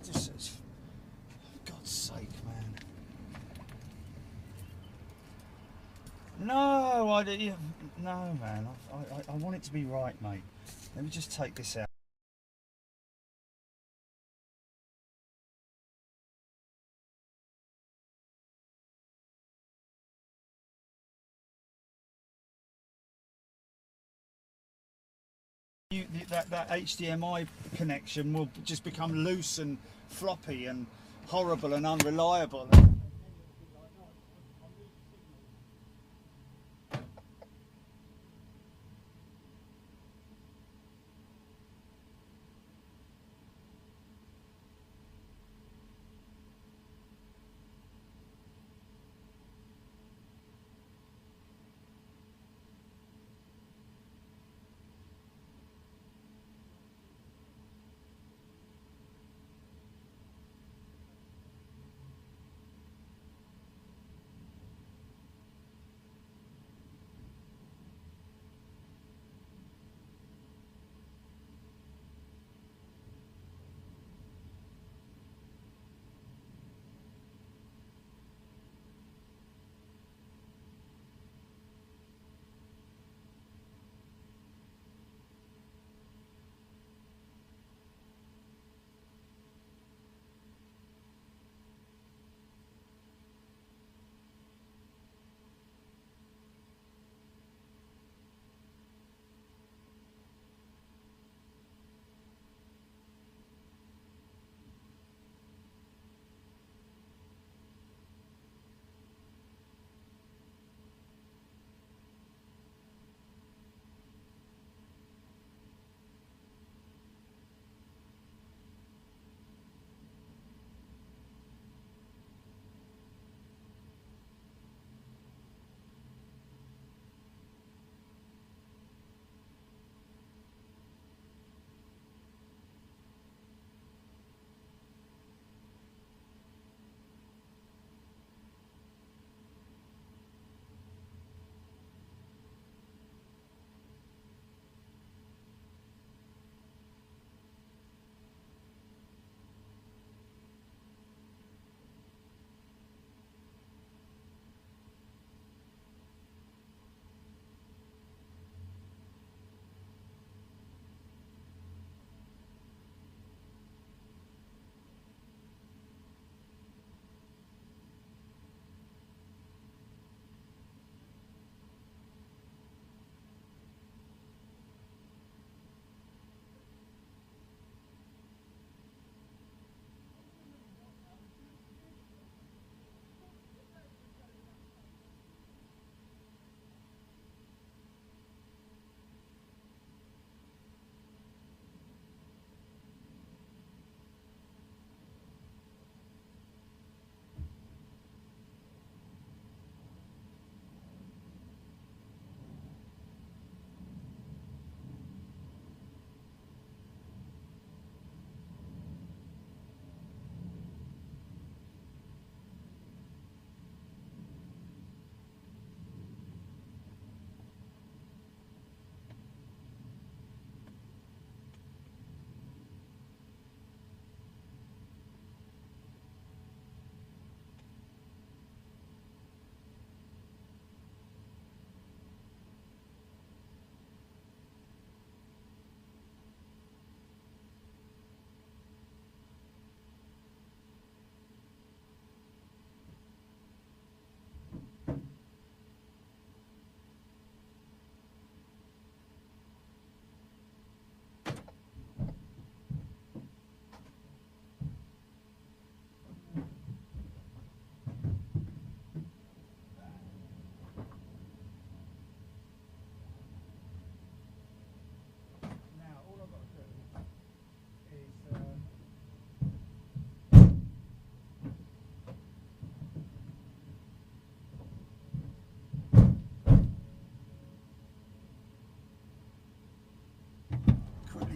Just, for God's sake, man. No, no, man. I want it to be right, mate. Let me just take this out. That HDMI connection will just become loose and floppy and horrible and unreliable.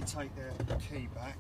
take their key back.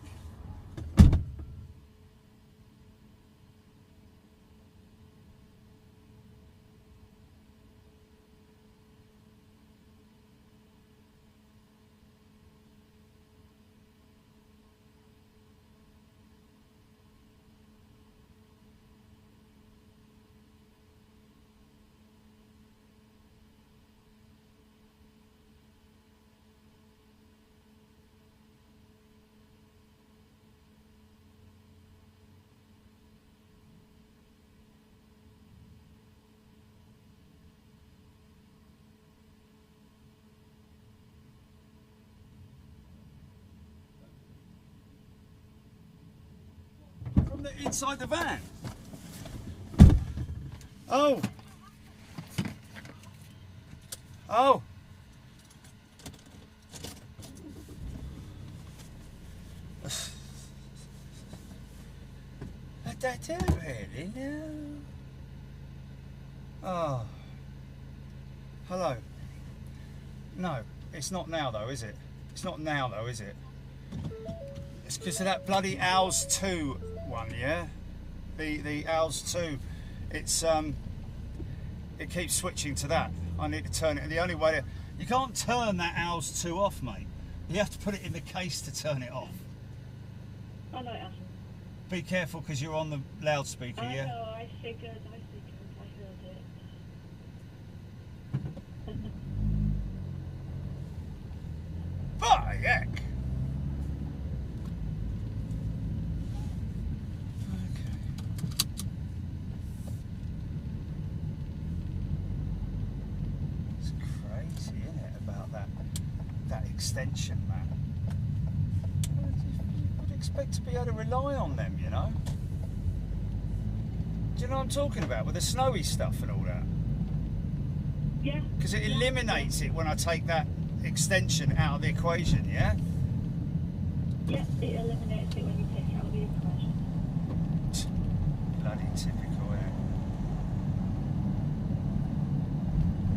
Inside the van. Oh. Oh. That's it, really? No. Oh. Hello. No, it's not now though, is it? It's not now though, is it? It's because of that bloody Owls 2 one, yeah? The Owls 2. It's it keeps switching to that. I need to turn it. The only way to, you can't turn that Owls 2 off, mate. You have to put it in the case to turn it off. I know it hasn't. Be careful because you're on the loudspeaker, yeah? I know, I figured, I heard it. Oh, heck! Extension, man. You would expect to be able to rely on them, you know. Do you know what I'm talking about with the snowy stuff and all that? Yeah. Because it eliminates it when I take that extension out of the equation, yeah? Yeah, it eliminates it when you take it out of the equation. Bloody typical,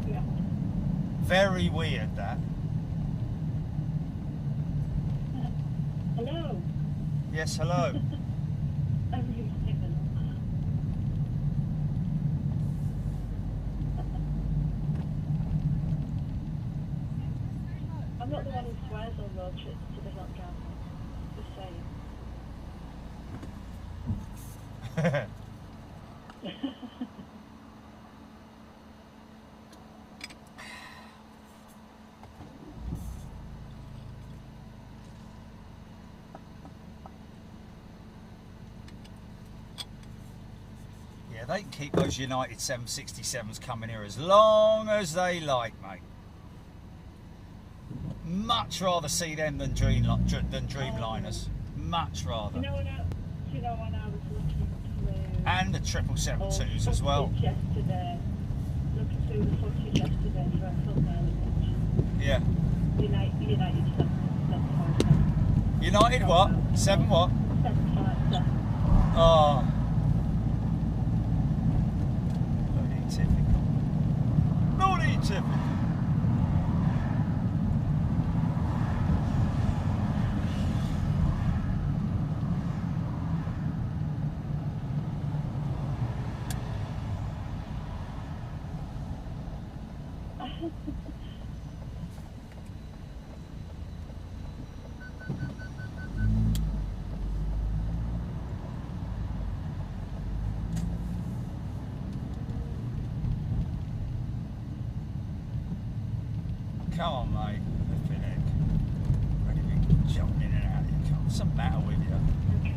yeah. Yeah. Very weird, that. Hello. Yes, hello. I'm really signal. I'm not the one who swears on road trips to the hot gas. Just saying. They can keep those United 767s coming here as long as they like, mate. Much rather see them than Dreamliners. Much rather. You know when I was looking through... And the 777-2s as well. Yesterday, looking through the footage yesterday for a thumbnail image. Yeah. United 757. United what? 7 what? 757. Oh. Typical. Bloody typical. Come on, mate. Flipping heck. Ready to be jumping in and out of your car. What's the matter with you? Okay.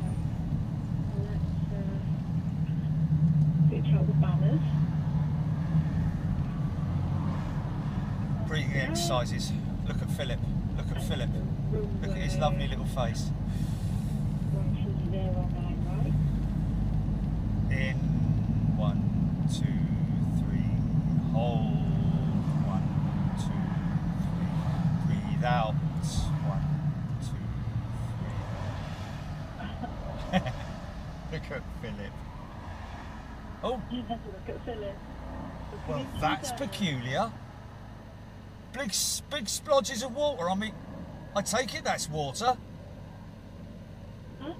Let's picture out the banners. Breathing exercises. Look at Philip. Look at Philip. Look at his lovely little face. Going to 09, right? In 1, 2, 3. Hold. 1, 2, 3. Breathe out. 1, 2, 3. Look at Philip. Oh. Look at Philip. Well, that's peculiar. Big splodges of water on me. I take it that's water. Huh?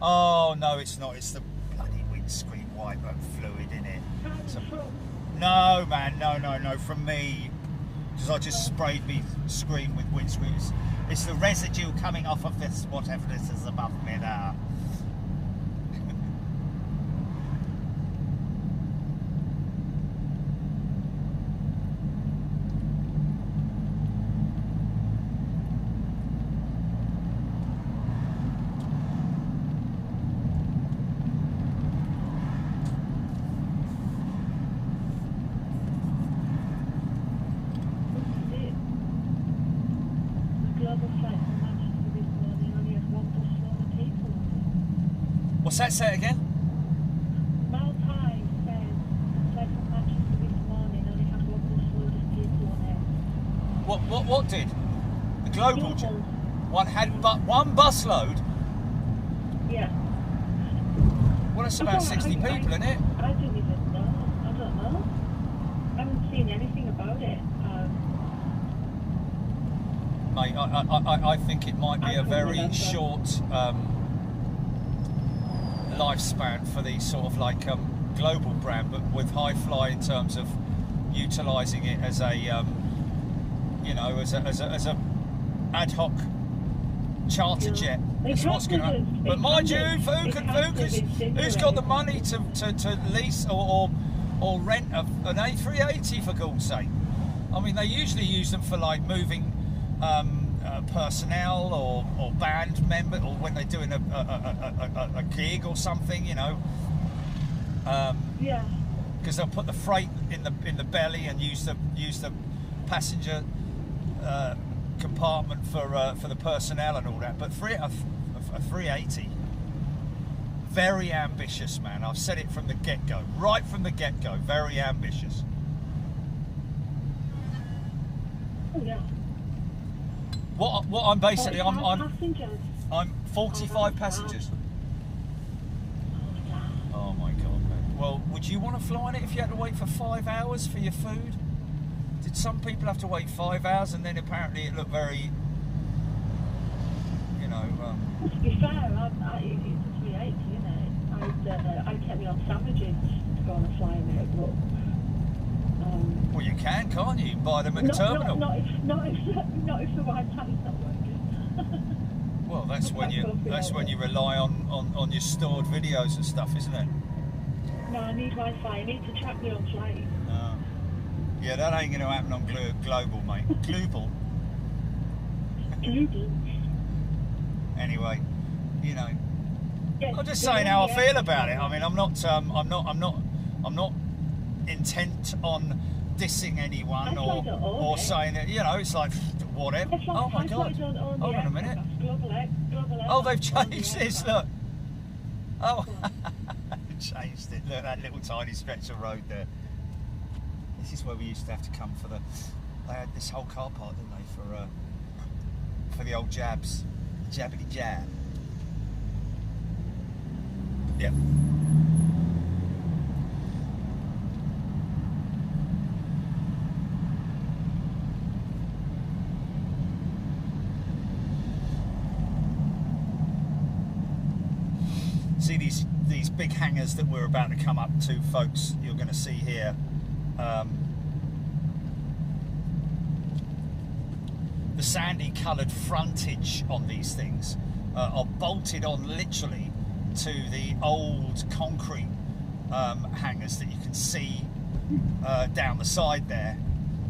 Oh no, it's not. It's the bloody windscreen wiper fluid in it. From No, man, no, from me. Because I just sprayed me screen with windscreen. It's the residue coming off of this, whatever this is above me there. What's that? Say it again? Maltai says flight from Manchester this morning only had one busload of people on it. What did? The global jet? One had but one busload? Yeah. Well, that's about 60 people, isn't it? I didn't even know. I don't know. I haven't seen anything about it. Mate, I think it might be a very short lifespan for the sort of like global brand, but with high fly in terms of utilising it as a you know, as a ad hoc charter jet. That's what's going to happen. But mind you, who's got the money to lease or rent an A380 for God's sake? I mean, they usually use them for like moving personnel or band member, or when they're doing a gig or something, you know. Yeah. Because they'll put the freight in the belly and use the passenger compartment for the personnel and all that. But a 380, very ambitious, man. I've said it from the get-go, right from the get-go. Very ambitious. Oh yeah. What I'm basically I'm 45 Oh, passengers. Oh my god, man. Well, would you want to fly on it if you had to wait for 5 hours for your food? Did some people have to wait 5 hours and then apparently it looked very, you know. To be fair, it's a 380, isn't it? I'd get me on sandwiches to go on a flying it, but. Well, you can't you? Buy them at the terminal. Not if the Wi-Fi's not working. Well, that's when you rely on your stored videos and stuff, isn't it? No, I need Wi-Fi. I need to track me on flight. Yeah, that ain't going to happen on global, mate. Global. Global. Anyway, you know, Yeah, I'm just saying how I feel about it. I mean, I'm not intent on dissing anyone or saying that, you know, it's like whatever. Oh my god! Hold on a minute. Oh, they've changed this. Look. Oh, they've changed it. Look, that little tiny stretch of road there. This is where we used to have to come for the. They had this whole car park, didn't they, for the old jabs, jabbity jab. Yep. See these big hangars that we're about to come up to, folks. You're going to see here. The sandy coloured frontage on these things are bolted on literally to the old concrete hangars that you can see down the side there,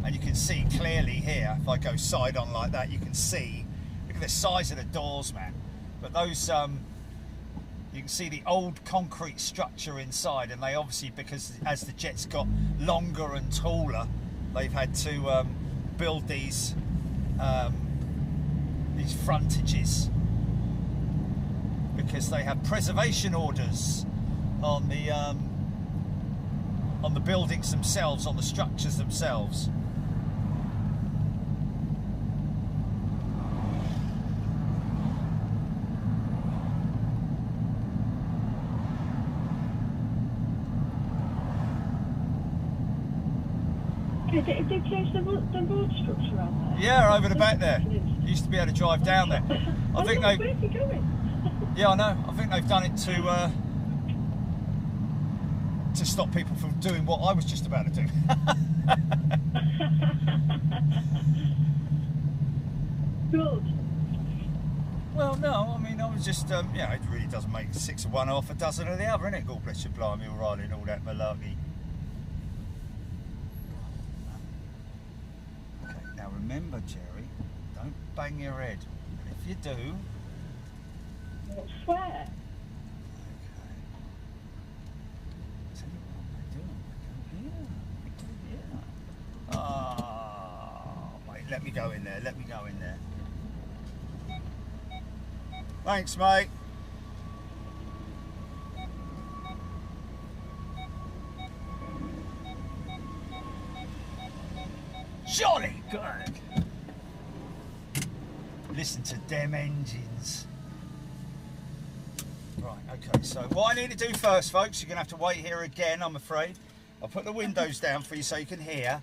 and you can see clearly here. If I go side on like that, you can see. Look at the size of the doors, man. But those. You can see the old concrete structure inside, and they obviously, because as the jets got longer and taller, they've had to build these frontages because they have preservation orders on the buildings themselves, on the structures themselves. Did they change the road structure out there? Yeah, over the back there. You used to be able to drive down there. I think they. Where's he going? Yeah, I know. I think they've done it to stop people from doing what I was just about to do. Good. Well, no, I mean, I was just, yeah, it really doesn't make 6 of one, half a dozen of the other, innit? God bless you, blimey, O'Reilly and all that malarkey. Okay, now remember, Jerry, don't bang your head. And if you do... I swear. Okay. Tell you what I'm doing. I go here. Oh, mate, let me go in there, let me go in there. Thanks, mate. Jolly good. Listen to them engines. Right, okay, so what I need to do first, folks, you're going to have to wait here again, I'm afraid. I'll put the windows down for you so you can hear.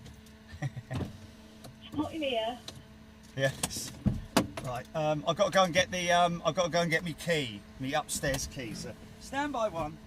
Not in here. Yes. Right, I've got to go and get the, I've got to go and get me key, me upstairs key. So stand by one.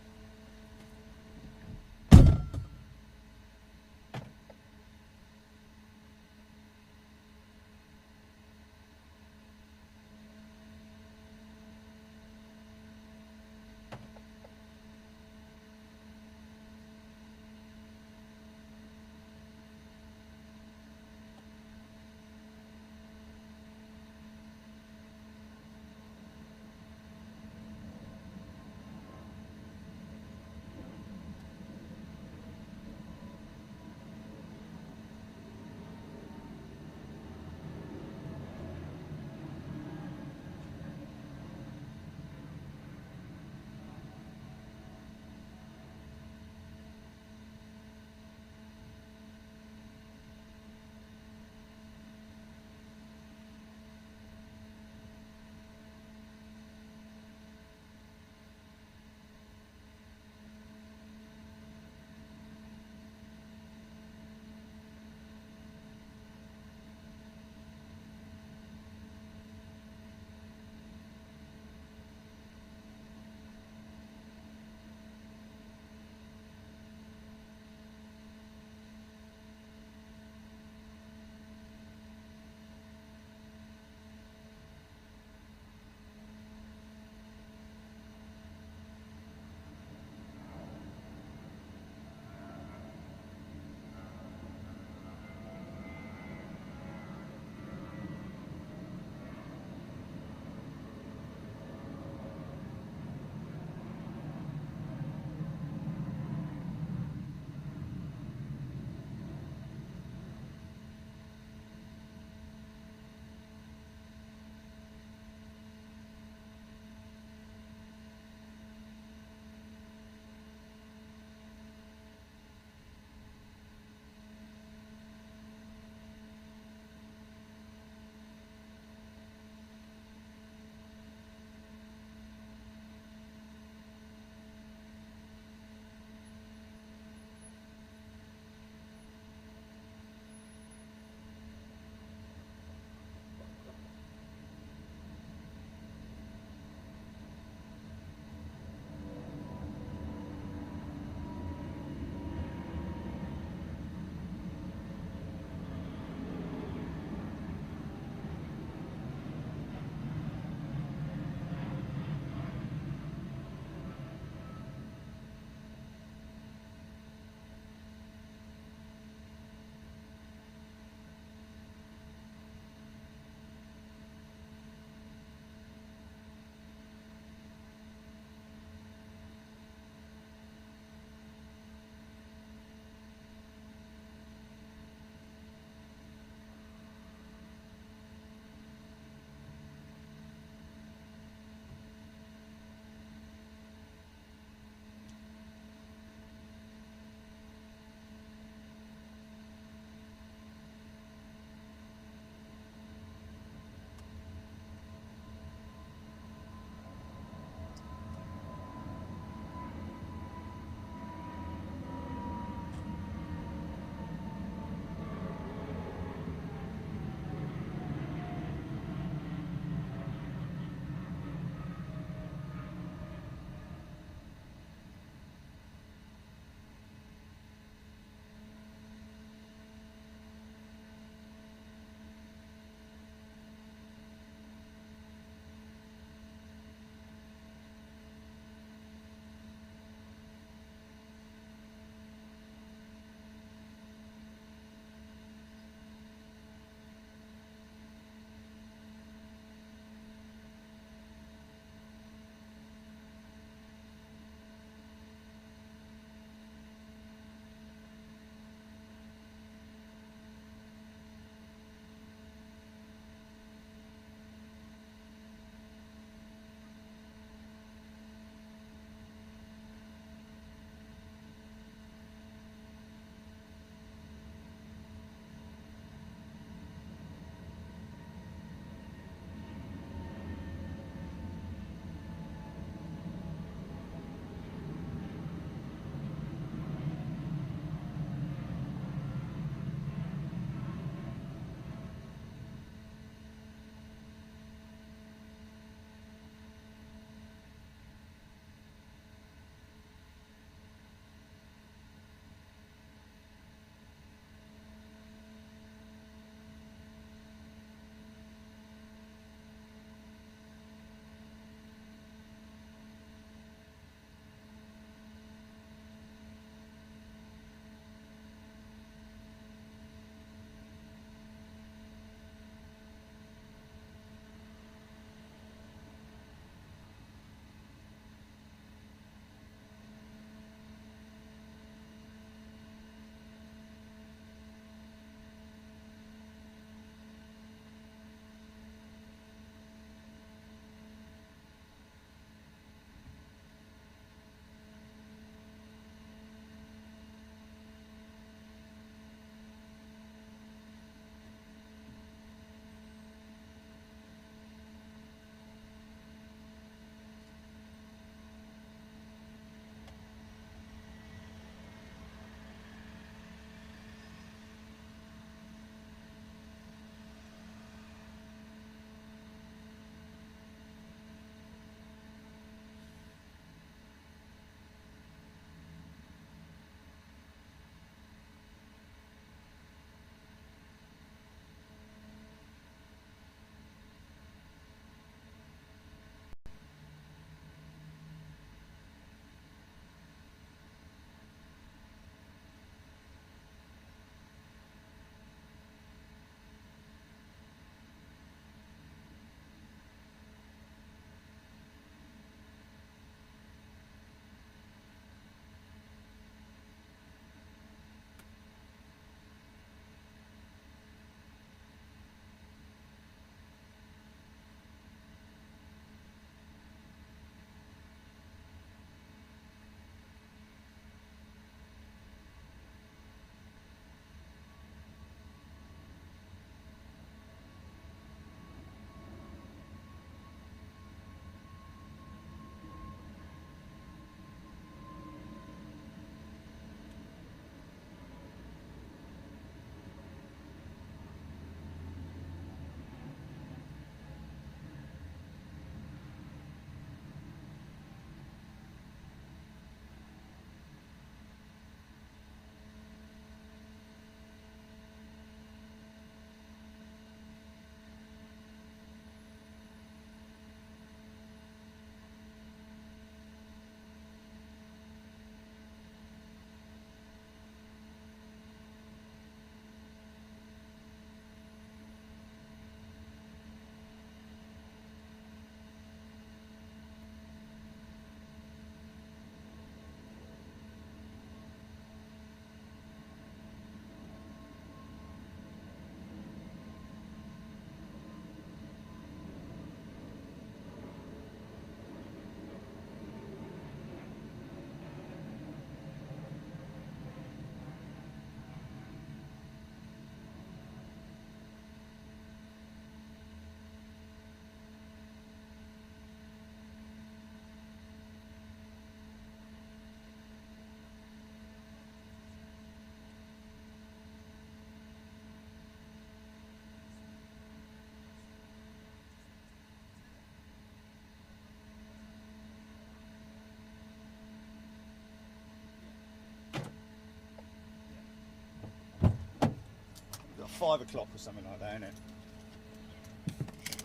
5 o'clock or something like that, isn't it?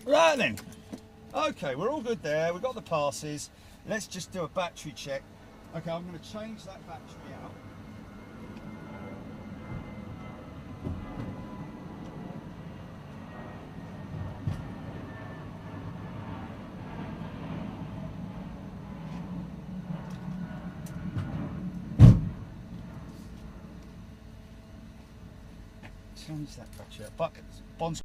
Right then. Okay, we're all good there. We've got the passes. Let's just do a battery check. Okay, I'm going to change that battery out. Change that battery out. But Bond's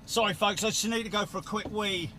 sorry folks, I just need to go for a quick wee.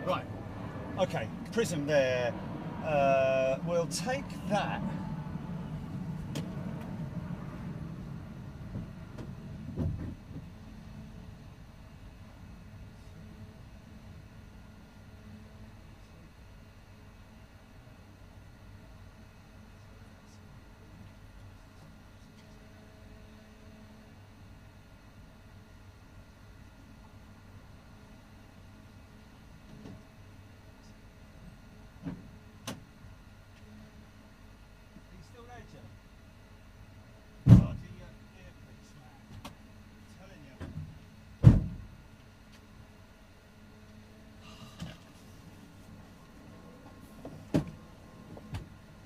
Right, okay, prism there. We'll take that.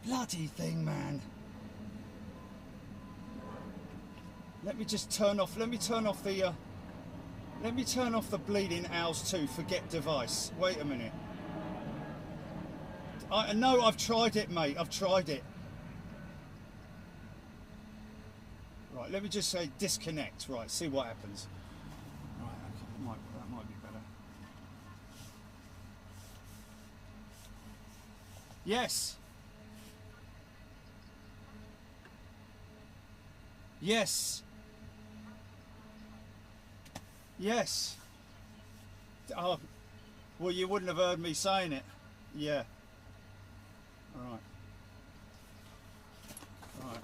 Bloody thing, man. Let me just turn off, the Let me turn off the bleeding owls too. Forget device. Wait a minute. No, I've tried it, mate. I've tried it. Right, let me just say disconnect. Right, see what happens. Right, okay, that might be better. Yes. Yes. Yes. Oh, well, you wouldn't have heard me saying it. Yeah. All right. All right.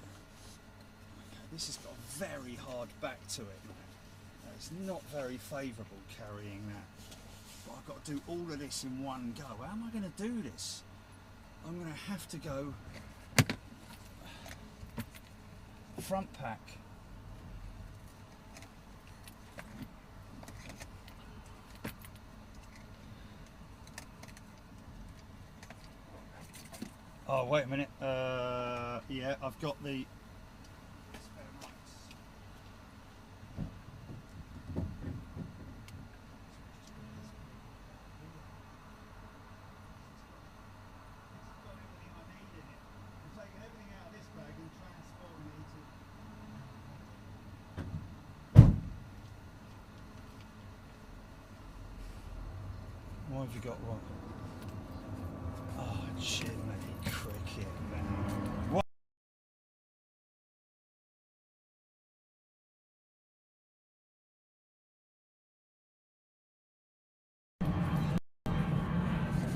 This has got a very hard back to it, man. It's not very favourable carrying that. But I've got to do all of this in one go. How am I going to do this? I'm going to have to go front pack. Oh, wait a minute. Yeah, I've got the what have you got? What? Oh, Jiminy cricket, man. What?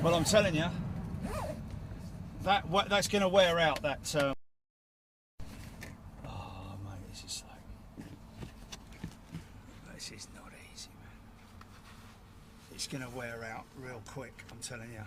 Well, I'm telling you, that's going to wear out that. Oh, mate, this is like. This is not easy, man. It's going to wear out real quick, I'm telling you.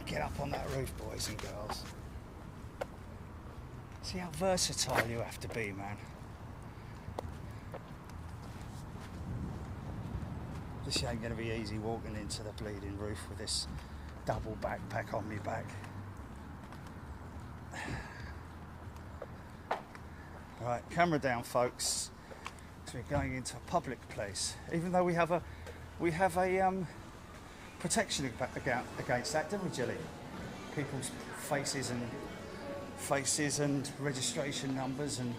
Get up on that roof, boys and girls. See how versatile you have to be, man. This ain't going to be easy walking into the bleeding roof with this double backpack on my back. Right, camera down, folks. So we're going into a public place, even though we have a protection against that, don't we, Jilly? People's faces and registration numbers and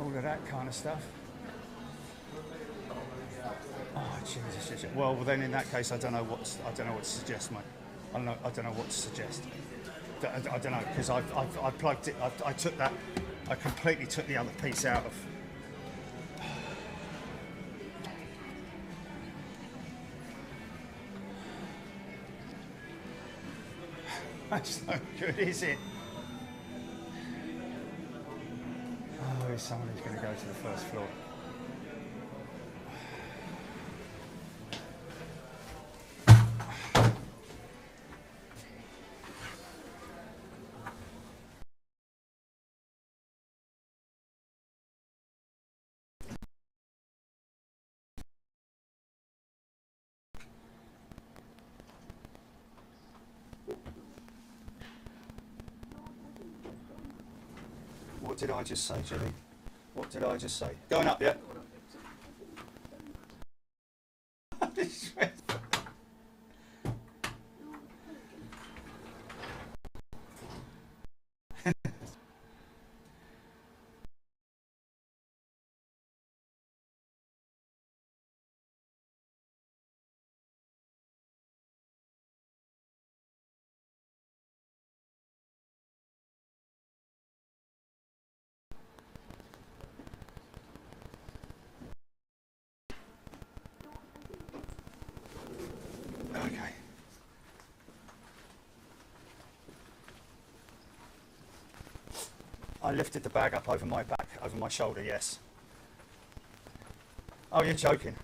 all of that kind of stuff. Oh Jesus! Well, then in that case, I don't know what to suggest, mate. I don't know what to suggest. I don't know, because I plugged it. I took that. I completely took the other piece out of. That's no good, is it? Oh, there's someone who's going to go to the first floor. What did I just say, Jimmy? What did I just say? Going up, yeah? I lifted the bag up over my back, over my shoulder, yes. Oh, you're joking.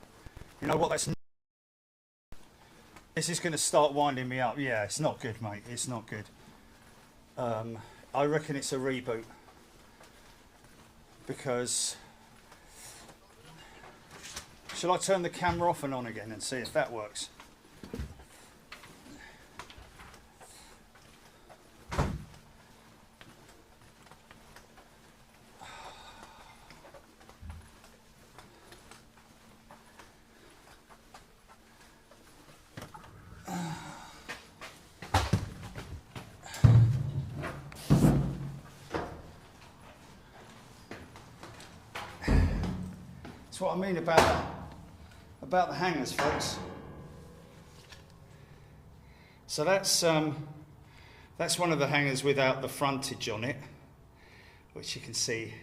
You know what, this is going to start winding me up. Yeah, it's not good, mate. It's not good. I reckon it's a reboot. Because... Shall I turn the camera off and on again and see if that works? That's what I mean about the hangers, folks. So that's one of the hangers without the frontage on it, which you can see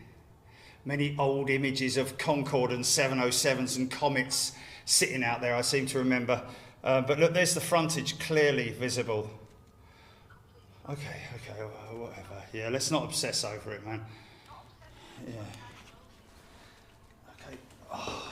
many old images of Concorde and 707s and Comets sitting out there, I seem to remember. But look, there's the frontage clearly visible. Okay, whatever. Yeah, let's not obsess over it, man. Yeah. Okay. Oh.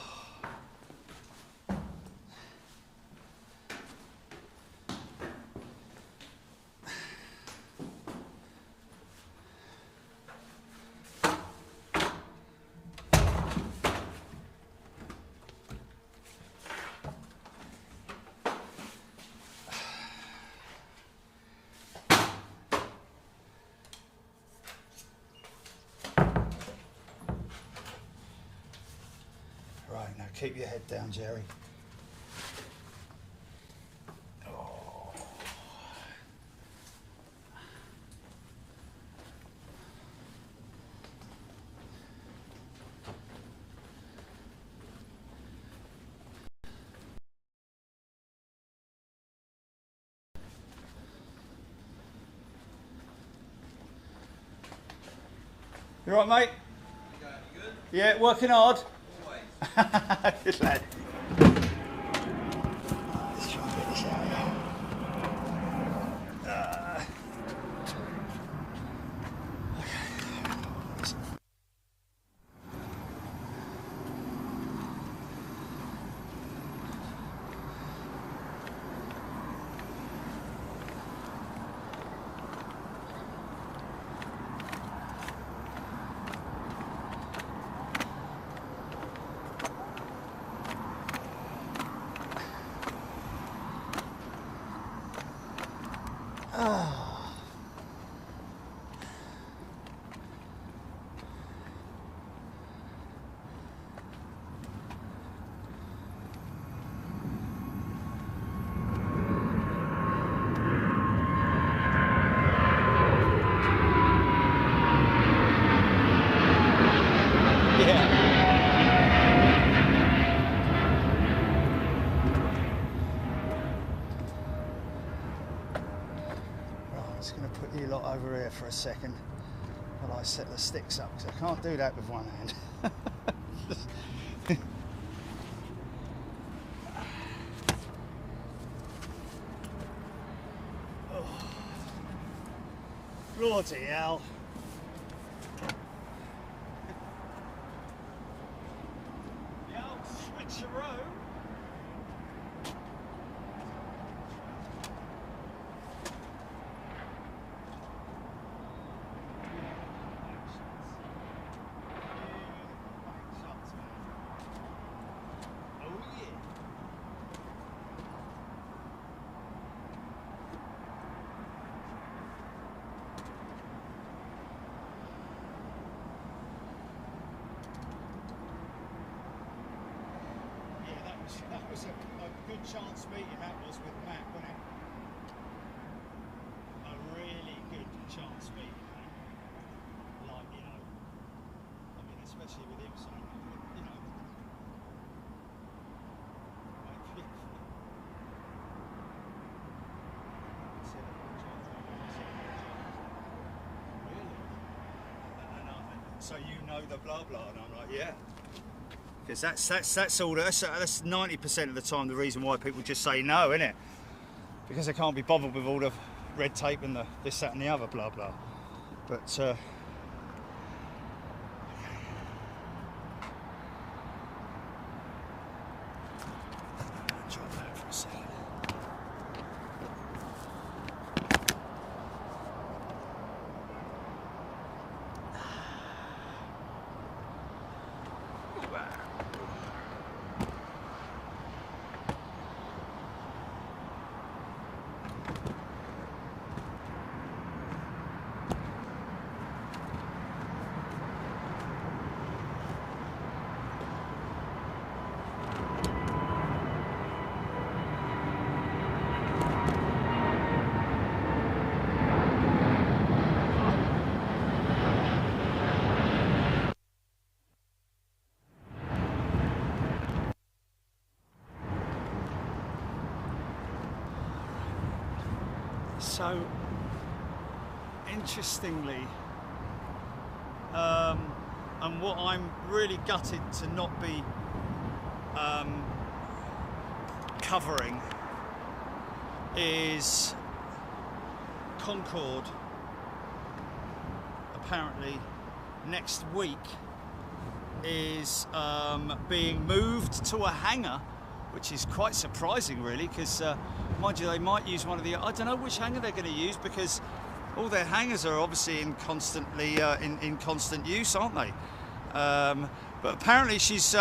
Right, now keep your head down, Jerry. Oh. You all right, mate? You good? Yeah, working hard. Always. Good lad. Let's try and get this out here. Over here for a second while I set the sticks up, because I can't do that with one hand. Oh. Bloody hell. The old switcheroo. That was a good chance meeting, that was, with Matt, wasn't it? A really good chance meeting, Matt. Like, you know, I mean, especially with him saying, you know, really? So you know the blah blah, and I'm like, yeah. Because that's all. That's 90% of the time the reason why people just say no, isn't it? Because they can't be bothered with all the red tape and the this, that, and the other, blah blah. But So, interestingly, and what I'm really gutted to not be covering is Concorde apparently next week is being moved to a hangar, which is quite surprising really, because mind you, they might use one of the, I don't know which hangar they're going to use, because all their hangars are obviously in constantly in constant use, aren't they? But apparently she's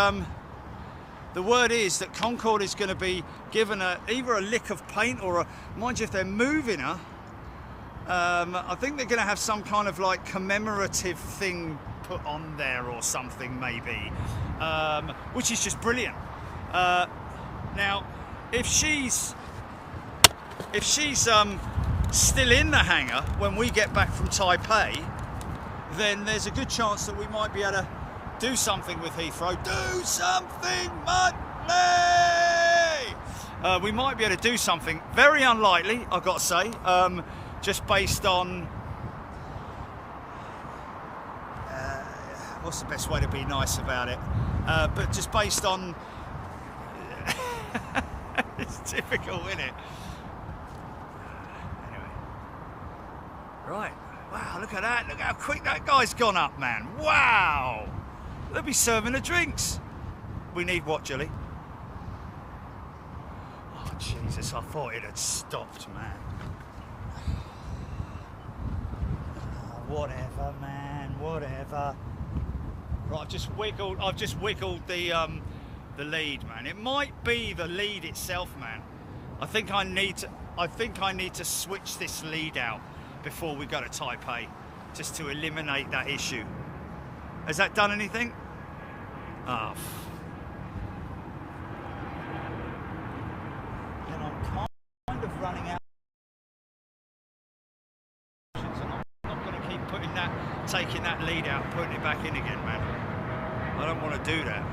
the word is that Concorde is going to be given either a lick of paint or a, mind you, if they're moving her, I think they're going to have some kind of like commemorative thing put on there or something maybe, which is just brilliant. Now, if she's still in the hangar when we get back from Taipei, then there's a good chance that we might be able to do something with Heathrow. Do something, Muttley! We might be able to do something. Very unlikely, I've got to say, just based on what's the best way to be nice about it? But just based on it's difficult, isn't it? Anyway, right. Wow, look at that. Look how quick that guy's gone up, man. Wow. They'll be serving the drinks. We need what, Julie? Oh, Jesus, I thought it had stopped, man. Oh, whatever, man, whatever. Right, I've just wiggled the lead, man. It might be the lead itself, man. I think I need to switch this lead out before we go to Taipei, just to eliminate that issue. Has that done anything? Oh. And I'm kind of running out. And I'm not going to keep taking that lead out and putting it back in again, man. I don't want to do that.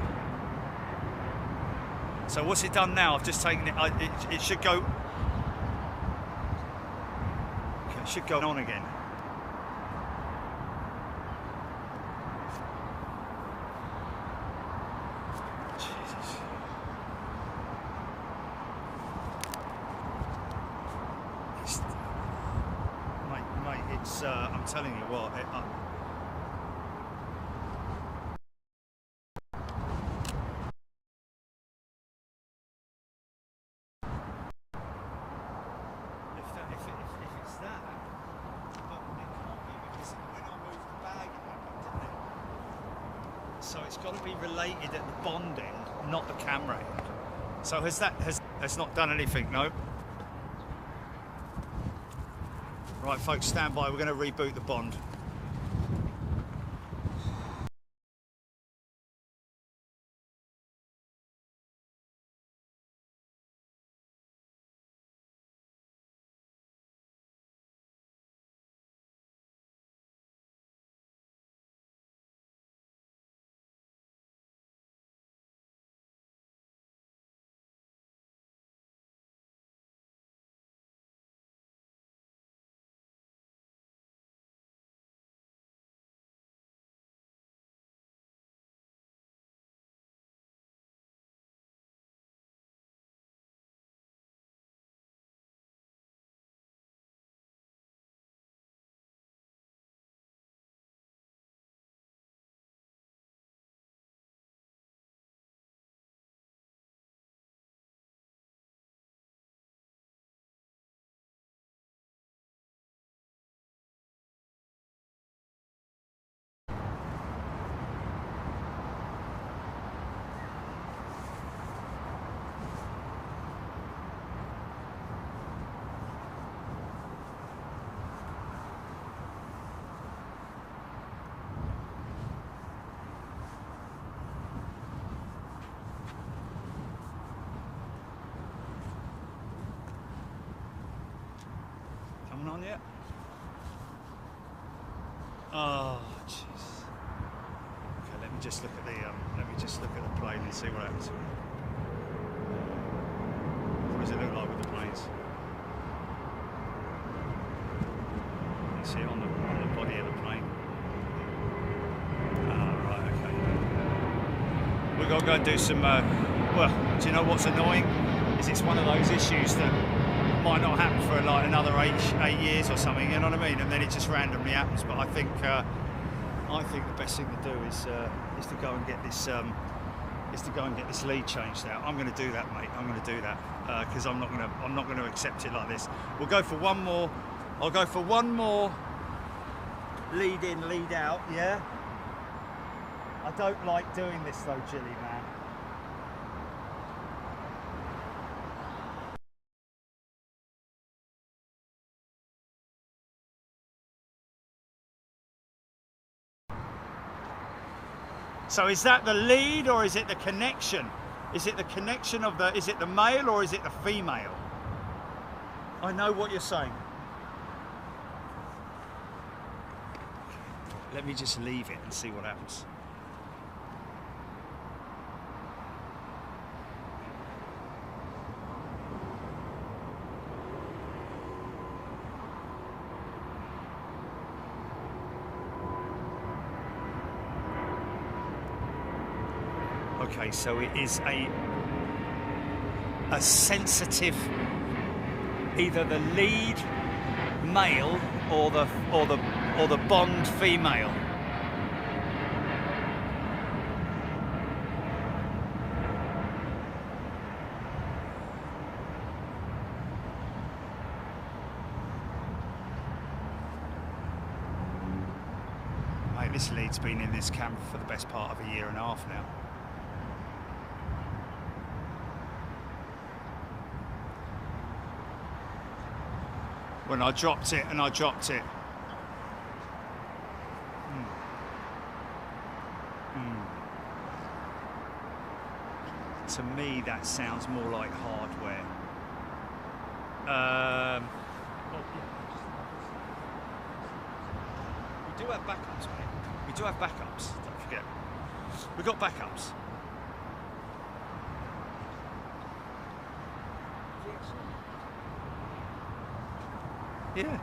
So what's it done now? I've just taken it. It should go. It should go on again. Jesus. Mate, it's. I'm telling you what. So it's got to be related at the bond end, not the camera end. So has not done anything, no? Right, folks, stand by. We're going to reboot the bond. On yet? Oh, jeez. Okay, let me just look at the plane and see what happens. What does it look like with the planes? we've got to go and do some, well, do you know what's annoying? Is it's one of those issues that might not happen for like another eight years or something, you know what I mean? And then it just randomly happens. But I think the best thing to do is to go and get this lead changed out. I'm going to do that, mate. I'm going to do that because I'm not going to accept it like this. We'll go for one more. I'll go for one more lead in, lead out. Yeah. I don't like doing this though, Jilly, man. So is that the lead or is it the connection? Is it the connection of the, is it the male or is it the female? I know what you're saying. Let me just leave it and see what happens. Okay, so it is a sensitive, either the lead male or the bond female. Mate, this lead's been in this camera for the best part of a year and a half now. When I dropped it and I dropped it. To me, that sounds more like hardware. We do have backups, mate. We do have backups, don't forget. We've got backups. Yeah.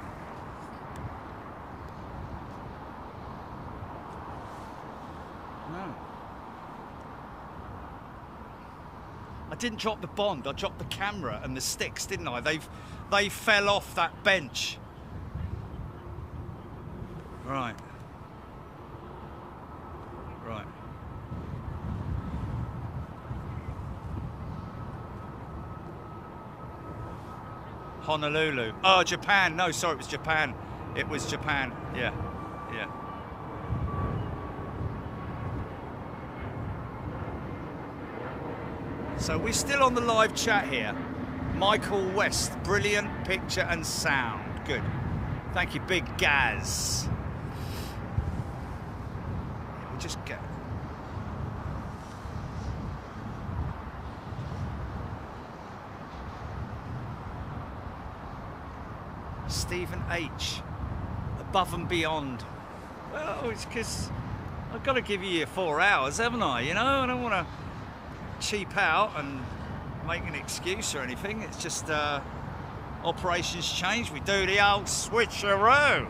No. I didn't drop the bond, I dropped the camera and the sticks, didn't I? They fell off that bench. Right. Right. Honolulu. Oh, Japan. No, sorry, it was Japan. It was Japan. Yeah. Yeah. So we're still on the live chat here. Michael West, brilliant picture and sound. Good. Thank you, Big Gaz. We'll just get... Stephen H. Above and beyond. Well, it's because I've got to give you your 4 hours, haven't I? You know, I don't want to cheap out and make an excuse or anything. It's just operations change. We do the old switcheroo.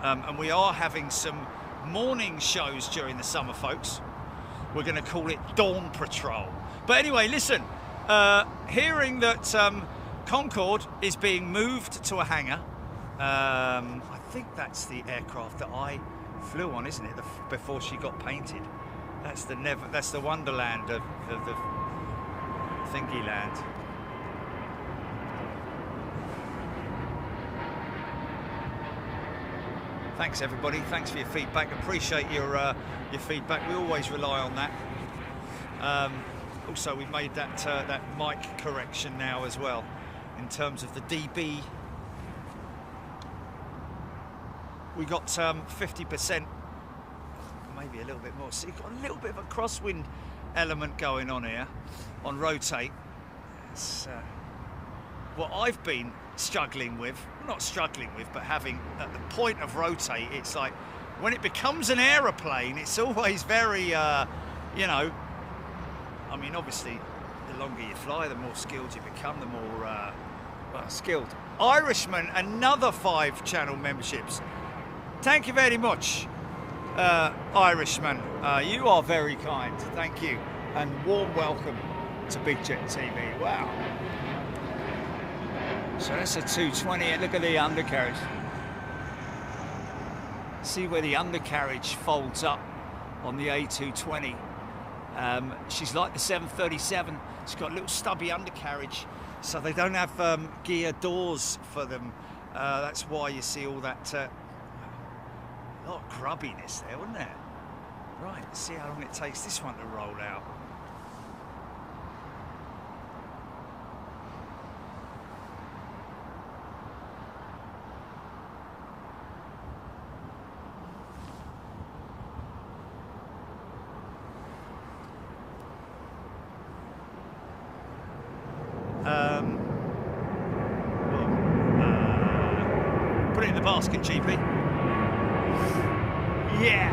And we are having some morning shows during the summer, folks. We're going to call it Dawn Patrol. But anyway, listen. Hearing that Concorde is being moved to a hangar. I think that's the aircraft that I flew on, isn't it? Before she got painted. That's the wonderland of the thingy land. Thanks everybody. Thanks for your feedback. Appreciate your feedback. We always rely on that. Also, we've made that mic correction now as well, in terms of the dB. We got 50%, maybe a little bit more. So you've got a little bit of a crosswind element going on here on rotate. It's what I've been struggling with, not struggling with, but having at the point of rotate, it's like when it becomes an aeroplane, it's always very, you know, I mean, obviously, the longer you fly, the more skilled you become, the more skilled. Irishman, another 5 channel memberships. Thank you very much. Irishman, you are very kind, thank you, and warm welcome to Big Jet TV. Wow. So that's a 220, and look at the undercarriage. See where the undercarriage folds up on the A220. She's like the 737. She's got a little stubby undercarriage, so they don't have gear doors for them. That's why you see all that a lot of grubbiness there, wasn't there? Right, let's see how long it takes this one to roll out. Put it in the basket, GP. Yeah.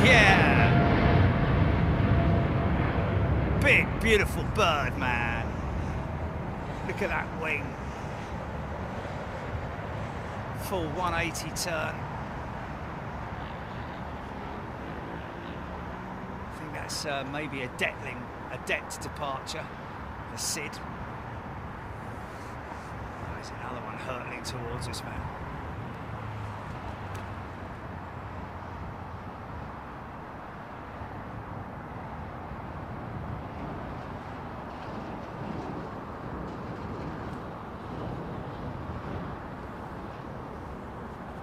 Yeah. Big, beautiful bird, man. Look at that wing. Full 180 turn. That's maybe a Detling, a Det departure, the Sid. Oh, there's another one hurtling towards us, man.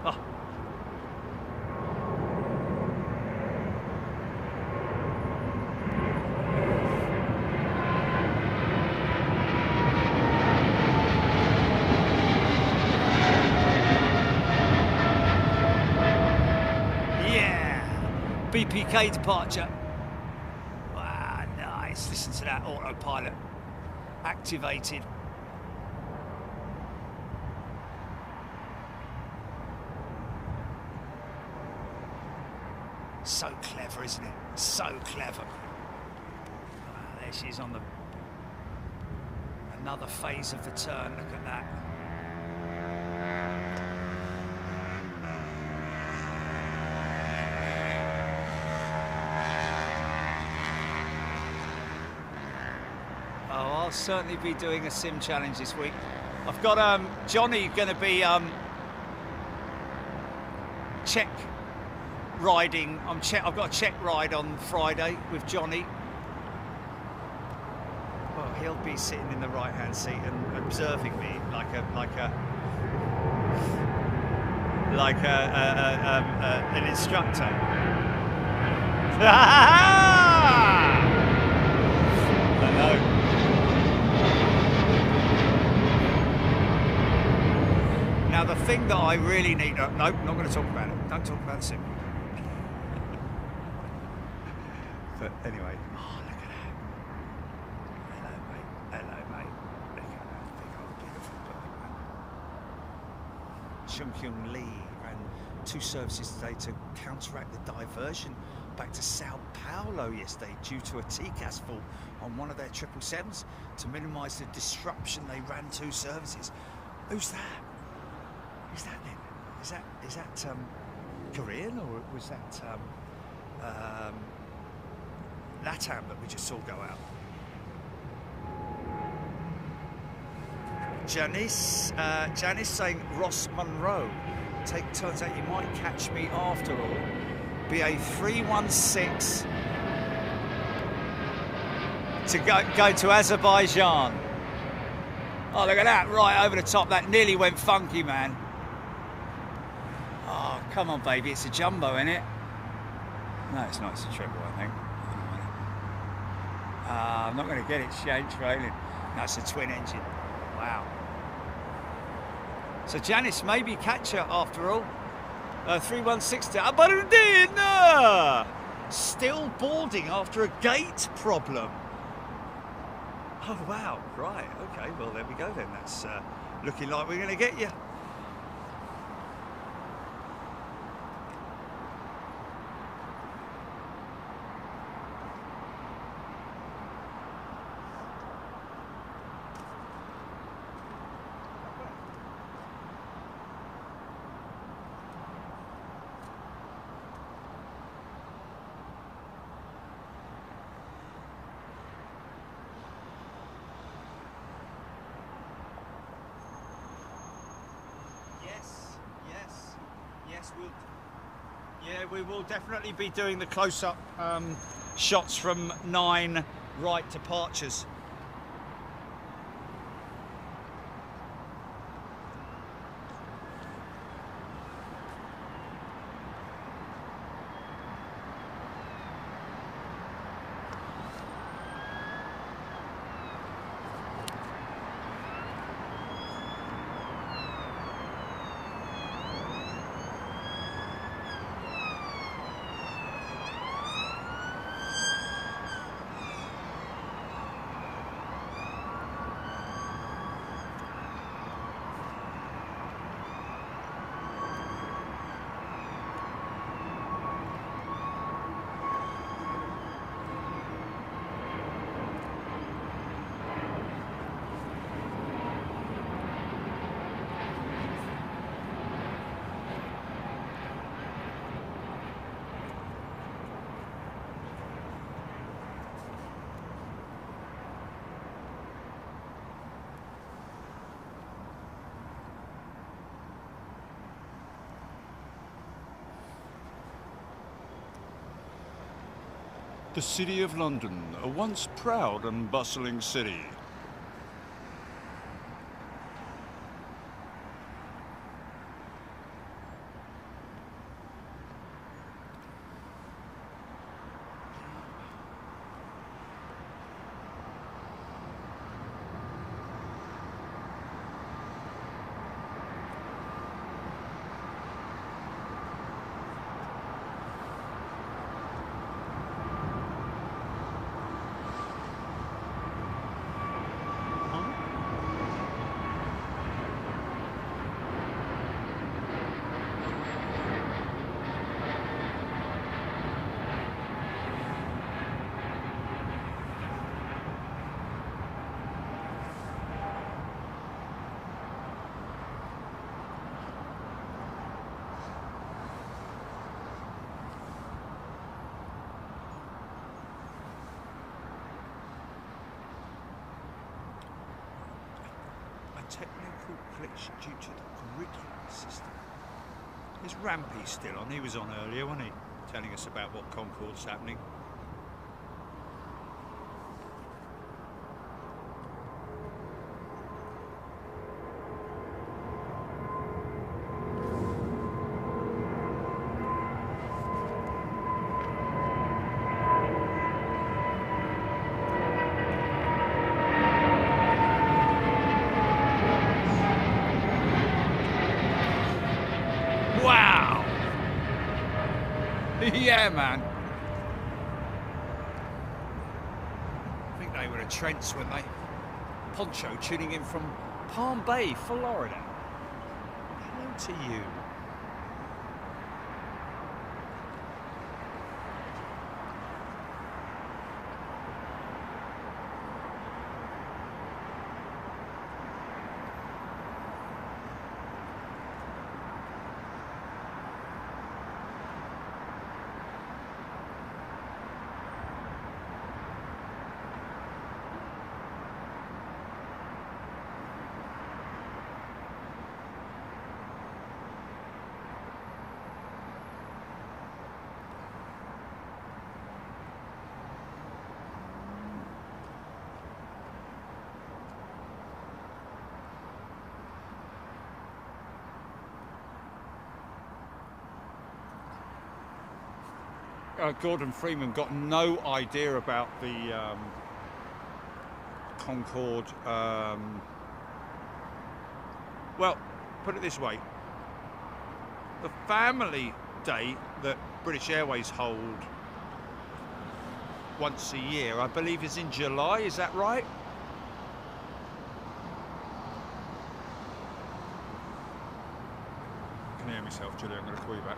Oh. BPK departure. Wow, nice. Listen to that autopilot activated. So clever, isn't it? So clever. Wow, there she is on the another phase of the turn. Look at that. I'll certainly be doing a sim challenge this week. I've got Johnny going to be check riding. I've got a check ride on Friday with Johnny. Well, he'll be sitting in the right-hand seat and observing me like an instructor. I know. Now the thing that I really need, nope, not going to talk about it. Don't talk about the sim. But anyway, oh look at that. Hello mate, look at that big old beautiful bird, man. Chung Kyung Lee ran 2 services today to counteract the diversion back to Sao Paulo yesterday due to a TCAS fault on one of their 777s. To minimise the disruption, they ran 2 services. Who's that? Who's that then? Is that Korean, or was that LATAM that we just saw go out? Janice saying Ross Monroe, turns out you might catch me after all. BA 316 to go to Azerbaijan. Oh, look at that, right over the top. That nearly went funky, man. Oh, come on, baby. It's a jumbo, isn't it? No, it's not. It's a triple, I think. I'm not going to get it. She ain't trailing. That's a twin engine. Wow. So Janice, maybe catch her after all. 316. Aberdeen! Still boarding after a gate problem. Oh, wow. Right. Okay. Well, there we go then. That's looking like we're going to get you. Yes, we will definitely be doing the close-up shots from 9 right departures. The City of London, a once proud and bustling city. Technical glitch due to the grid system. Is Rampy still on? He was on earlier, wasn't he? Telling us about what Concorde's happening. Wow! Yeah, man. I think they were at Trent's, weren't they? Poncho tuning in from Palm Bay, Florida. Hello to you. Gordon Freeman got no idea about the Concorde. Well, put it this way. The family day that British Airways hold once a year, I believe, is in July. Is that right? I can hear myself, Julie. I'm going to call you back.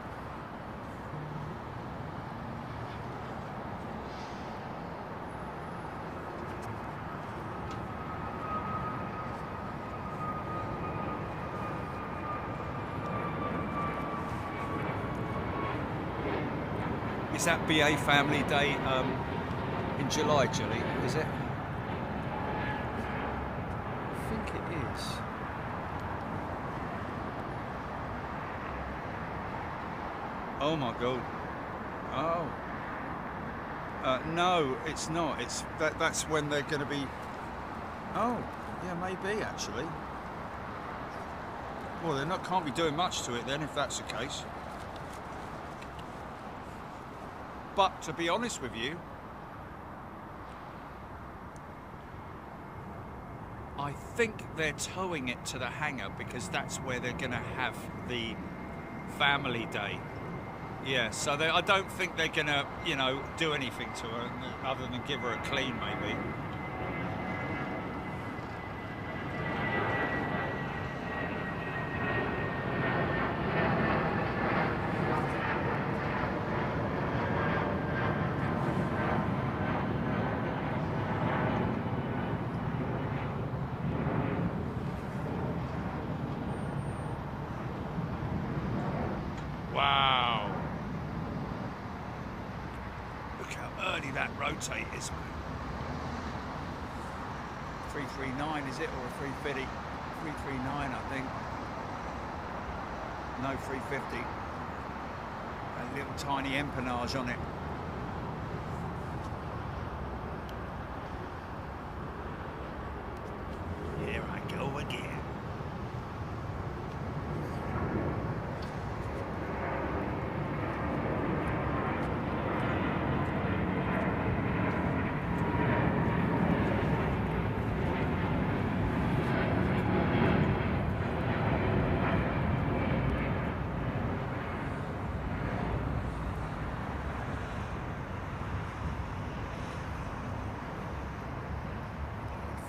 Is that BA Family Day in July, Julie? Is it? I think it is. Oh my God. Oh. No, it's not. It's that's when they're going to be. Oh, yeah, maybe actually. Well, they can't be doing much to it then, if that's the case. But to be honest with you, I think they're towing it to the hangar because that's where they're going to have the family day. Yeah, so I don't think they're going to, you know, do anything to her other than give her a clean, maybe. Wow. Look how early that rotate is, man. 339 is it, or a 350? 339, I think. No, 350. A little tiny empennage on it. Here I go again.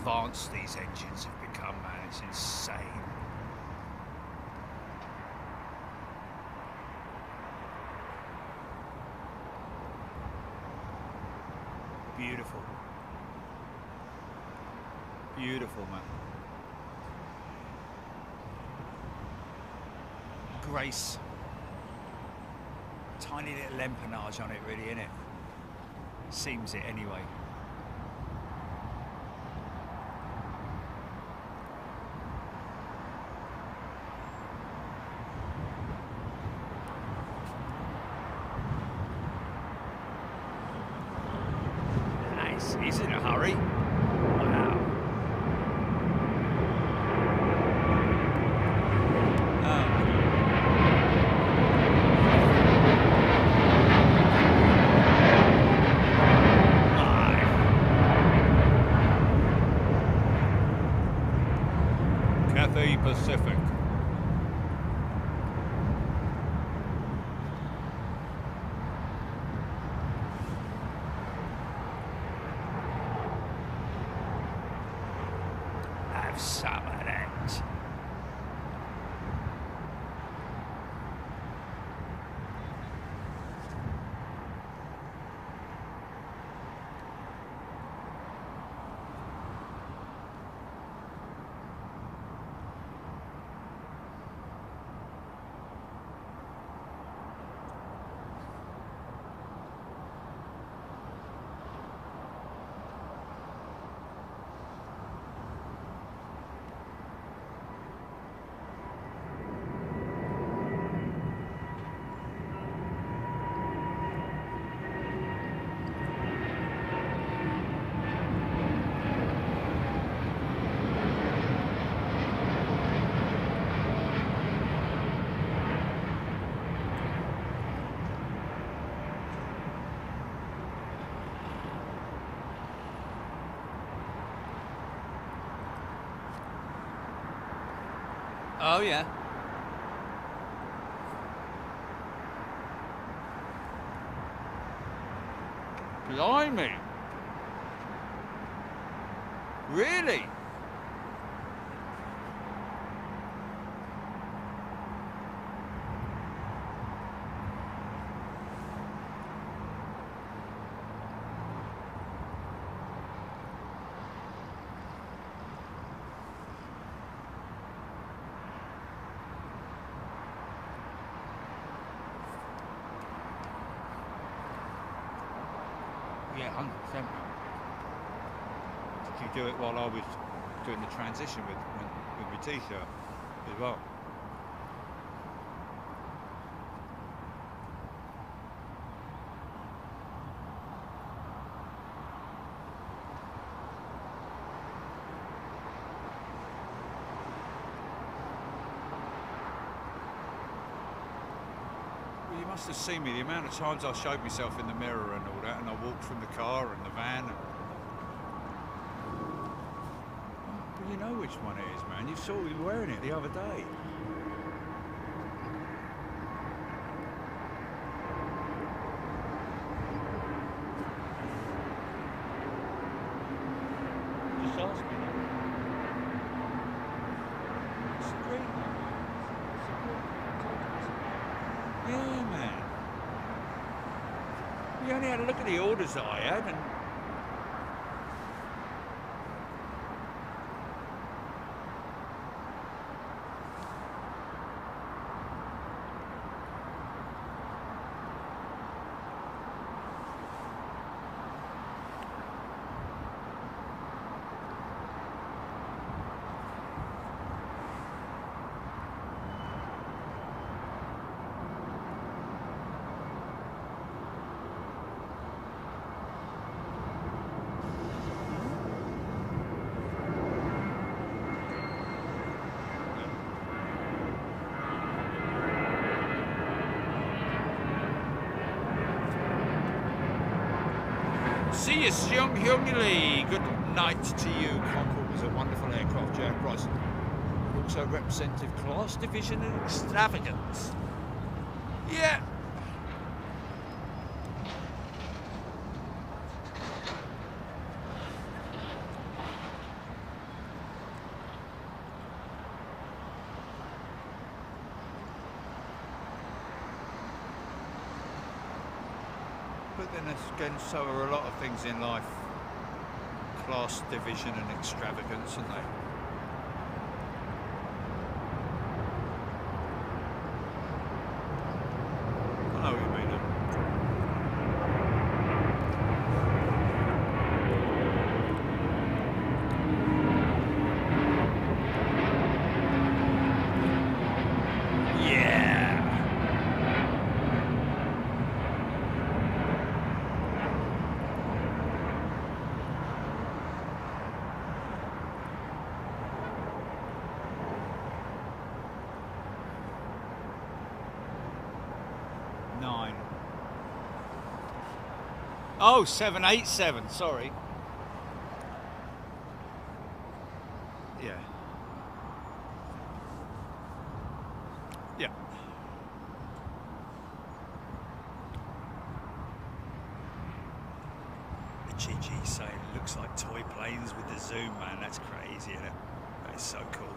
Advanced these engines have become, man, it's insane. Beautiful. Beautiful, man. Grace. Tiny little empennage on it, really, innit? Seems it anyway. He's in a hurry. Wow. Cathay Pacific. Some of that. Oh, yeah. Blimey. Really? Yeah, 100%. Did you do it while I was doing the transition with my t-shirt as well? must have seen me. The amount of times I showed myself in the mirror and all that, and I walked from the car and the van. But you know which one it is, man. You saw me wearing it the other day. Just ask me. It's a great one. Yeah, man. We only had a look at the orders that I had, and see you, Seung Hyung Lee. Good night to you. Concorde was a wonderful aircraft, Jack Rice. Also representative class, division and extravagance. Yeah. But then again, so are a lot of things in life. Class, division and extravagance, aren't they? I know what you mean. Oh, 787, sorry. Yeah. Yeah. The GG saying it looks like toy planes with the zoom, man. That's crazy, isn't it? That is so cool.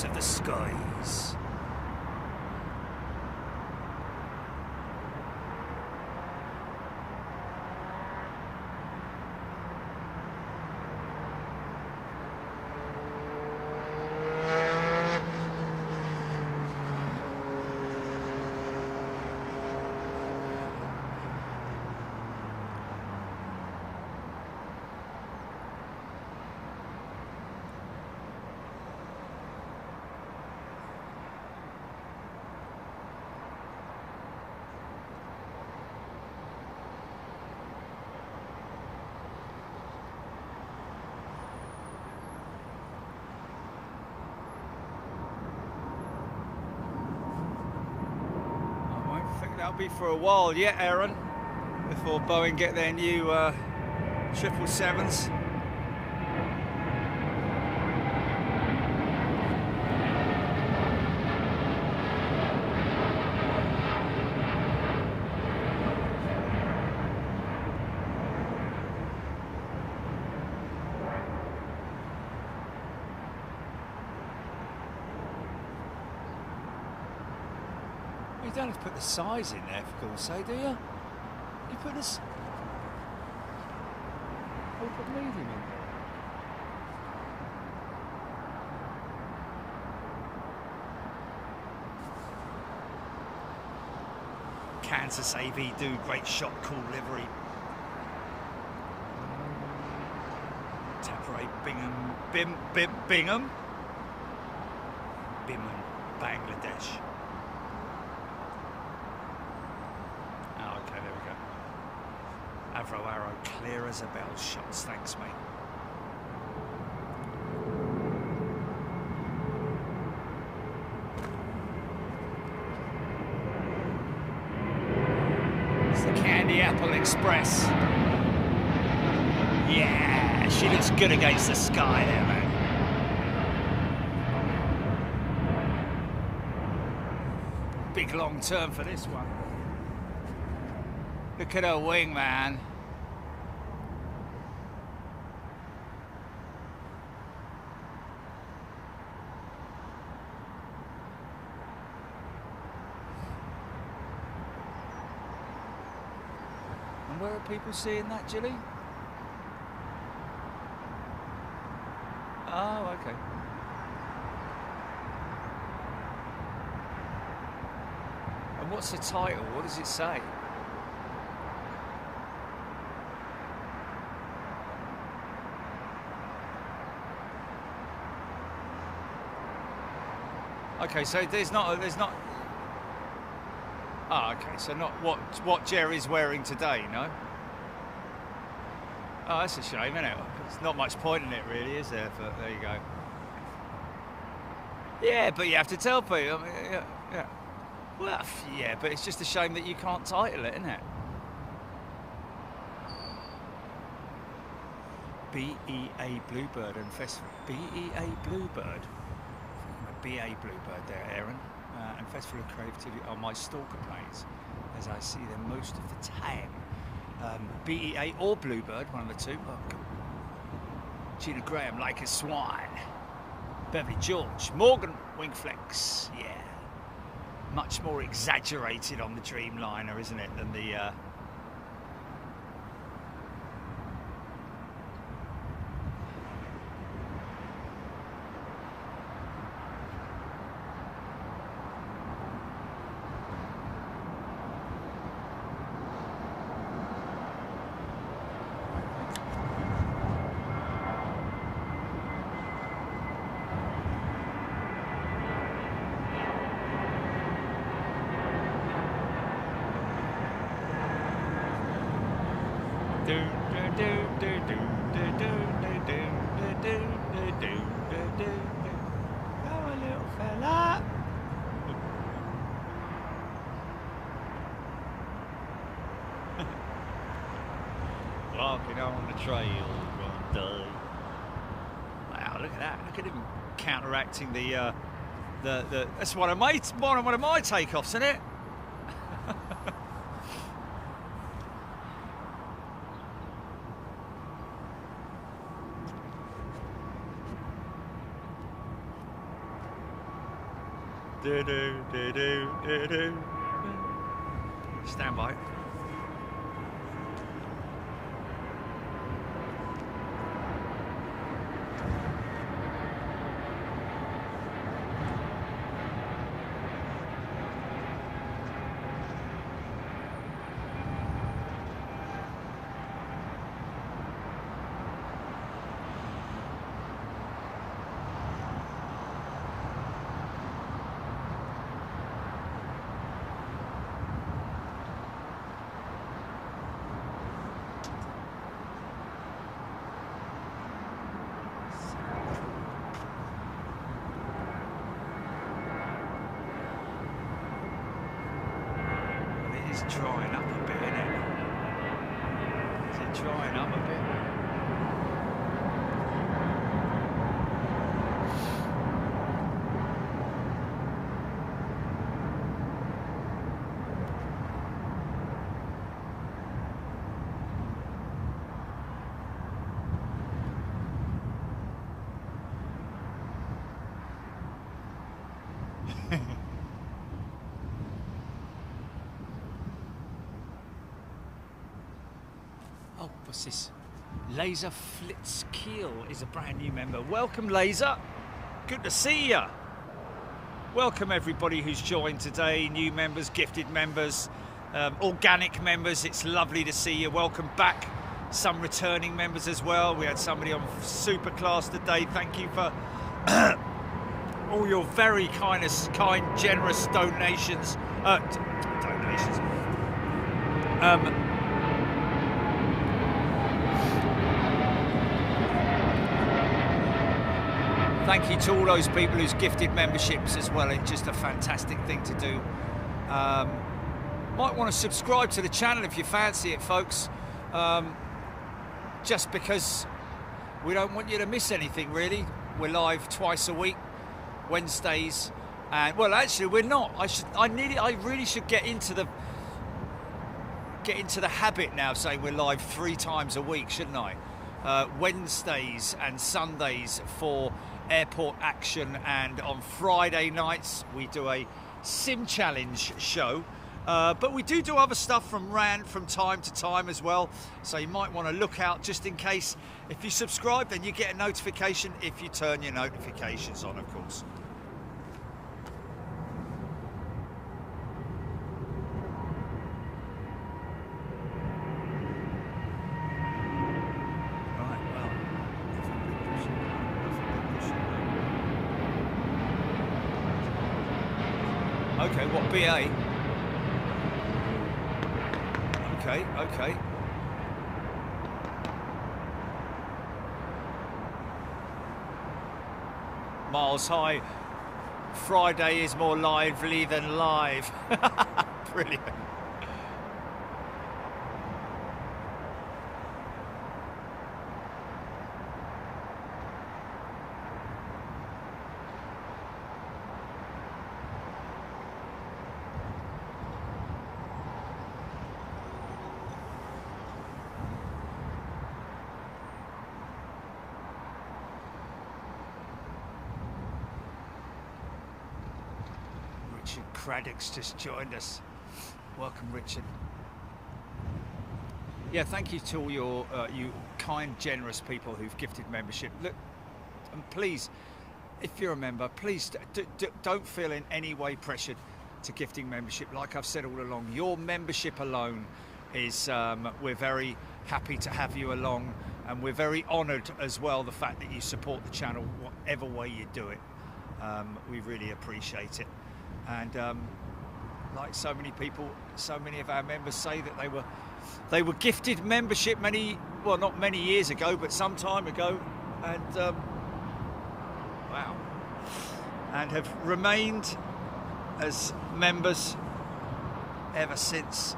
Of the skies. That'll be for a while yet, Aaron, before Boeing get their new 777s. You don't have to put the size in there, for God's sake, do you? You put this. Oh, put medium in. Kansas AV do great shot, cool livery. Great Bingham, Biman, Bangladesh. Oh, okay, there we go. Avro Arrow, clear as a bell. Shots, thanks, mate. It's the Candy Apple Express. Yeah, she looks good against the sky there, man. Big long turn for this one. Look at her wing, man. And where are people seeing that, Jilly? Oh, okay. And what's the title? What does it say? Okay, so there's not. Ah, okay, so not what Jerry's wearing today, no? Oh, that's a shame, isn't it? There's not much point in it, really, is there? But there you go. Yeah, but you have to tell people. I mean, yeah. Well, yeah, but it's just a shame that you can't title it, isn't it? BEA Bluebird and Festival. BEA Bluebird. BA Bluebird there, Aaron. And Festival of Creativity are my stalker planes, as I see them most of the time. BEA or Bluebird, one of the two. Welcome. Gina Graham, Like a Swine. Beverly George, Morgan, Wingflex. Yeah. Much more exaggerated on the Dreamliner, isn't it, than the... Walking on the trail one day. Wow, look at that! Look at him counteracting the that's one of my takeoffs, isn't it? Stand by. Drying up a bit, isn't it? Is it drying up a bit? Oh, what's this? Laser Flitzkiel is a brand new member. Welcome, Laser. Good to see you. Welcome, everybody who's joined today. New members, gifted members, organic members. It's lovely to see you. Welcome back some returning members as well. We had somebody on super class today. Thank you for all your very kind, generous donations. Thank you to all those people who's gifted memberships as well. It's just a fantastic thing to do. Might want to subscribe to the channel if you fancy it, folks. Just because we don't want you to miss anything, really. We're live twice a week, Wednesdays, and well, actually, we're not. I really should get into the habit now of saying we're live 3 times a week, shouldn't I? Wednesdays and Sundays for airport action, and on Friday nights we do a sim challenge show. But we do other stuff from RAN from time to time as well, so you might want to look out just in case. If you subscribe, then you get a notification if you turn your notifications on, of course. Okay, what, BA? Okay. Miles high. Friday is more lively than live. Brilliant. Craddock's just joined us. Welcome, Richard. Yeah, thank you to all your you kind, generous people who've gifted membership. Look, and please, if you're a member, please don't feel in any way pressured to gifting membership. Like I've said all along, your membership alone is, we're very happy to have you along, and we're very honoured as well the fact that you support the channel whatever way you do it. We really appreciate it. And like so many people, so many of our members say that they were gifted membership not many years ago, but some time ago, and wow, and have remained as members ever since.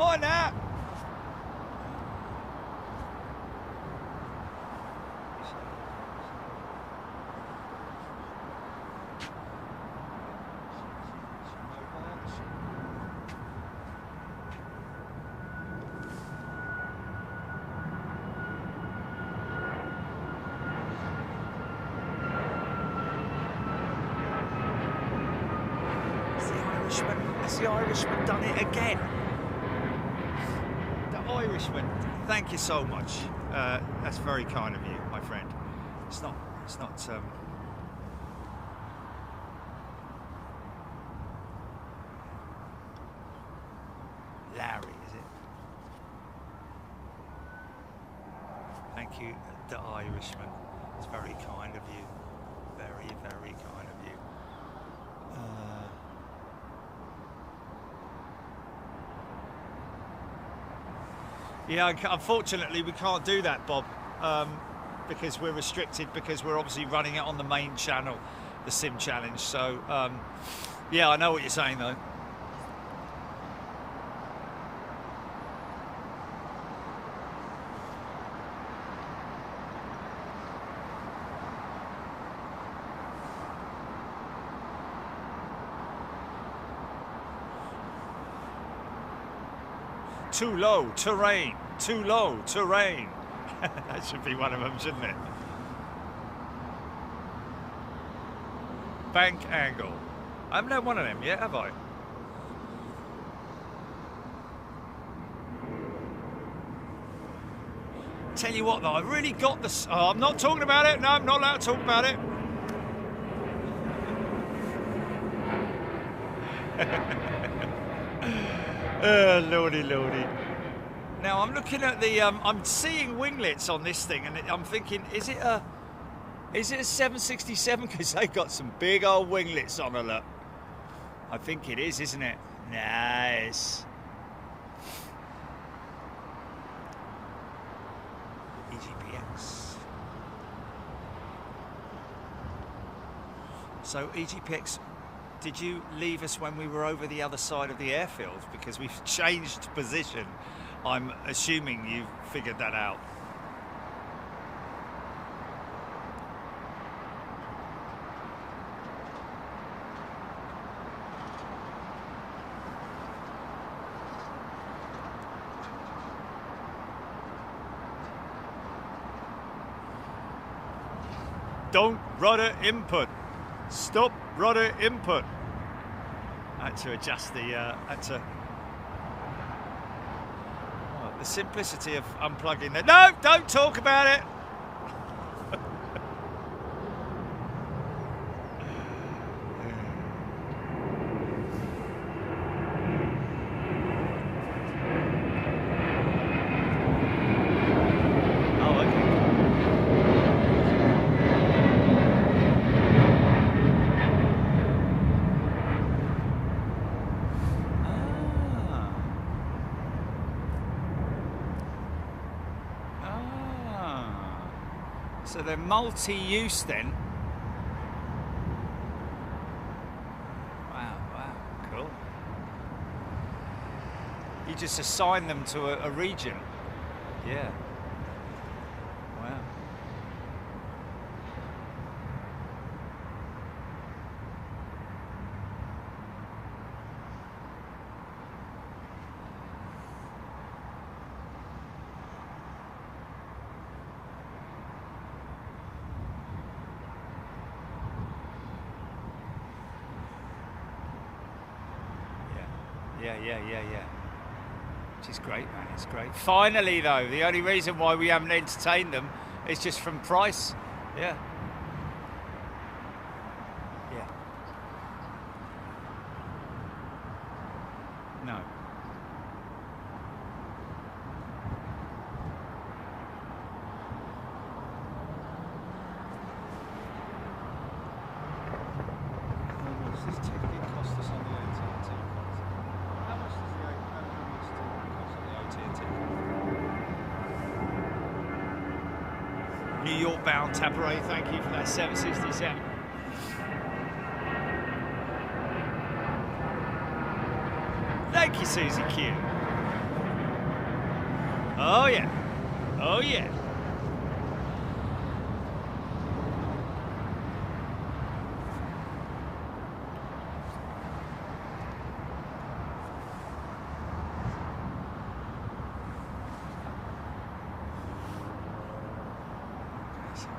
Oh, now. Has the Irishman done it again? Irishman, thank you so much. That's very kind of you, my friend. It's not Larry, is it? Thank you, the Irishman. It's very kind of you. Very, very kind of you. Yeah, unfortunately we can't do that, Bob, because we're restricted, because we're obviously running it on the main channel, the Sim Challenge. So, yeah, I know what you're saying, though. Too low, terrain. Too low, terrain. That should be one of them, shouldn't it? Bank angle. I haven't had one of them yet, have I? tell you what, though, I've really got this. Oh, I'm not talking about it. No, I'm not allowed to talk about it. Oh, lordy, lordy. Now, I'm looking at the... I'm seeing winglets on this thing, and I'm thinking, is it a 767? Because they've got some big old winglets on it, look. I think it is, isn't it? Nice. EGPX. So, EGPX, did you leave us when we were over the other side of the airfield? Because we've changed position. I'm assuming you've figured that out. Don't rudder input. Stop rudder input. I had to adjust the, the simplicity of unplugging the... No, don't talk about it. So they're multi-use then. Wow, wow, cool. You just assign them to a region. Yeah. Wow. Yeah. Which is great, man. It's great. Finally, though, the only reason why we haven't entertained them is just from price. Yeah. Yeah. No. How much does this ticket cost us on the AT&T? How much does the cost on the AT&T? New York bound Tapare, thank you for that 767. Thank you, Susie Q. Oh yeah. Oh yeah.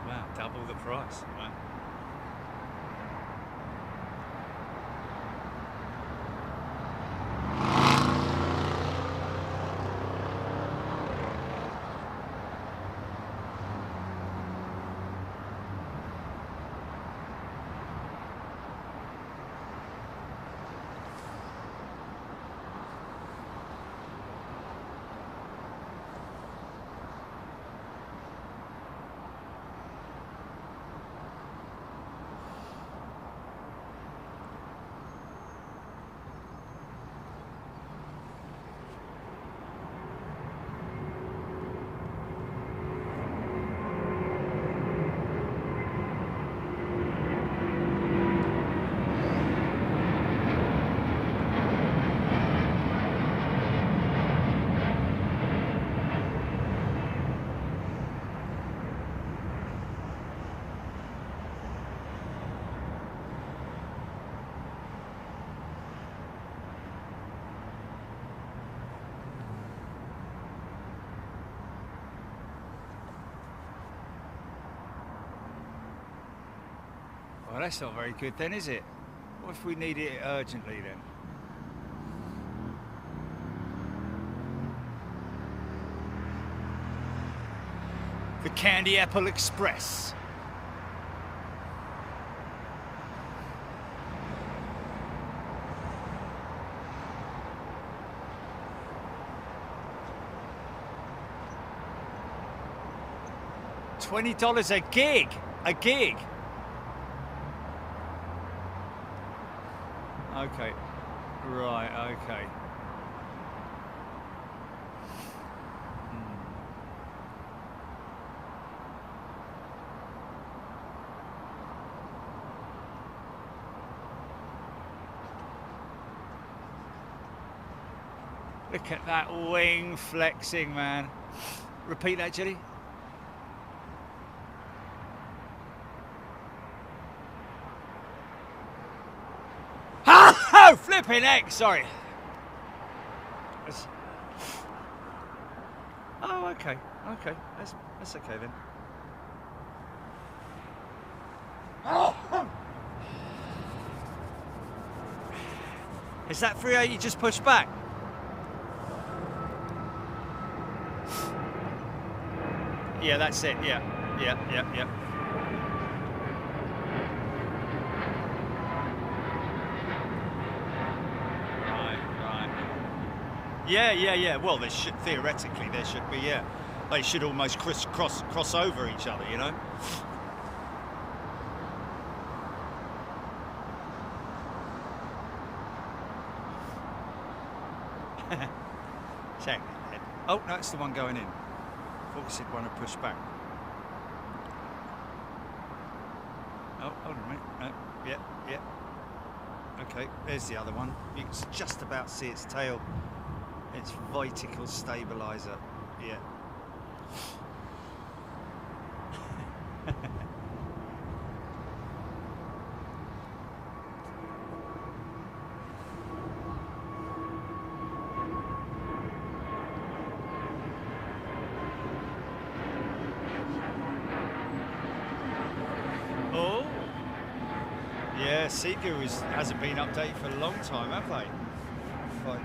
Wow, double the price. Wow. Well, that's not very good then, is it? What if we need it urgently then? The Candy Apple Express. $20 a gig. A gig. Okay. Right, okay. Look at that wing flexing, man. Repeat that, Jenny. Oh, flipping heck, sorry. Oh, okay, okay, that's okay then. Is that 380 just pushed back? Yeah, that's it, yeah. Yeah. Well, there should, theoretically, there should be, yeah. They should almost cross over each other, you know? Check. Oh, no, it's the one going in. I thought we said one to push back. Oh, hold on a minute. No, yeah. Okay, there's the other one. You can just about see its tail. Its vertical stabilizer. Yeah. Oh. Yeah, Seat Gurus hasn't been updated for a long time, have they? But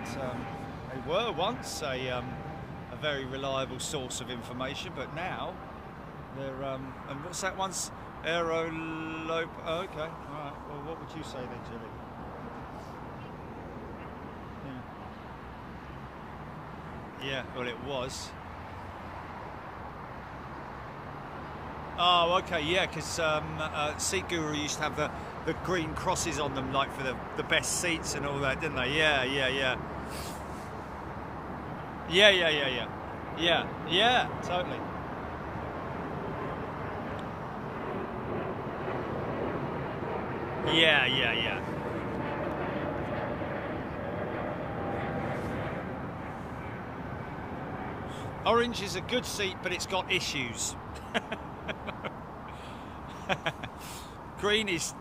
they were once a very reliable source of information, but now they're and what's that one's Aerolope? Oh, okay, all right. Well, what would you say then, Julie? Yeah, well, it was. Oh, okay, yeah, because Seat Guru used to have the green crosses on them, like for the best seats and all that, didn't they? Yeah, totally. Yeah. Orange is a good seat, but it's got issues. Green is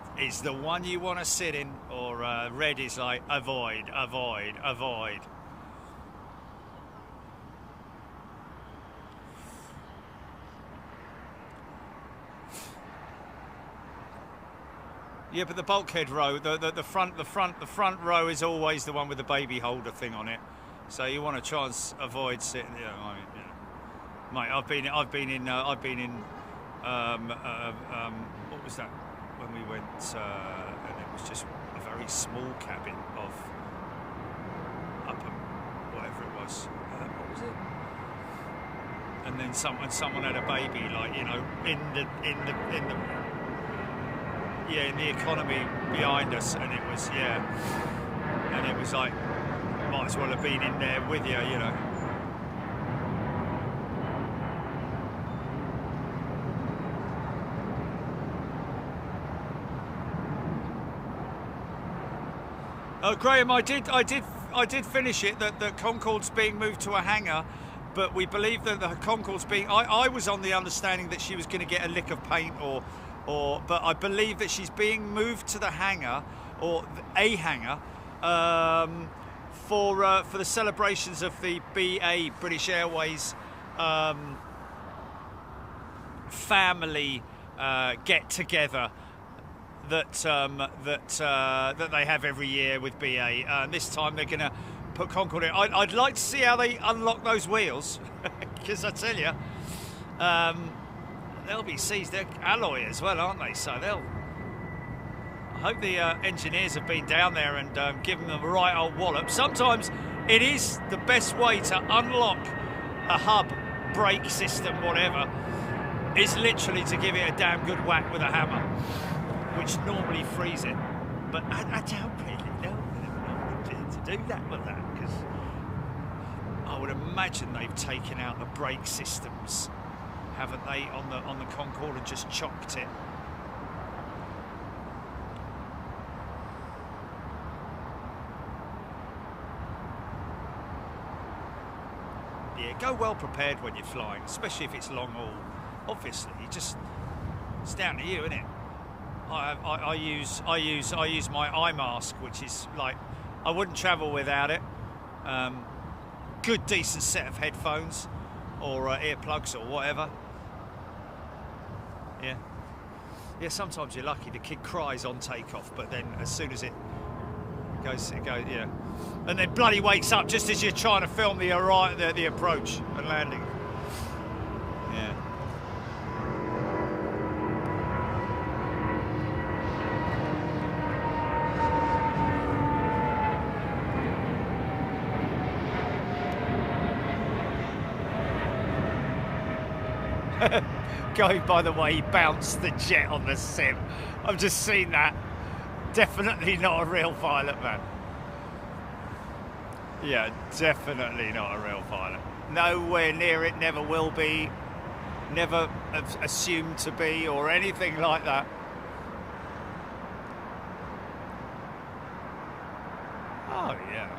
the one you want to sit in, or red is like avoid. Yeah, but the bulkhead row, the front row is always the one with the baby holder thing on it. So you want to try and avoid sitting. You know, I mean, mate, I've been in. What was that when we went? And it was just a very small cabin of whatever it was. What was it? And then someone had a baby, like, you know, in the economy behind us, and it was and it was like, might as well have been in there with you, you know. Graham, I did finish it. That Concorde's being moved to a hangar, but we believe that the Concorde's being. I was on the understanding that she was going to get a lick of paint, but I believe that she's being moved to the hangar, or a hangar, for the celebrations of the BA British Airways family get together that they have every year with BA. And this time they're going to put Concorde in. I'd like to see how they unlock those wheels, because I tell you, they'll be seized. They're alloy as well, aren't they? So they'll. I hope the engineers have been down there and given them a right old wallop. Sometimes it is the best way to unlock a hub, brake system, whatever, is literally to give it a damn good whack with a hammer, which normally frees it. But I don't really know to do that with that, because I would imagine they've taken out the brake systems, haven't they, on the Concorde, and just chocked it. Yeah, go well prepared when you're flying, especially if it's long haul. Obviously, it's down to you, isn't it? I use my eye mask, which is like, I wouldn't travel without it. Good decent set of headphones or earplugs or whatever. Yeah, sometimes you're lucky. The kid cries on takeoff, but then as soon as it goes, yeah. And then bloody wakes up just as you're trying to film the approach and landing. Yeah. Going by the way he bounced the jet on the sim. I've just seen that. Definitely not a real pilot, man. Yeah, definitely not a real pilot. Nowhere near it, never will be, never assumed to be, or anything like that. Oh, yeah.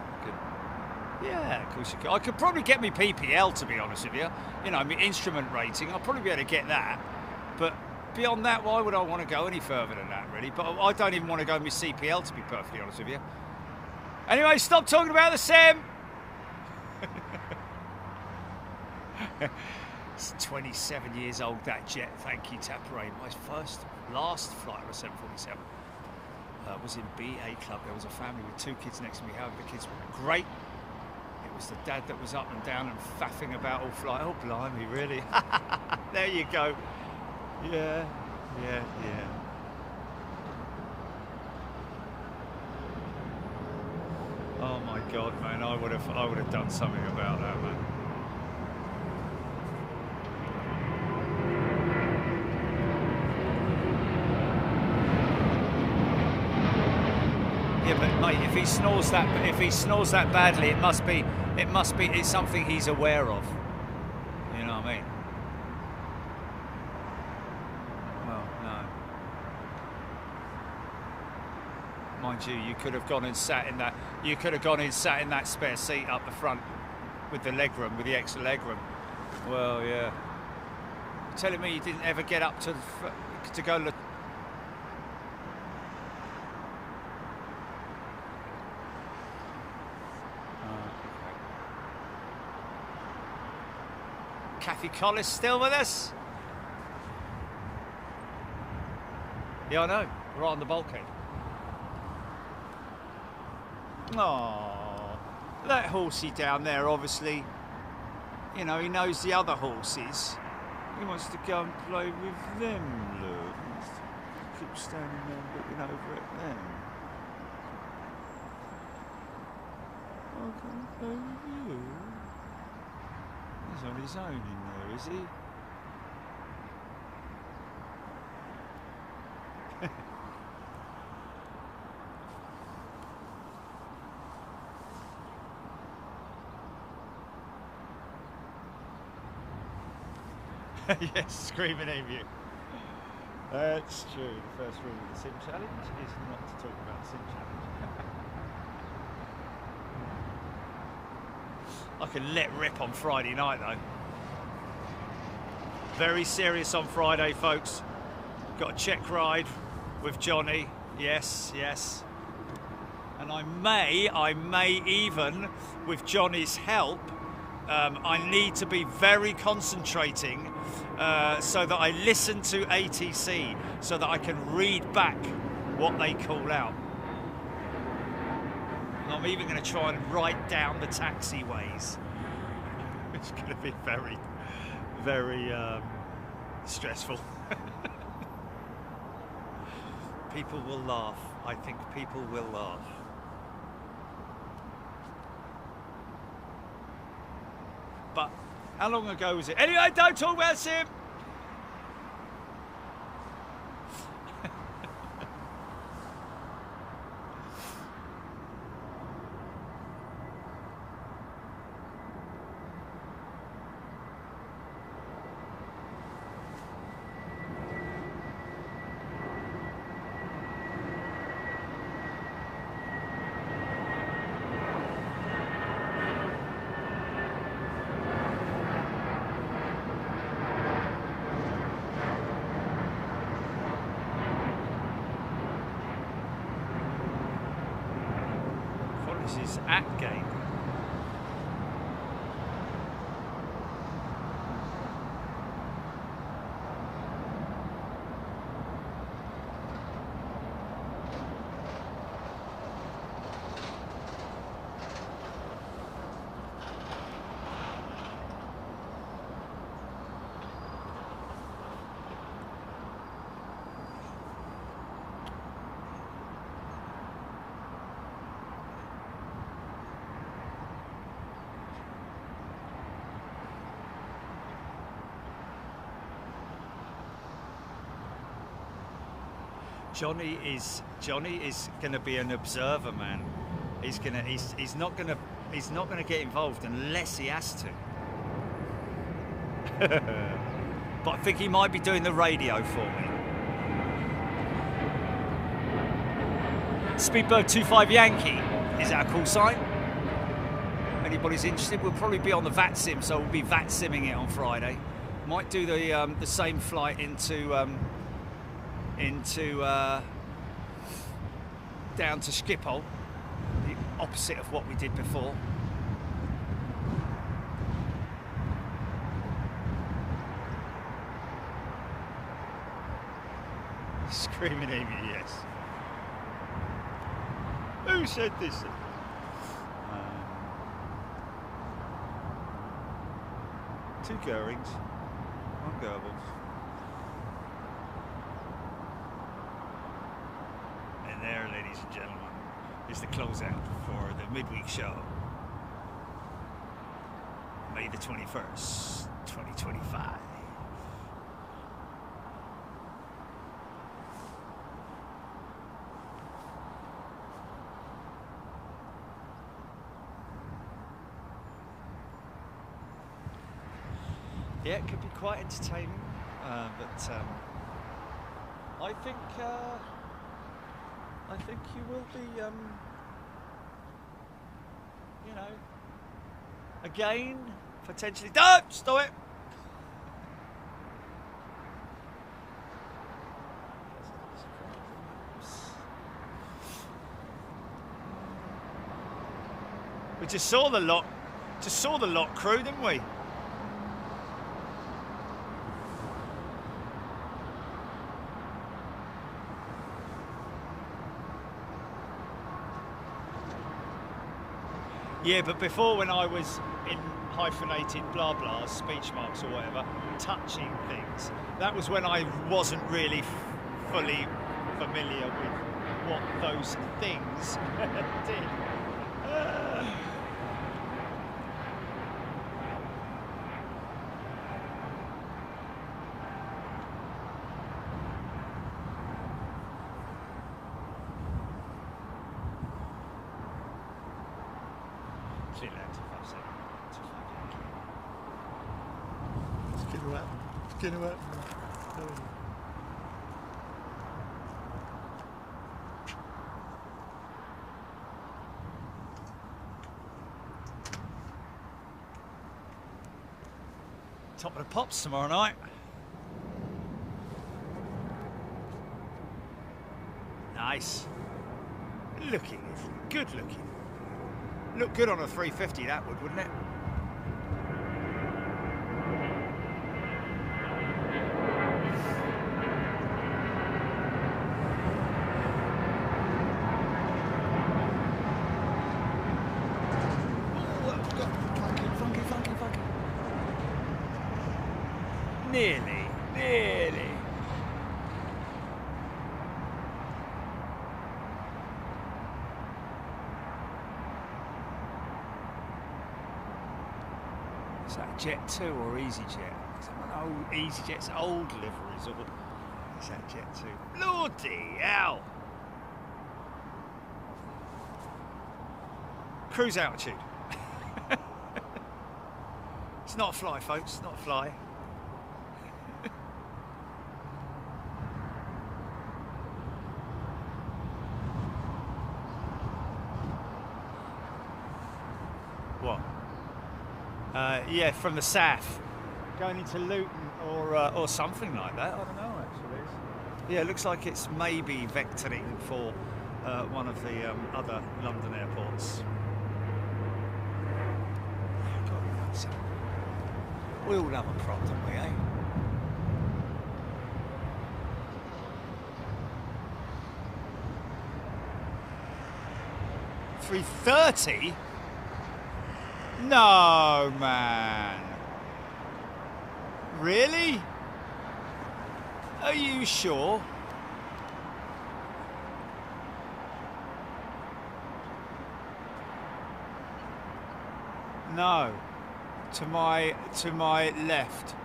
Yeah, of course you could. I could probably get me PPL, to be honest with you. You know, my instrument rating, I'll probably be able to get that. But beyond that, why would I want to go any further than that, really? But I don't even want to go my CPL, to be perfectly honest with you. Anyway, stop talking about the sim. It's 27 years old, that jet. Thank you, Tapray. My last flight was 747. Was in BA Club. There was a family with 2 kids next to me. However, the kids were great. It was the dad that was up and down and faffing about all flight. Oh, blimey, really? There you go. Yeah. Oh my God, man! I would have done something about that, man. Yeah, but mate, if he snores that badly, it's something he's aware of. You know what I mean? Well, no. Mind you, you could have gone and sat in that. You could have gone and sat in that spare seat up the front with the legroom, with the extra legroom. Well, yeah. You're telling me you didn't ever get up to go look. Kathy Collis still with us? Yeah, I know. Right on the bulkhead. Oh, that horsey down there, obviously, you know, he knows the other horses. He wants to go and play with them, look. He wants to keep standing there and looking over at them. I can play with you. He's on his own in there, is he? Yes, screaming at you. That's true. The first rule of the Sim Challenge is not to talk about the Sim Challenge. I can let rip on Friday night, though. Very serious on Friday, folks. Got a check ride with Johnny. Yes. And I may even, with Johnny's help, I need to be very concentrating so that I listen to ATC, so that I can read back what they call out. And I'm even going to try and write down the taxiways. It's going to be very stressful. People will laugh. I think people will laugh. But how long ago was it? Anyway, don't talk about Sim. This is at gate. Johnny is going to be an observer, man. He's not going to get involved unless he has to. But I think he might be doing the radio for me. Speedbird 25 Yankee is our call sign. Anybody's interested, we'll probably be on the VAT sim, so we'll be VAT simming it on Friday. Might do the same flight into down to Schiphol, the opposite of what we did before. Screaming Amy, yes. Who said this? Two Goerings, one Goebbels. And there, ladies and gentlemen, is the closeout for the midweek show. May the 21st, 2025. Yeah, it could be quite entertaining, but I think you will be, you know, again, potentially. Don't stop it. We just saw the lot crew, didn't we? Yeah, but before, when I was in hyphenated blah blahs, speech marks or whatever, touching things, that was when I wasn't really fully familiar with what those things did. Get away. Top of the pops tomorrow night. Nice. Looking good looking. Look good on a 350, that would, wouldn't it? Nearly. Is that Jet 2 or EasyJet? Is that one old EasyJet's old liveries, or is that Jet 2? Lordy hell! Cruise altitude. It's not a fly, folks. It's not a fly. What? Yeah, from the south, going into Luton or something like that. I don't know actually. Yeah, it looks like it's maybe vectoring for one of the other London airports. We all have a prop, don't we, eh? $330? No, man. Really? Are you sure? No. To my left.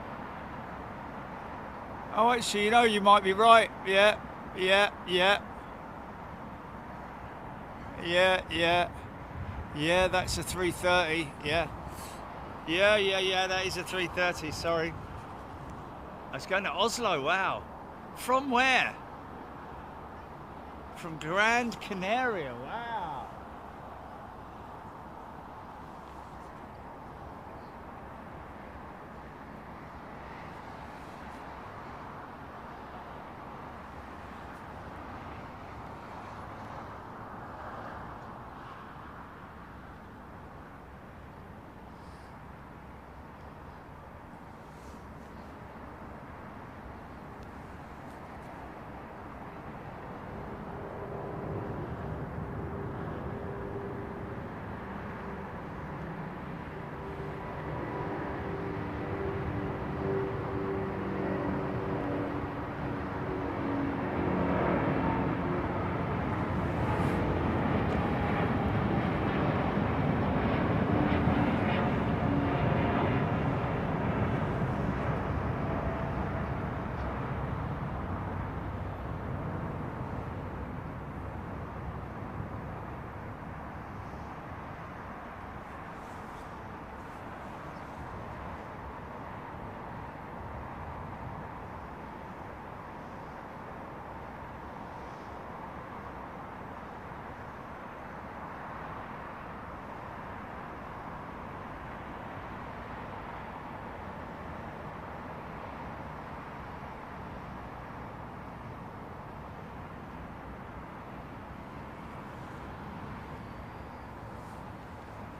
Oh, actually, you know, you might be right. Yeah. Yeah, that's a 330. Yeah, that is a 330. Sorry. I was going to Oslo. Wow. From where? From Gran Canaria. Wow.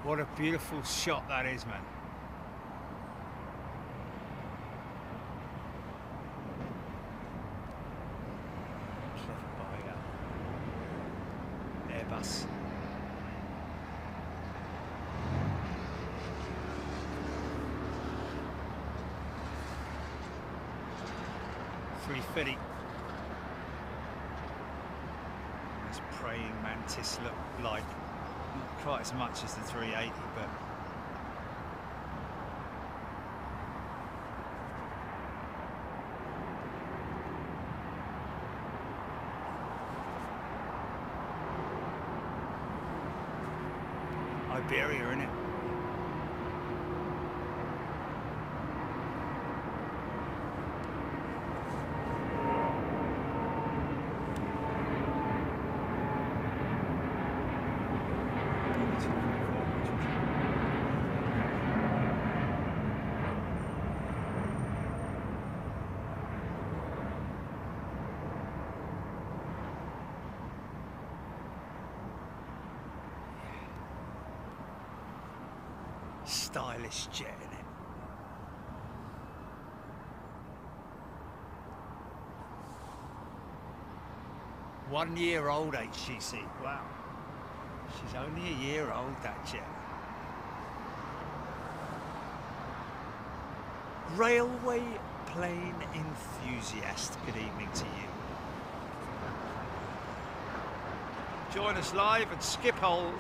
What a beautiful shot that is, man. Clever by Airbus. $350. This praying mantis look like. Not quite as much as the 380, but Iberia, innit? Stylish jet, innit? One-year-old HGC. Wow. She's only a year old, that jet. Railway plane enthusiast, good evening to you. Join us live at Schiphol.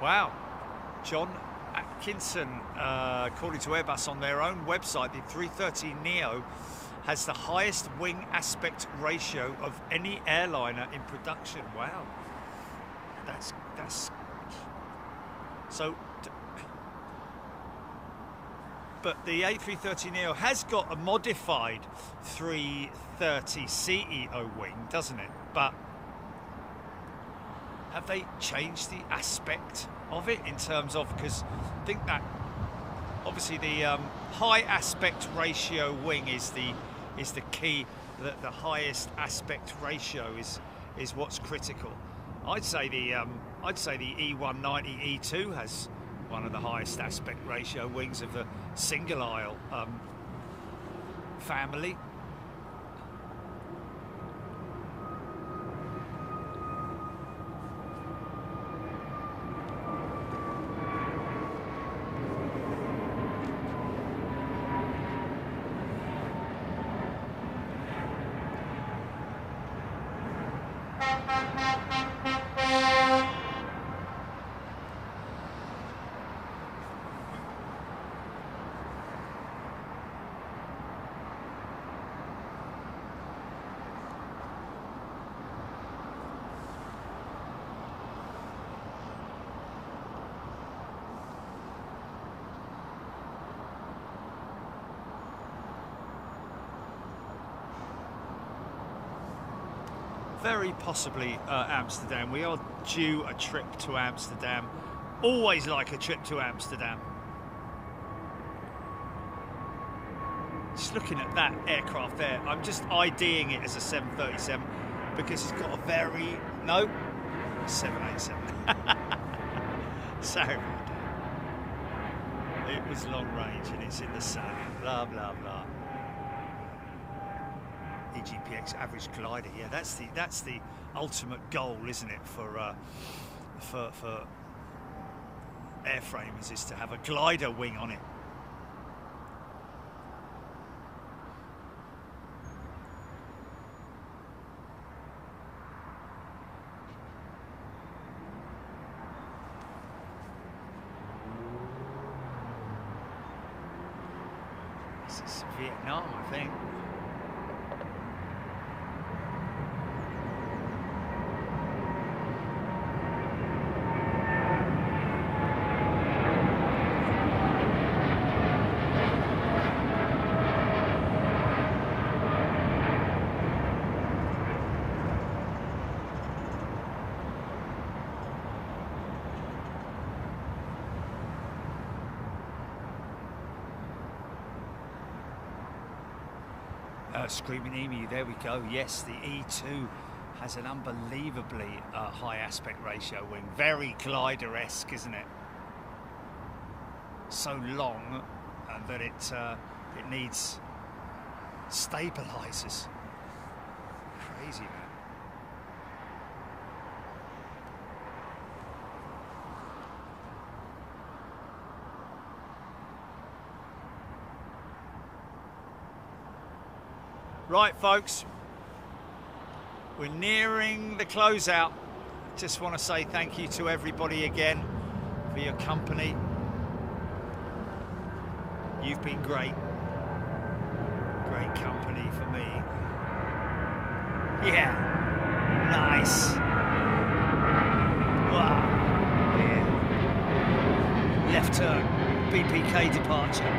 Wow. John Atkinson, according to Airbus on their own website, the 330neo has the highest wing aspect ratio of any airliner in production. Wow. That's so. But the A330neo has got a modified 330 CEO wing, doesn't it? But have they changed the aspect of it in terms of, because I think that obviously the high aspect ratio wing is the key. That the highest aspect ratio is what's critical. I'd say the E190 E2 has one of the highest aspect ratio wings of the single aisle family. Very possibly Amsterdam. We are due a trip to Amsterdam. Always like a trip to Amsterdam. Just looking at that aircraft there, I'm just IDing it as a 737 because it's got a very... No, 787. Sorry. It was long range and it's in the sun. Blah, blah, blah. EGPX average glider, yeah, that's the ultimate goal, isn't it, for airframers, is to have a glider wing on it. This is Vietnam, I think. Screaming Emu, there we go. Yes, the E2 has an unbelievably high aspect ratio wing. Very glider-esque, isn't it? So long that it needs stabilizers. Crazy, man. Right, folks, we're nearing the closeout. Just want to say thank you to everybody again for your company. You've been great. Great company for me. Yeah, nice. Wow. Yeah. Left turn, BPK departure.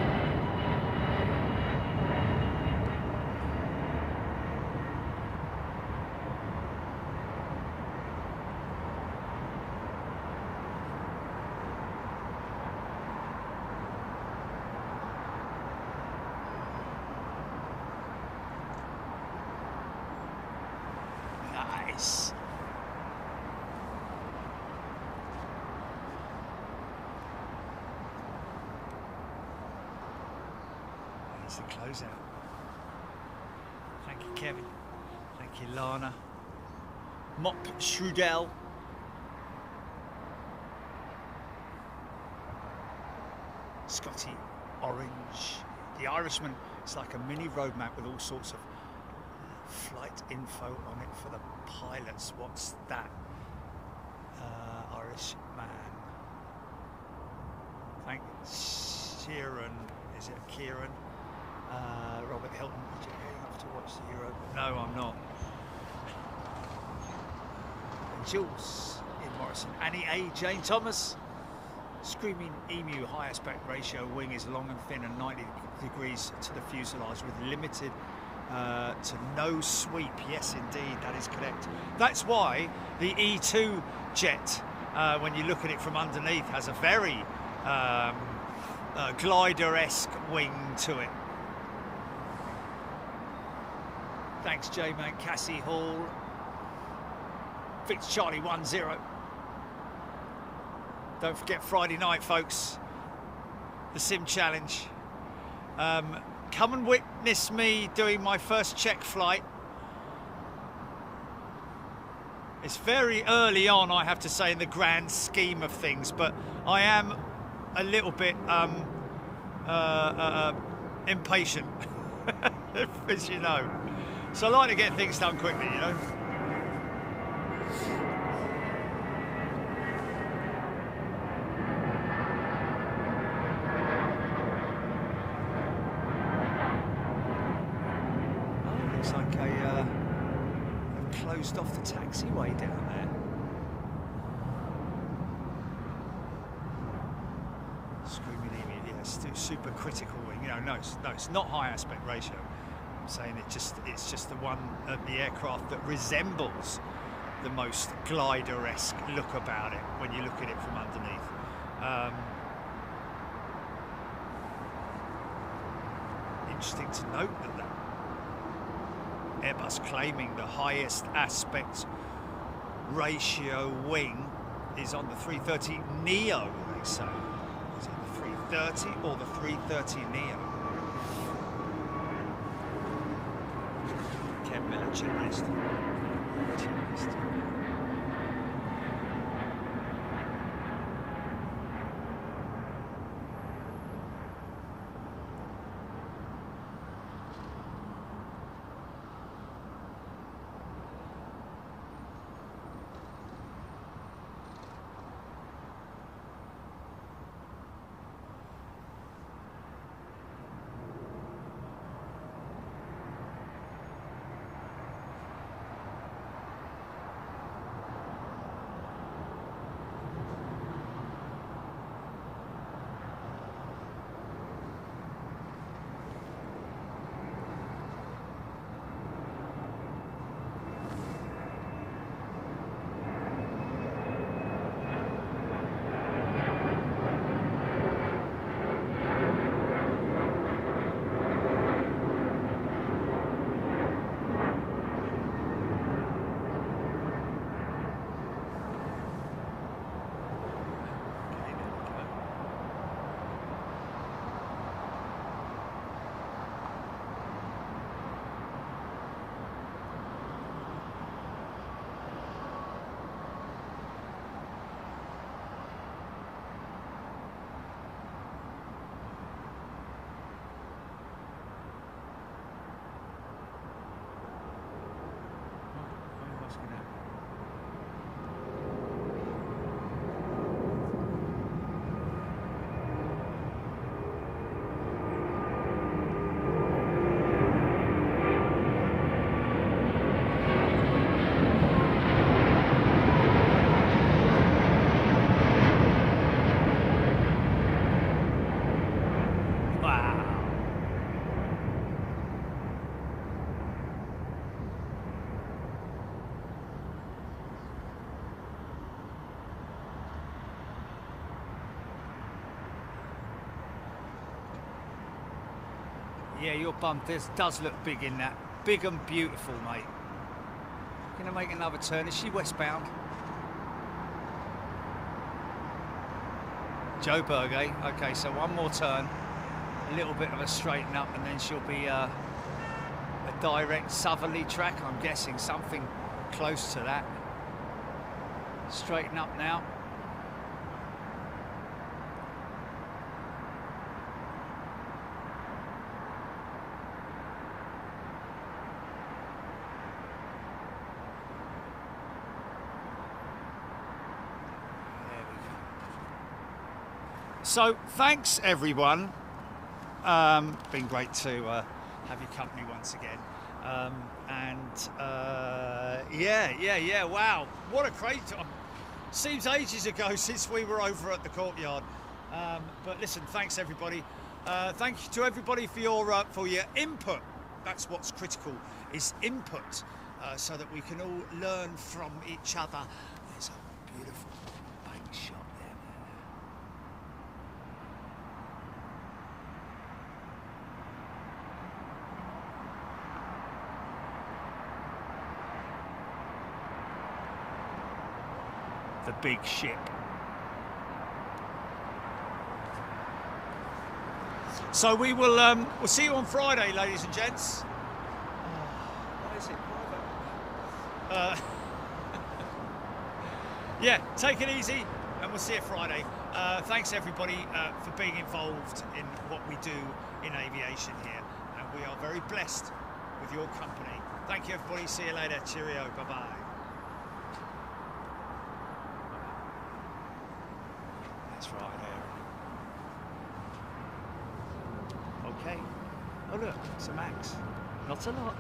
Nice. There's the closeout. Thank you, Kevin. Thank you, Lana. Mock Strudel. Scotty Orange. The Irishman. It's like a mini roadmap with all sorts of flight info on it for the pilots. What's that? Irish man. Thanks, Sheeran. Is it Kieran? Robert Hilton. Are you heading off to watch the Euro? No, I'm not. And Jules in Morrison. Annie A. Jane Thomas. Screaming Emu high aspect ratio wing is long and thin and 90 degrees to the fuselage with limited to no sweep. Yes, indeed, that is correct. That's why the E2 jet, when you look at it from underneath, has a very glider-esque wing to it. Thanks, J-Man. Cassie Hall. Fitz Charlie 1-0. Don't forget Friday night, folks. The Sim Challenge. Come and witness me doing my first check flight. It's very early on, I have to say, in the grand scheme of things, but I am a little bit impatient, as you know. So I like to get things done quickly, you know. Oh, looks like they've closed off the taxiway down there. Screaming Emu, yes, super critical wing. You know, no, it's not high aspect ratio. I'm saying it's just the one of the aircraft that resembles the most glider-esque look about it when you look at it from underneath. Interesting to note that Airbus claiming the highest aspect ratio wing is on the 330neo, they say. Is it the 330 or the 330neo? Ken Miller, Chinlist. Yeah, your bump does look big in that. Big and beautiful, mate. Gonna make another turn. Is she westbound? Joburg, eh? Okay, so one more turn. A little bit of a straighten up, and then she'll be a direct southerly track, I'm guessing. Something close to that. Straighten up now. So thanks everyone. Been great to have your company once again. Yeah. Wow, what a great time. Seems ages ago since we were over at the courtyard. But listen, thanks everybody. Thank you to everybody for your input. That's what's critical, is input, so that we can all learn from each other. There's a beautiful bank shot there. The big ship. So we will we'll see you on Friday, ladies and gents. Why is it private? Yeah, take it easy, and we'll see you Friday. Thanks everybody for being involved in what we do in aviation here, and we are very blessed with your company. Thank you everybody, see you later, cheerio, bye-bye. That's right there. Okay. Oh look, it's a Max. Not a lot.